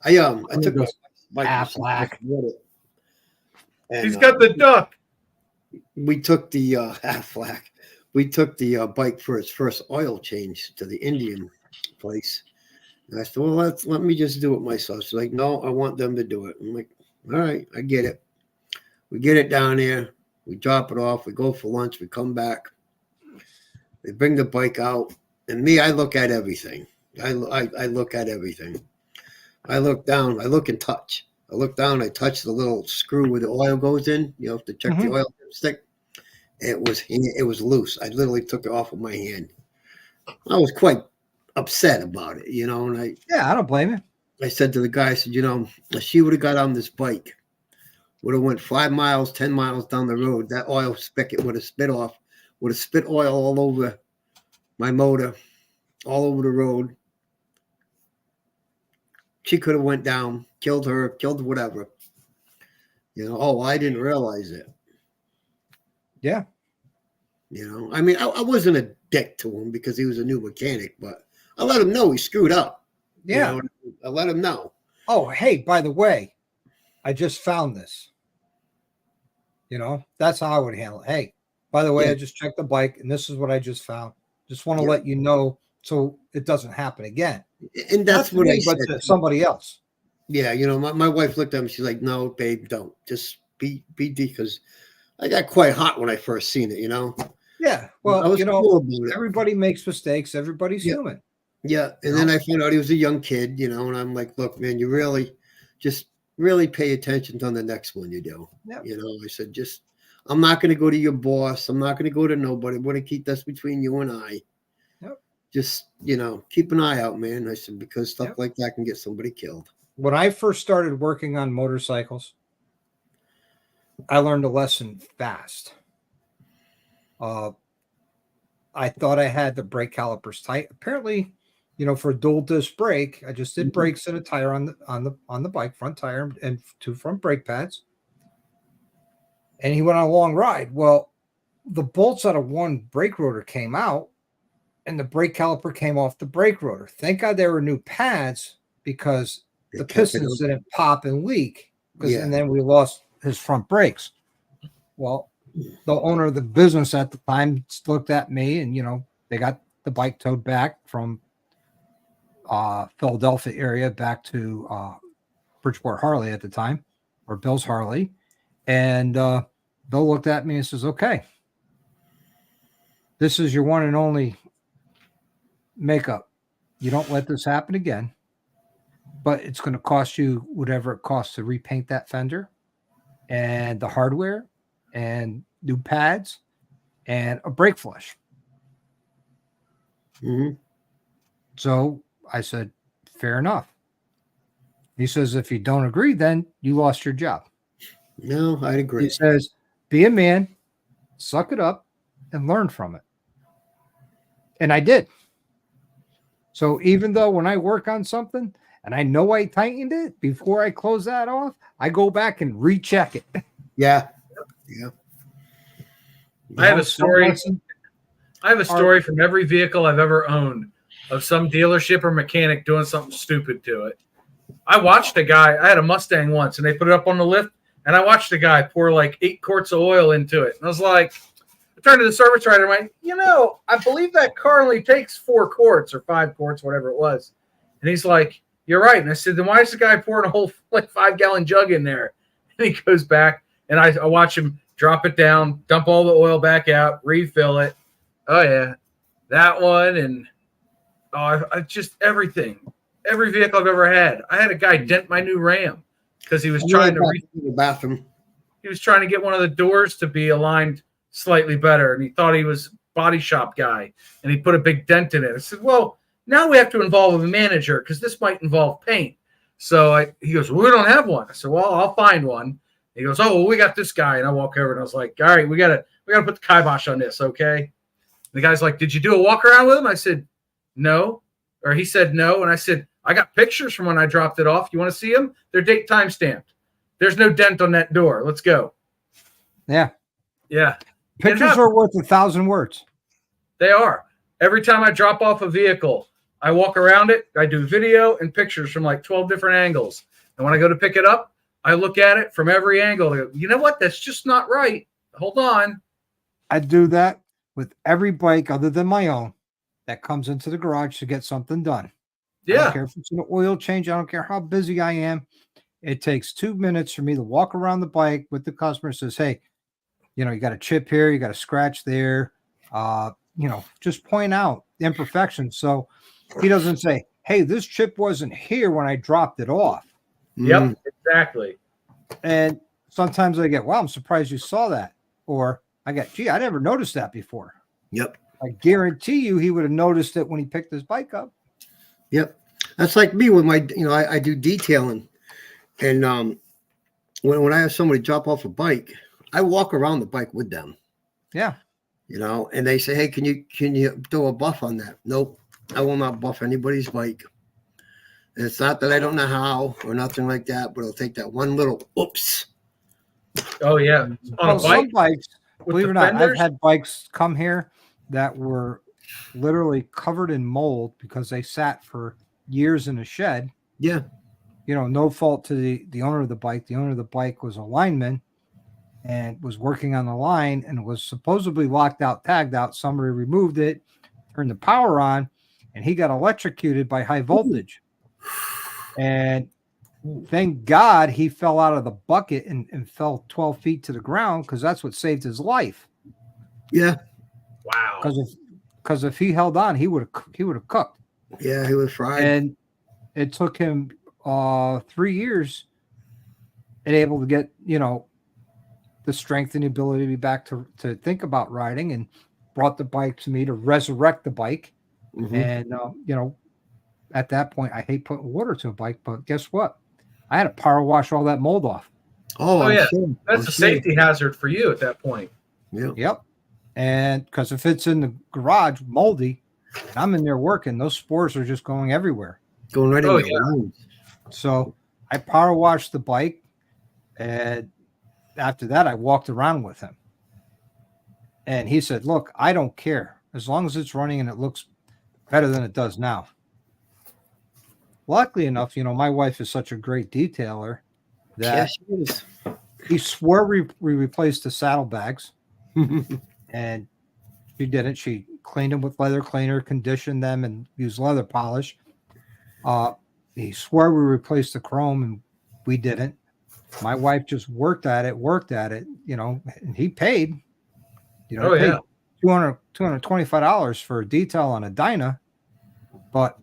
[SPEAKER 2] I took
[SPEAKER 1] Goes
[SPEAKER 2] my
[SPEAKER 1] Aflac.
[SPEAKER 2] and,
[SPEAKER 5] He's got the duck.
[SPEAKER 2] we took the Aflac. We took the bike for its first oil change to the Indian place. And I said, well, let me just do it myself. She's like, no, I want them to do it. I'm like, all right, I get it. We get it down there. We drop it off. We go for lunch. We come back. They bring the bike out. And me, I look at everything. I look at everything. I look down. I look and touch. I look down. I touch the little screw where the oil goes in. To check the oil stick. It was loose. I literally took it off with my hand. I was quite upset about it, and I
[SPEAKER 1] don't blame you.
[SPEAKER 2] I said to the guy, I said, if she would have got on this bike, would have went 5 miles, 10 miles down the road, that oil spigot would have spit oil all over my motor, all over the road. She could have went down, killed her, killed whatever. I didn't realize it.
[SPEAKER 1] Yeah.
[SPEAKER 2] I mean, I wasn't a dick to him because he was a new mechanic, but I let him know he screwed up.
[SPEAKER 1] Yeah.
[SPEAKER 2] I let him know.
[SPEAKER 1] Oh, hey, by the way, I just found this. That's how I would handle it. Hey, by the way, I just checked the bike and this is what I just found. Just want to let you know so it doesn't happen again.
[SPEAKER 2] And that's what I said.
[SPEAKER 1] To somebody else.
[SPEAKER 2] Yeah, my wife looked at me. She's like, no, babe, don't. Just be because I got quite hot when I first seen it,
[SPEAKER 1] Yeah. Well,
[SPEAKER 2] I was cool about it.
[SPEAKER 1] everybody makes mistakes. Everybody's human.
[SPEAKER 2] Yeah. And then I found out he was a young kid, and I'm like, look, man, you really pay attention on the next one you do.
[SPEAKER 1] Yep.
[SPEAKER 2] I said, I'm not going to go to your boss. I'm not going to go to nobody. I'm going to keep this between you and I.
[SPEAKER 1] Yep.
[SPEAKER 2] Just, keep an eye out, man. I said, because stuff like that can get somebody killed.
[SPEAKER 1] When I first started working on motorcycles, I learned a lesson fast. I thought I had the brake calipers tight. Apparently, for a dual disc brake, I just did brakes and a tire on the bike, front tire and 2 front brake pads. And he went on a long ride. Well, the bolts out of one brake rotor came out and the brake caliper came off the brake rotor. Thank God there were new pads because the pistons didn't pop and leak. And then we lost his front brakes. Well, the owner of the business at the time looked at me and, they got the bike towed back from Philadelphia area back to Bridgeport Harley at the time, or Bill's Harley. And Bill looked at me and says, okay, this is your one and only makeup. You don't let this happen again, but it's going to cost you whatever it costs to repaint that fender and the hardware and new pads and a brake flush.
[SPEAKER 2] Mm-hmm.
[SPEAKER 1] So I said, fair enough. He says, if you don't agree, then you lost your job.
[SPEAKER 2] No, I'd agree.
[SPEAKER 1] He says, be a man, suck it up, and learn from it. And I did. So even though when I work on something and I know I tightened it before I close that off, I go back and recheck it.
[SPEAKER 2] Yeah. Yeah.
[SPEAKER 5] I have a
[SPEAKER 1] Some
[SPEAKER 5] story.
[SPEAKER 1] lessons
[SPEAKER 5] I have a story from every vehicle I've ever owned of some dealership or mechanic doing something stupid to it. I watched a guy. I had a Mustang once, and they put it up on the lift, and I watched a guy pour like 8 quarts of oil into it. And I was like, I turned to the service writer and went, I believe that car only takes 4 quarts or 5 quarts, whatever it was. And he's like, you're right. And I said, then why is the guy pouring a whole like 5-gallon jug in there? And he goes back, and I watch him drop it down, dump all the oil back out, refill it. Oh, yeah, that one. And I just everything. Every vehicle I've ever had. I had a guy dent my new Ram because he was trying to
[SPEAKER 2] the bathroom.
[SPEAKER 5] he was trying to get one of the doors to be aligned slightly better, and he thought he was body shop guy, and he put a big dent in it. I said, well, now we have to involve a manager because this might involve paint. So he goes, well, we don't have one. I said, well, I'll find one. He goes, oh, well, we got this guy. And I walk over and I was like, all right, we gotta put the kibosh on this, okay? And the guy's like, did you do a walk around with him? I said, no. Or he said no. And I said, I got pictures from when I dropped it off. You want to see them? They're date time stamped. There's no dent on that door. Let's go.
[SPEAKER 1] Yeah.
[SPEAKER 5] Yeah.
[SPEAKER 1] Pictures are worth 1,000 words.
[SPEAKER 5] They are. Every time I drop off a vehicle, I walk around it. I do video and pictures from like 12 different angles. And when I go to pick it up, I look at it from every angle. I go, you know what? That's just not right. Hold on.
[SPEAKER 1] I do that with every bike other than my own that comes into the garage to get something done. I don't
[SPEAKER 5] Yeah.
[SPEAKER 1] care if it's an oil change. I don't care how busy I am. It takes 2 minutes for me to walk around the bike with the customer. Says, hey, you got a chip here. You got a scratch there. Just point out the imperfections. So he doesn't say, hey, this chip wasn't here when I dropped it off.
[SPEAKER 5] Yep, exactly.
[SPEAKER 1] And sometimes I get, wow, I'm surprised you saw that. Or I get, gee, I never noticed that before.
[SPEAKER 2] Yep.
[SPEAKER 1] I guarantee you he would have noticed it when he picked his bike up.
[SPEAKER 2] Yep. That's like me with my, I do detailing. And when I have somebody drop off a bike, I walk around the bike with them.
[SPEAKER 1] Yeah.
[SPEAKER 2] And they say, hey, can you do a buff on that? Nope. I will not buff anybody's bike. And it's not that I don't know how or nothing like that, but it'll take that one little oops.
[SPEAKER 5] Oh, yeah. On a
[SPEAKER 1] Some
[SPEAKER 5] bike?
[SPEAKER 1] bikes,
[SPEAKER 5] With
[SPEAKER 1] believe it
[SPEAKER 5] the
[SPEAKER 1] or not, I've
[SPEAKER 5] fenders?
[SPEAKER 1] had bikes come here that were literally covered in mold because they sat for years in a shed.
[SPEAKER 2] Yeah.
[SPEAKER 1] No fault to the owner of the bike. The owner of the bike was a lineman and was working on the line and was supposedly locked out, tagged out. Somebody removed it, turned the power on, and he got electrocuted by high voltage. And thank God he fell out of the bucket and fell 12 feet to the ground because that's what saved his life.
[SPEAKER 2] Yeah.
[SPEAKER 5] Wow.
[SPEAKER 1] Because if he held on, he would have cooked.
[SPEAKER 2] Yeah, he was fried.
[SPEAKER 1] And it took him 3 years and able to get, the strength and the ability to be back to think about riding, and brought the bike to me to resurrect the bike.
[SPEAKER 2] Mm-hmm.
[SPEAKER 1] And, at that point, I hate putting water to a bike, but guess what? I had to power wash all that mold off.
[SPEAKER 5] Oh, yeah.
[SPEAKER 2] Sure.
[SPEAKER 5] That's a safety hazard for you at that point.
[SPEAKER 2] Yep.
[SPEAKER 1] And because if it's in the garage moldy, and I'm in there working, those spores are just going everywhere.
[SPEAKER 2] Going right
[SPEAKER 5] Oh,
[SPEAKER 2] in your lungs.
[SPEAKER 1] So I power washed the bike, and after that, I walked around with him. And he said, look, I don't care. As long as it's running and it looks better than it does now. Luckily enough, my wife is such a great detailer that
[SPEAKER 2] Yes, it is.
[SPEAKER 1] he swore we replaced the saddlebags. And she didn't. She cleaned them with leather cleaner, conditioned them, and used leather polish. He swore we replaced the chrome, and we didn't. My wife just worked at it, and he paid.
[SPEAKER 5] Oh, yeah.
[SPEAKER 1] $225 for a detail on a Dyna. But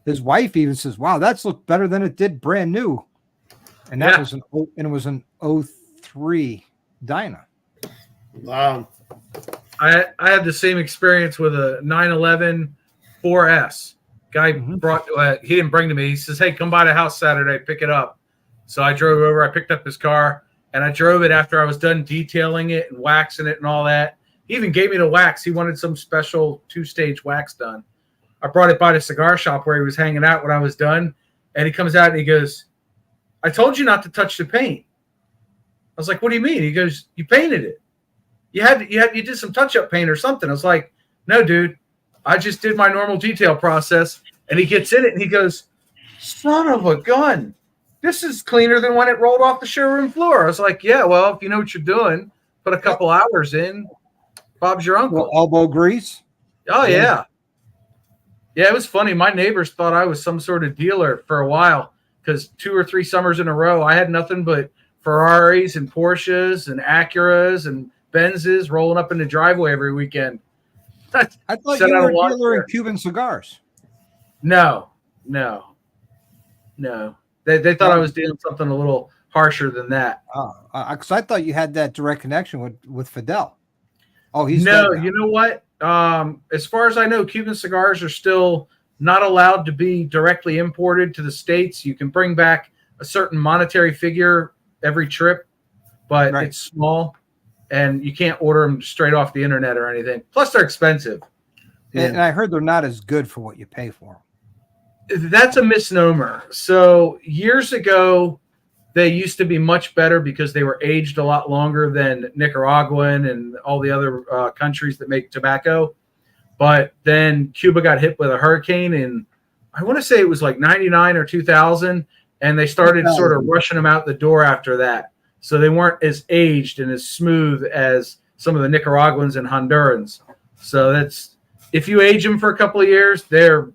[SPEAKER 1] his wife even says, wow, that's looked better than it did brand new. And that was an 03 Dyna.
[SPEAKER 2] Wow.
[SPEAKER 5] I had the same experience with a 911 4S. Guy brought, he didn't bring to me. He says, hey, come by the house Saturday, pick it up. So I drove over, I picked up his car, and I drove it after I was done detailing it and waxing it and all that. He even gave me the wax. He wanted some special 2-stage wax done. I brought it by the cigar shop where he was hanging out when I was done. And he comes out and he goes, I told you not to touch the paint. I was like, what do you mean? He goes, you painted it. You did some touch-up paint or something. I was like, no, dude. I just did my normal detail process. And he gets in it and he goes, son of a gun. This is cleaner than when it rolled off the showroom floor. I was like, yeah, well, if you know what you're doing, put a couple hours in, Bob's your uncle.
[SPEAKER 1] Well, elbow grease.
[SPEAKER 5] Oh, yeah. Yeah, it was funny. My neighbors thought I was some sort of dealer for a while because 2 or 3 summers in a row, I had nothing but Ferraris and Porsches and Acuras and Benzes rolling up in the driveway every weekend.
[SPEAKER 1] I thought you were a dealer in Cuban cigars.
[SPEAKER 5] No. They thought I was doing something a little harsher than that.
[SPEAKER 1] Because I thought you had that direct connection with Fidel. Oh, he's
[SPEAKER 5] no.
[SPEAKER 1] dead now.
[SPEAKER 5] You know what? As far as I know, Cuban cigars are still not allowed to be directly imported to the States. You can bring back a certain monetary figure every trip, but it's small, and you can't order them straight off the internet or anything. Plus, they're expensive.
[SPEAKER 1] And I heard they're not as good for what you pay for them.
[SPEAKER 5] That's a misnomer. So years ago, they used to be much better because they were aged a lot longer than Nicaraguan and all the other countries that make tobacco. But then Cuba got hit with a hurricane in, I want to say it was like 99 or 2000, and they started sort of rushing them out the door after that. So they weren't as aged and as smooth as some of the Nicaraguans and Hondurans. So that's, if you age them for a couple of years, they're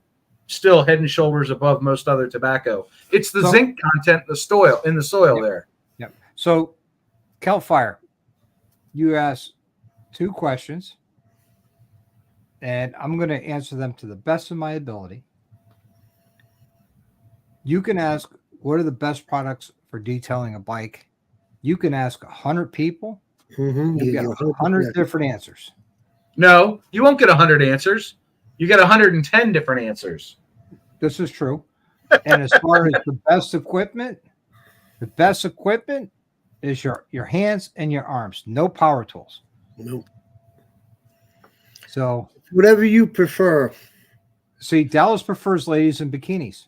[SPEAKER 5] still head and shoulders above most other tobacco. It's the zinc content in the soil there.
[SPEAKER 1] Yep. So, Kelfire, you asked 2 questions, and I'm going to answer them to the best of my ability. You can ask, what are the best products for detailing a bike? You can ask 100 people. You get 100 different answers.
[SPEAKER 5] No, you won't get 100 answers. You get 110 different answers.
[SPEAKER 1] This is true. And as far as the best equipment is your hands and your arms. No power tools.
[SPEAKER 2] Nope.
[SPEAKER 1] So
[SPEAKER 2] whatever you prefer.
[SPEAKER 1] See, Dallas prefers ladies in bikinis.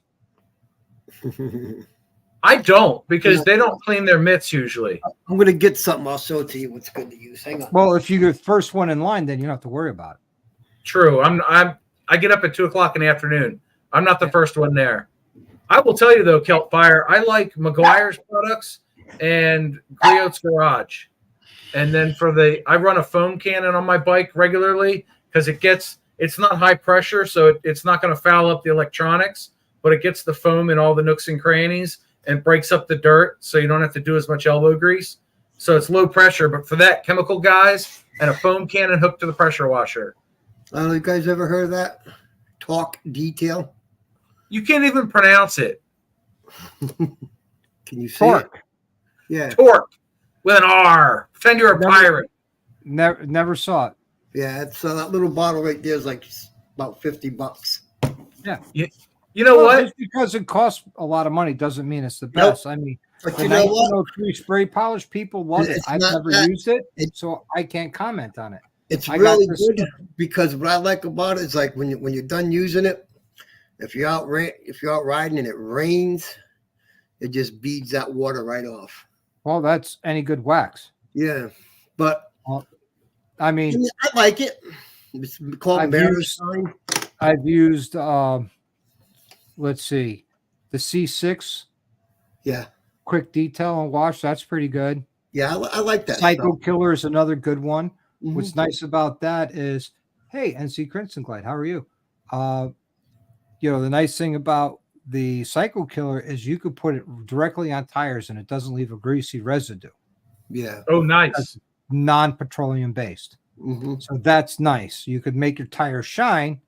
[SPEAKER 5] I don't, because they don't clean their mitts usually.
[SPEAKER 2] I'm going to get something. I'll show it to you what's good to use. Hang on.
[SPEAKER 1] Well, if you're the first one in line, then you don't have to worry about it.
[SPEAKER 5] True. I get up at 2:00 in the afternoon. I'm not the first one there. I will tell you though, Keltfire, I like McGuire's products and Griot's Garage. And then I run a foam cannon on my bike regularly because it's not high pressure, so it's not going to foul up the electronics, but it gets the foam in all the nooks and crannies and breaks up the dirt, so you don't have to do as much elbow grease. So it's low pressure, but for that, chemical guys and a foam cannon hooked to the pressure washer.
[SPEAKER 2] You guys ever heard of that? Talk detail?
[SPEAKER 5] You can't even pronounce it.
[SPEAKER 2] Can you see
[SPEAKER 1] Torque.
[SPEAKER 2] it? Yeah.
[SPEAKER 5] Torque with an R. Pretend you're a pirate.
[SPEAKER 1] Never saw it.
[SPEAKER 2] Yeah, it's that little bottle right there is like about $50.
[SPEAKER 1] Yeah.
[SPEAKER 5] You know what?
[SPEAKER 1] Just because it costs a lot of money doesn't mean it's the best. I mean,
[SPEAKER 2] But
[SPEAKER 1] the
[SPEAKER 2] you know what?
[SPEAKER 1] 1903 spray polish, people love it.
[SPEAKER 2] It's
[SPEAKER 1] I've
[SPEAKER 2] not
[SPEAKER 1] never
[SPEAKER 2] that.
[SPEAKER 1] used it, so I can't comment on it.
[SPEAKER 2] It's
[SPEAKER 1] I got
[SPEAKER 2] really
[SPEAKER 1] this-
[SPEAKER 2] good because what I like about it is like when you're done using it, if you're out riding and it rains, it just beads that water right off.
[SPEAKER 1] Well, that's any good wax.
[SPEAKER 2] Yeah, but
[SPEAKER 1] I mean,
[SPEAKER 2] I like it. It's called
[SPEAKER 1] I've
[SPEAKER 2] Maritime.
[SPEAKER 1] I've used, let's see, the C6
[SPEAKER 2] Yeah,
[SPEAKER 1] quick detail and wash. That's pretty good.
[SPEAKER 2] yeah, I like that.
[SPEAKER 1] Psycho
[SPEAKER 2] stuff.
[SPEAKER 1] Killer is another good one.
[SPEAKER 2] Mhm.
[SPEAKER 1] What's nice about that is, hey, NC Crimson Glide, how are you? The nice thing about the Psycho Killer is you could put it directly on tires and it doesn't leave a greasy residue.
[SPEAKER 2] Yeah.
[SPEAKER 5] Oh, nice.
[SPEAKER 1] Non-petroleum based.
[SPEAKER 2] Mm-hmm.
[SPEAKER 1] So that's nice. You could make your tires shine.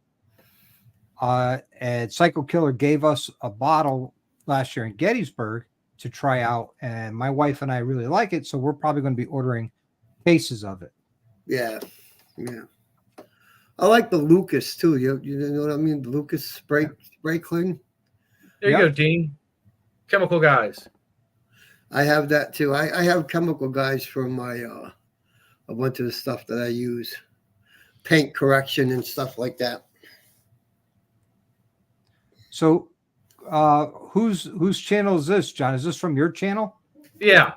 [SPEAKER 1] And Psycho Killer gave us a bottle last year in Gettysburg to try out, and my wife and I really like it, so we're probably going to be ordering cases of it.
[SPEAKER 2] Yeah, yeah. I like the Lucas too. You know what I mean? The Lucas spray clean.
[SPEAKER 5] There you go, Dean. Chemical guys.
[SPEAKER 2] I have that too. I have chemical guys for my a bunch of the stuff that I use. paint correction and stuff like that.
[SPEAKER 1] So, whose channel is this, John? Is this from your channel?
[SPEAKER 5] Yeah.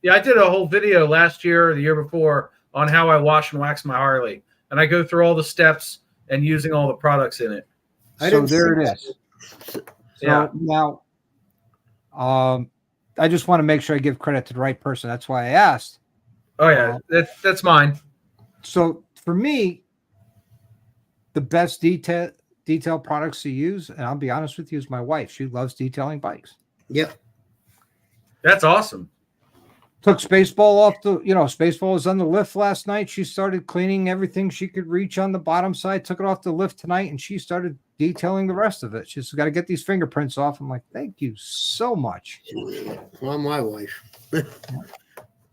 [SPEAKER 5] Yeah, I did a whole video last year or the year before on how I wash and wax my Harley. And I go through all the steps and using all the products in it.
[SPEAKER 1] So there it is. So
[SPEAKER 5] Yeah.
[SPEAKER 1] now, I just want to make sure I give credit to the right person. That's why I asked.
[SPEAKER 5] Oh, yeah. That's mine.
[SPEAKER 1] So for me, the best detail products to use, and I'll be honest with you, is my wife. She loves detailing bikes.
[SPEAKER 2] Yep.
[SPEAKER 5] That's awesome.
[SPEAKER 1] Took Spaceball off Spaceball was on the lift last night. She started cleaning everything she could reach on the bottom side, took it off the lift tonight, and she started detailing the rest of it. She's got to get these fingerprints off. I'm like, thank you so much.
[SPEAKER 2] Well, my wife.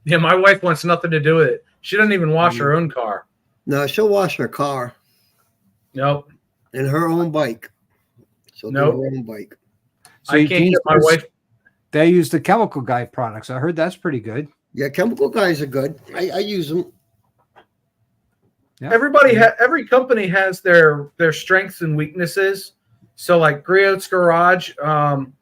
[SPEAKER 5] Yeah, my wife wants nothing to do with it. She doesn't even wash her own car.
[SPEAKER 2] No, she'll wash her car
[SPEAKER 5] Nope.
[SPEAKER 2] and her own bike. She'll do
[SPEAKER 5] Nope.
[SPEAKER 2] her own bike.
[SPEAKER 1] So
[SPEAKER 5] I can't get my wife.
[SPEAKER 1] They use the Chemical Guy products. I heard that's pretty good.
[SPEAKER 2] Yeah, Chemical Guys are good. I use them.
[SPEAKER 1] Yeah.
[SPEAKER 5] Every company has their strengths and weaknesses. So like Griot's Garage, I'm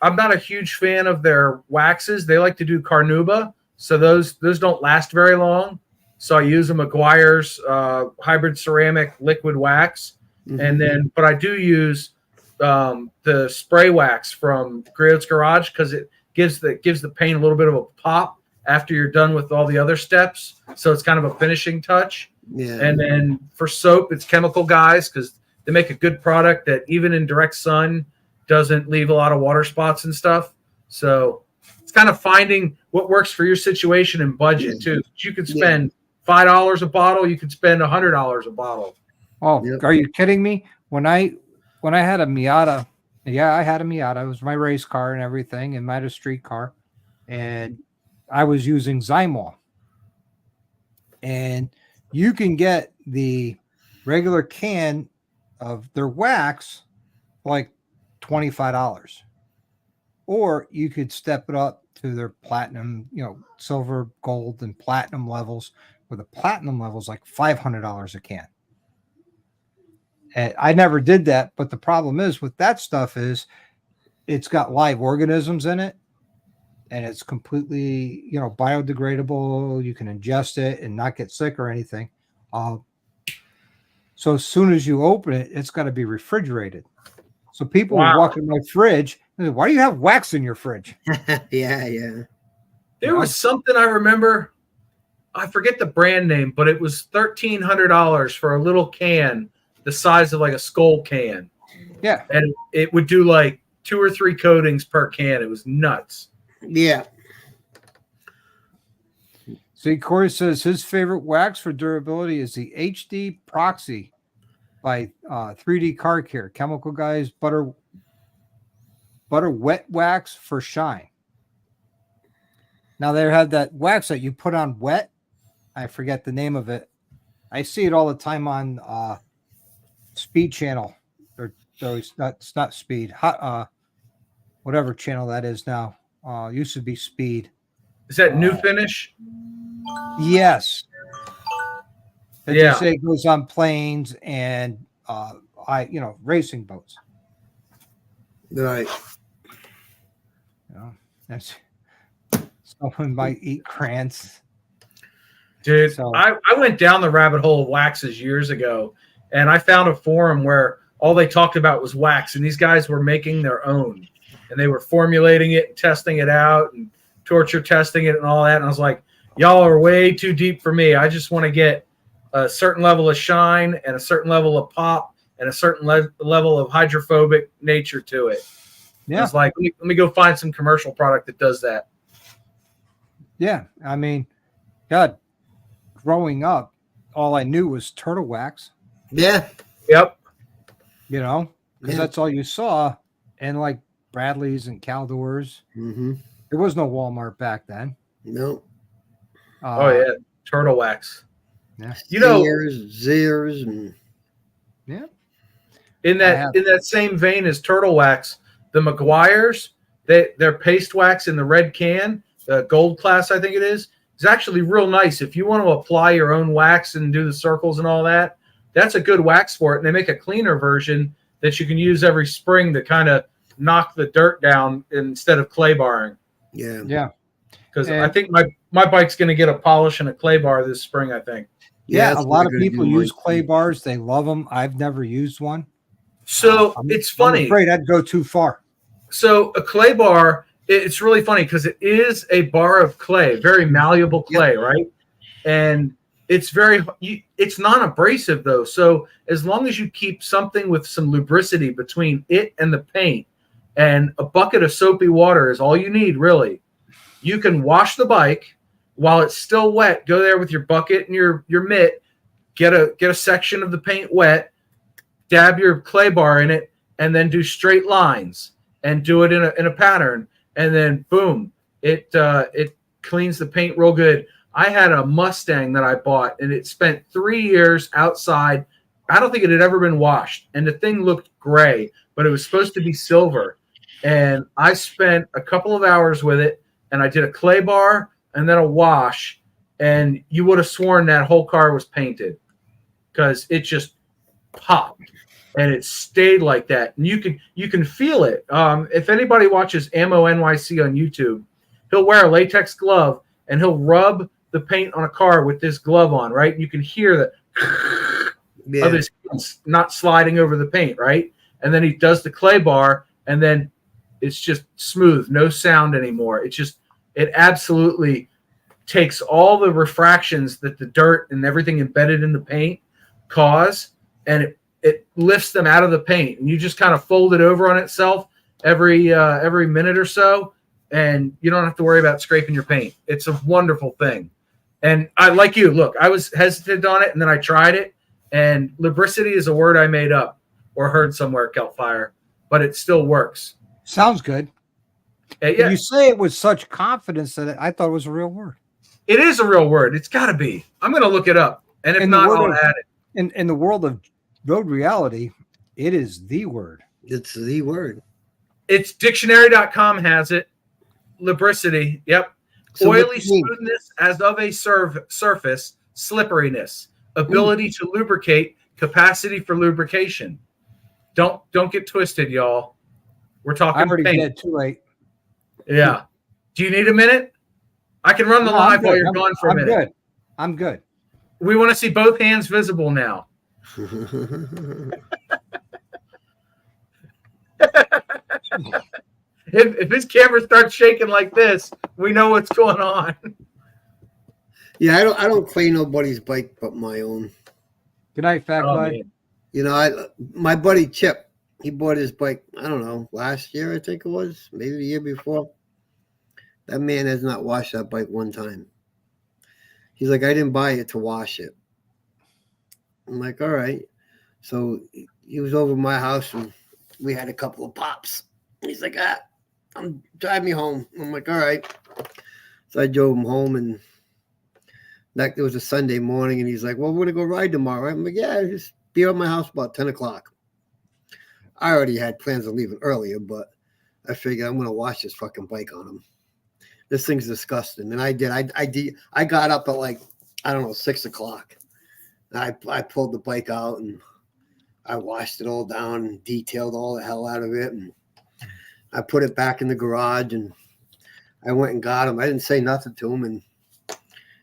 [SPEAKER 5] not a huge fan of their waxes. They like to do Carnauba, so those don't last very long. So I use a McGuire's hybrid ceramic liquid wax, but I do use the spray wax from Griot's Garage because it gives the paint a little bit of a pop after you're done with all the other steps. So it's kind of a finishing touch.
[SPEAKER 2] Yeah.
[SPEAKER 5] And then for soap, it's Chemical Guys because they make a good product that even in direct sun doesn't leave a lot of water spots and stuff. So it's kind of finding what works for your situation and budget too. You could spend $5 a bottle. You could spend $100 a bottle.
[SPEAKER 1] Oh,
[SPEAKER 2] Yep.
[SPEAKER 1] Are you kidding me? When I had a Miata, I had a Miata. It was my race car and everything, and I had a street car, and I was using Zymol. And you can get the regular can of their wax for like $25. Or you could step it up to their platinum, silver, gold, and platinum levels, where the platinum level is like $500 a can. And I never did that, but the problem is with that stuff is it's got live organisms in it, and it's completely, biodegradable. You can ingest it and not get sick or anything. So as soon as you open it, it's got to be refrigerated. So people will walk in my fridge and say, why do you have wax in your fridge?
[SPEAKER 2] Yeah.
[SPEAKER 5] There was something I remember. I forget the brand name, but it was $1,300 for a little can the size of like a Skull can.
[SPEAKER 1] Yeah.
[SPEAKER 5] And it would do like 2 or 3 coatings per can. It was nuts.
[SPEAKER 2] Yeah.
[SPEAKER 1] See, Corey says his favorite wax for durability is the HD Proxy by 3D Car Care. Chemical Guys butter wet wax for shine. Now they have that wax that you put on wet. I forget the name of it. I see it all the time on Speed Channel. It's not Speed. Whatever channel that is now. Used to be Speed.
[SPEAKER 5] Is that New Finish?
[SPEAKER 1] Yes. That you say goes on planes and racing boats.
[SPEAKER 2] Right.
[SPEAKER 1] That's someone might eat crayons.
[SPEAKER 5] Dude,
[SPEAKER 1] So-
[SPEAKER 5] I went down the rabbit hole of waxes years ago, and I found a forum where all they talked about was wax, and these guys were making their own, and they were formulating it, testing it out, and torture testing it and all that. And I was like, y'all are way too deep for me. I just want to get a certain level of shine and a certain level of pop and a certain level of hydrophobic nature to it.
[SPEAKER 1] Yeah.
[SPEAKER 5] It's like, let me go find some commercial product that does that.
[SPEAKER 1] Yeah. I mean, God, growing up, all I knew was turtle wax,
[SPEAKER 2] Yeah.
[SPEAKER 5] Yep.
[SPEAKER 1] because that's all you saw. And like Bradley's and Caldors.
[SPEAKER 2] Mm-hmm.
[SPEAKER 1] There was no Walmart back then.
[SPEAKER 2] No.
[SPEAKER 5] Oh yeah, turtle wax.
[SPEAKER 1] Yeah.
[SPEAKER 5] You know,
[SPEAKER 2] Zers, and
[SPEAKER 1] Yeah.
[SPEAKER 5] in that same vein as turtle wax, the McGuire's, their paste wax in the red can, the gold class, I think it is, is actually real nice. If you want to apply your own wax and do the circles and all that, that's a good wax for it. And they make a cleaner version that you can use every spring to kind of knock the dirt down instead of clay barring.
[SPEAKER 1] Yeah.
[SPEAKER 5] Because I
[SPEAKER 2] And-
[SPEAKER 5] think my bike's going to get a polish and a clay bar this spring, I think.
[SPEAKER 1] Yeah, a
[SPEAKER 2] that's
[SPEAKER 1] lot
[SPEAKER 2] what
[SPEAKER 1] of
[SPEAKER 2] they're gonna
[SPEAKER 1] people
[SPEAKER 2] do,
[SPEAKER 1] use
[SPEAKER 2] like,
[SPEAKER 1] clay bars. They love them. I've never used one.
[SPEAKER 5] So
[SPEAKER 1] I'm-
[SPEAKER 5] it's
[SPEAKER 1] I'm
[SPEAKER 5] funny.
[SPEAKER 1] afraid I'd go too far.
[SPEAKER 5] So a clay bar, it's really funny because it is a bar of clay, very malleable clay, right? And it's it's non-abrasive though. So as long as you keep something with some lubricity between it and the paint, and a bucket of soapy water is all you need, really. You can wash the bike while it's still wet. Go there with your bucket and your mitt, get a section of the paint wet, dab your clay bar in it, and then do straight lines and do it in a pattern, and then boom, it cleans the paint real good. I had a Mustang that I bought, and it spent 3 years outside. I don't think it had ever been washed, and the thing looked gray, but it was supposed to be silver. And I spent a couple of hours with it, and I did a clay bar and then a wash, and you would have sworn that whole car was painted because it just popped. And it stayed like that, and you can feel it. If anybody watches Ammo NYC on YouTube, he'll wear a latex glove and he'll rub the paint on a car with this glove on, right? You can hear the of his hands not sliding over the paint, right? And then he does the clay bar, and then it's just smooth, no sound anymore. It absolutely takes all the refractions that the dirt and everything embedded in the paint cause, and it lifts them out of the paint, and you just kind of fold it over on itself every minute or so, and you don't have to worry about scraping your paint. It's a wonderful thing. And I, like you, look, I was hesitant on it, and then I tried it, and lubricity is a word I made up or heard somewhere, Keltfire, but it still works.
[SPEAKER 1] Sounds good.
[SPEAKER 5] Yeah,
[SPEAKER 1] You say it with such confidence that I thought it was a real word.
[SPEAKER 5] it is a real word. It's got to be. I'm going to look it up, and if
[SPEAKER 1] In the
[SPEAKER 5] not,
[SPEAKER 1] word
[SPEAKER 5] I'll
[SPEAKER 1] of-
[SPEAKER 5] add it.
[SPEAKER 1] In the world of road reality, it is the word.
[SPEAKER 2] It's the word.
[SPEAKER 5] It's dictionary.com has it. Lubricity. Yep.
[SPEAKER 2] So what
[SPEAKER 5] Oily
[SPEAKER 2] do you mean?
[SPEAKER 5] smoothness as of a surface, slipperiness, ability to lubricate, capacity for lubrication. Don't get twisted, y'all. We're
[SPEAKER 1] I
[SPEAKER 5] talking
[SPEAKER 1] already
[SPEAKER 5] paint.
[SPEAKER 1] did. Too late.
[SPEAKER 5] Yeah. Do you need a minute? I can run the
[SPEAKER 1] No, I'm
[SPEAKER 5] live while
[SPEAKER 1] good.
[SPEAKER 5] you're gone for a
[SPEAKER 1] I'm
[SPEAKER 5] minute.
[SPEAKER 1] good. I'm good.
[SPEAKER 5] We want to see both hands visible now. If his camera starts shaking like this, we know what's going on.
[SPEAKER 2] Yeah, I don't clay nobody's bike but my own.
[SPEAKER 1] Good night, Fat
[SPEAKER 5] Oh,
[SPEAKER 1] Guy.
[SPEAKER 5] man.
[SPEAKER 2] You know, my buddy Chip, he bought his bike, I don't know, last year I think it was, maybe the year before. That man has not washed that bike one time. He's like, I didn't buy it to wash it. I'm like, all right. So he was over at my house and we had a couple of pops. He's like, drive me home. I'm like, all right. So I drove him home, and it was a Sunday morning, and he's like, well, we're going to go ride tomorrow. I'm like, yeah, just be at my house about 10 o'clock. I already had plans of leaving earlier, but I figured I'm going to wash this fucking bike on him. This thing's disgusting. And I did. I got up at like, I don't know, 6 o'clock. I pulled the bike out and I washed it all down and detailed all the hell out of it. And I put it back in the garage, and I went and got him. I didn't say nothing to him. And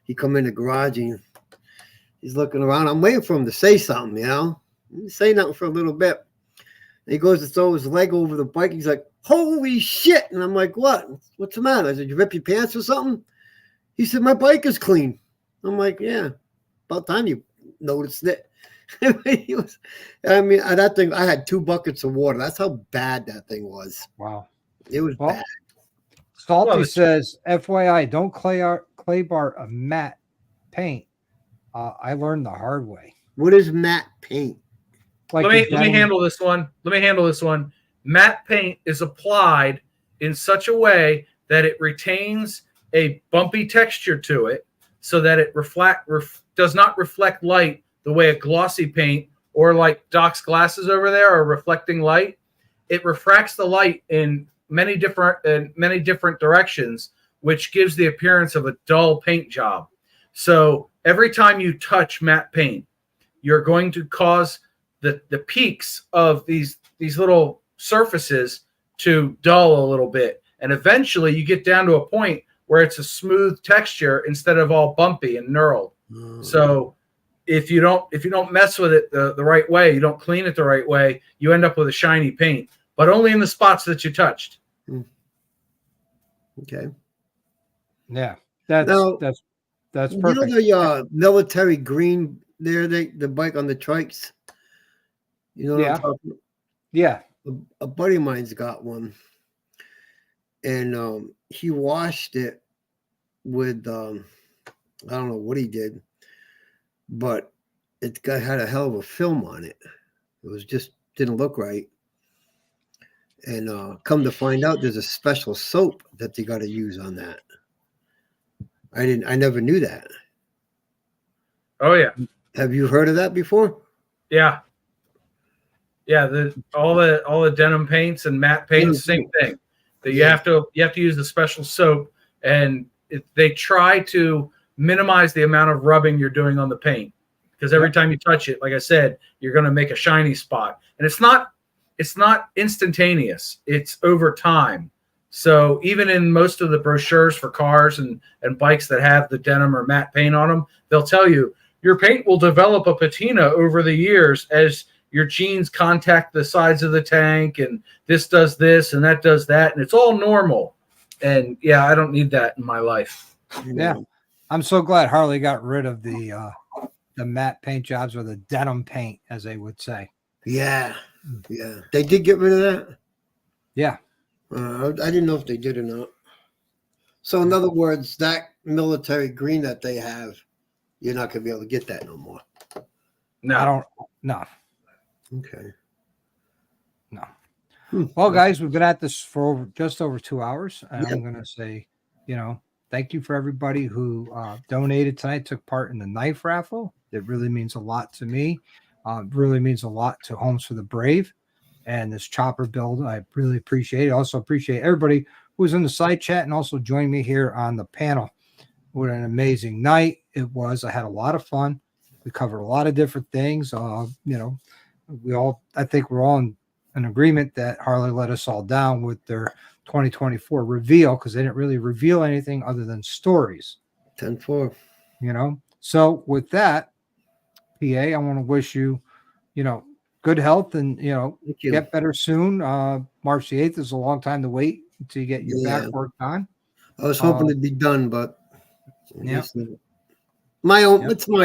[SPEAKER 2] he come in the garage and he's looking around. I'm waiting for him to say something, you know. He didn't say nothing for a little bit. And he goes to throw his leg over the bike. He's like, holy shit. And I'm like, what? What's the matter? I said, you rip your pants or something? He said, my bike is clean. I'm like, yeah, about time you noticed it. That thing, I had 2 buckets of water. That's how bad that thing was.
[SPEAKER 1] Wow.
[SPEAKER 2] It was
[SPEAKER 1] Well,
[SPEAKER 2] bad.
[SPEAKER 1] Salty
[SPEAKER 5] Well,
[SPEAKER 1] says, FYI, don't clay bar a matte paint. I learned the hard way.
[SPEAKER 2] What is matte paint?
[SPEAKER 1] Like
[SPEAKER 5] Let me
[SPEAKER 1] denim-
[SPEAKER 5] handle this one. Matte paint is applied in such a way that it retains a bumpy texture to it, so that it does not reflect light the way a glossy paint, or like Doc's glasses over there, are reflecting light. It refracts the light in many different directions, which gives the appearance of a dull paint job. So every time you touch matte paint, you're going to cause the peaks of these little surfaces to dull a little bit. And eventually you get down to a point where it's a smooth texture instead of all bumpy and knurled. So if you don't mess with it the right way, you don't clean it the right way, you end up with a shiny paint, but only in the spots that you touched.
[SPEAKER 2] Okay.
[SPEAKER 1] Yeah,
[SPEAKER 2] Now,
[SPEAKER 1] that's
[SPEAKER 2] you know
[SPEAKER 1] perfect.
[SPEAKER 2] the military green there, the bike on the trikes. You know what
[SPEAKER 1] Yeah.
[SPEAKER 2] I'm talking about?
[SPEAKER 1] Yeah.
[SPEAKER 2] A buddy of mine's got one, and he washed it with I don't know what he did, but had a hell of a film on it. It was just didn't look right. And come to find out, there's a special soap that they got to use on that. I never knew that.
[SPEAKER 5] Oh yeah.
[SPEAKER 2] Have you heard of that before?
[SPEAKER 5] Yeah. All the denim paints and matte paints, same thing. That you have to use a special soap, and they try to minimize the amount of rubbing you're doing on the paint, because every time you touch it, like I said, you're going to make a shiny spot, and it's not instantaneous. It's over time. So even in most of the brochures for cars and bikes that have the denim or matte paint on them, they'll tell you your paint will develop a patina over the years as your jeans contact the sides of the tank, and this does this and that does that, and it's all normal. And yeah, I don't need that in my life.
[SPEAKER 1] Yeah. I'm so glad Harley got rid of the matte paint jobs, or the denim paint, as they would say.
[SPEAKER 2] Yeah. They did get rid of that?
[SPEAKER 1] Yeah.
[SPEAKER 2] I didn't know if they did or not. So in other words, that military green that they have, you're not going to be able to get that no more.
[SPEAKER 5] No.
[SPEAKER 1] I don't. No.
[SPEAKER 2] Okay.
[SPEAKER 1] No. Well, guys, we've been at this for just over 2 hours. And
[SPEAKER 2] Yep.
[SPEAKER 1] I'm going to say, thank you for everybody who donated tonight, took part in the knife raffle. It really means a lot to me. Really means a lot to Homes for the Brave and this chopper build. I really appreciate it. Also appreciate everybody who's in the side chat and also joined me here on the panel. What an amazing night it was. I had a lot of fun. We covered a lot of different things. I think we're all in an agreement that Harley let us all down with their 2024 reveal, because they didn't really reveal anything other than stories.
[SPEAKER 2] 10-4.
[SPEAKER 1] So with that, PA, I want to wish you, good health and,
[SPEAKER 2] Thank you.
[SPEAKER 1] get better soon. March the 8th is a long time to wait until you get your back worked on.
[SPEAKER 2] I was hoping it'd be done, but
[SPEAKER 1] Yeah.
[SPEAKER 2] it's my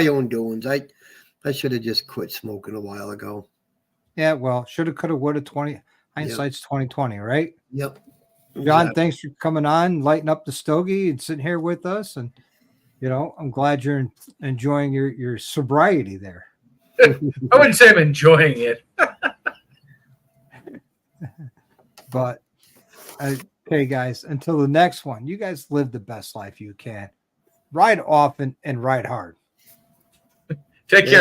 [SPEAKER 2] own doings. I should have just quit smoking a while ago.
[SPEAKER 1] Yeah, well, shoulda, coulda, woulda. Hindsight's 2020, right?
[SPEAKER 2] Yep.
[SPEAKER 1] John, thanks for coming on, lighting up the stogie, and sitting here with us. And I'm glad you're enjoying your sobriety there.
[SPEAKER 5] I wouldn't say I'm enjoying it.
[SPEAKER 1] But okay, guys, until the next one, you guys live the best life you can. Ride often and ride hard.
[SPEAKER 5] Take care.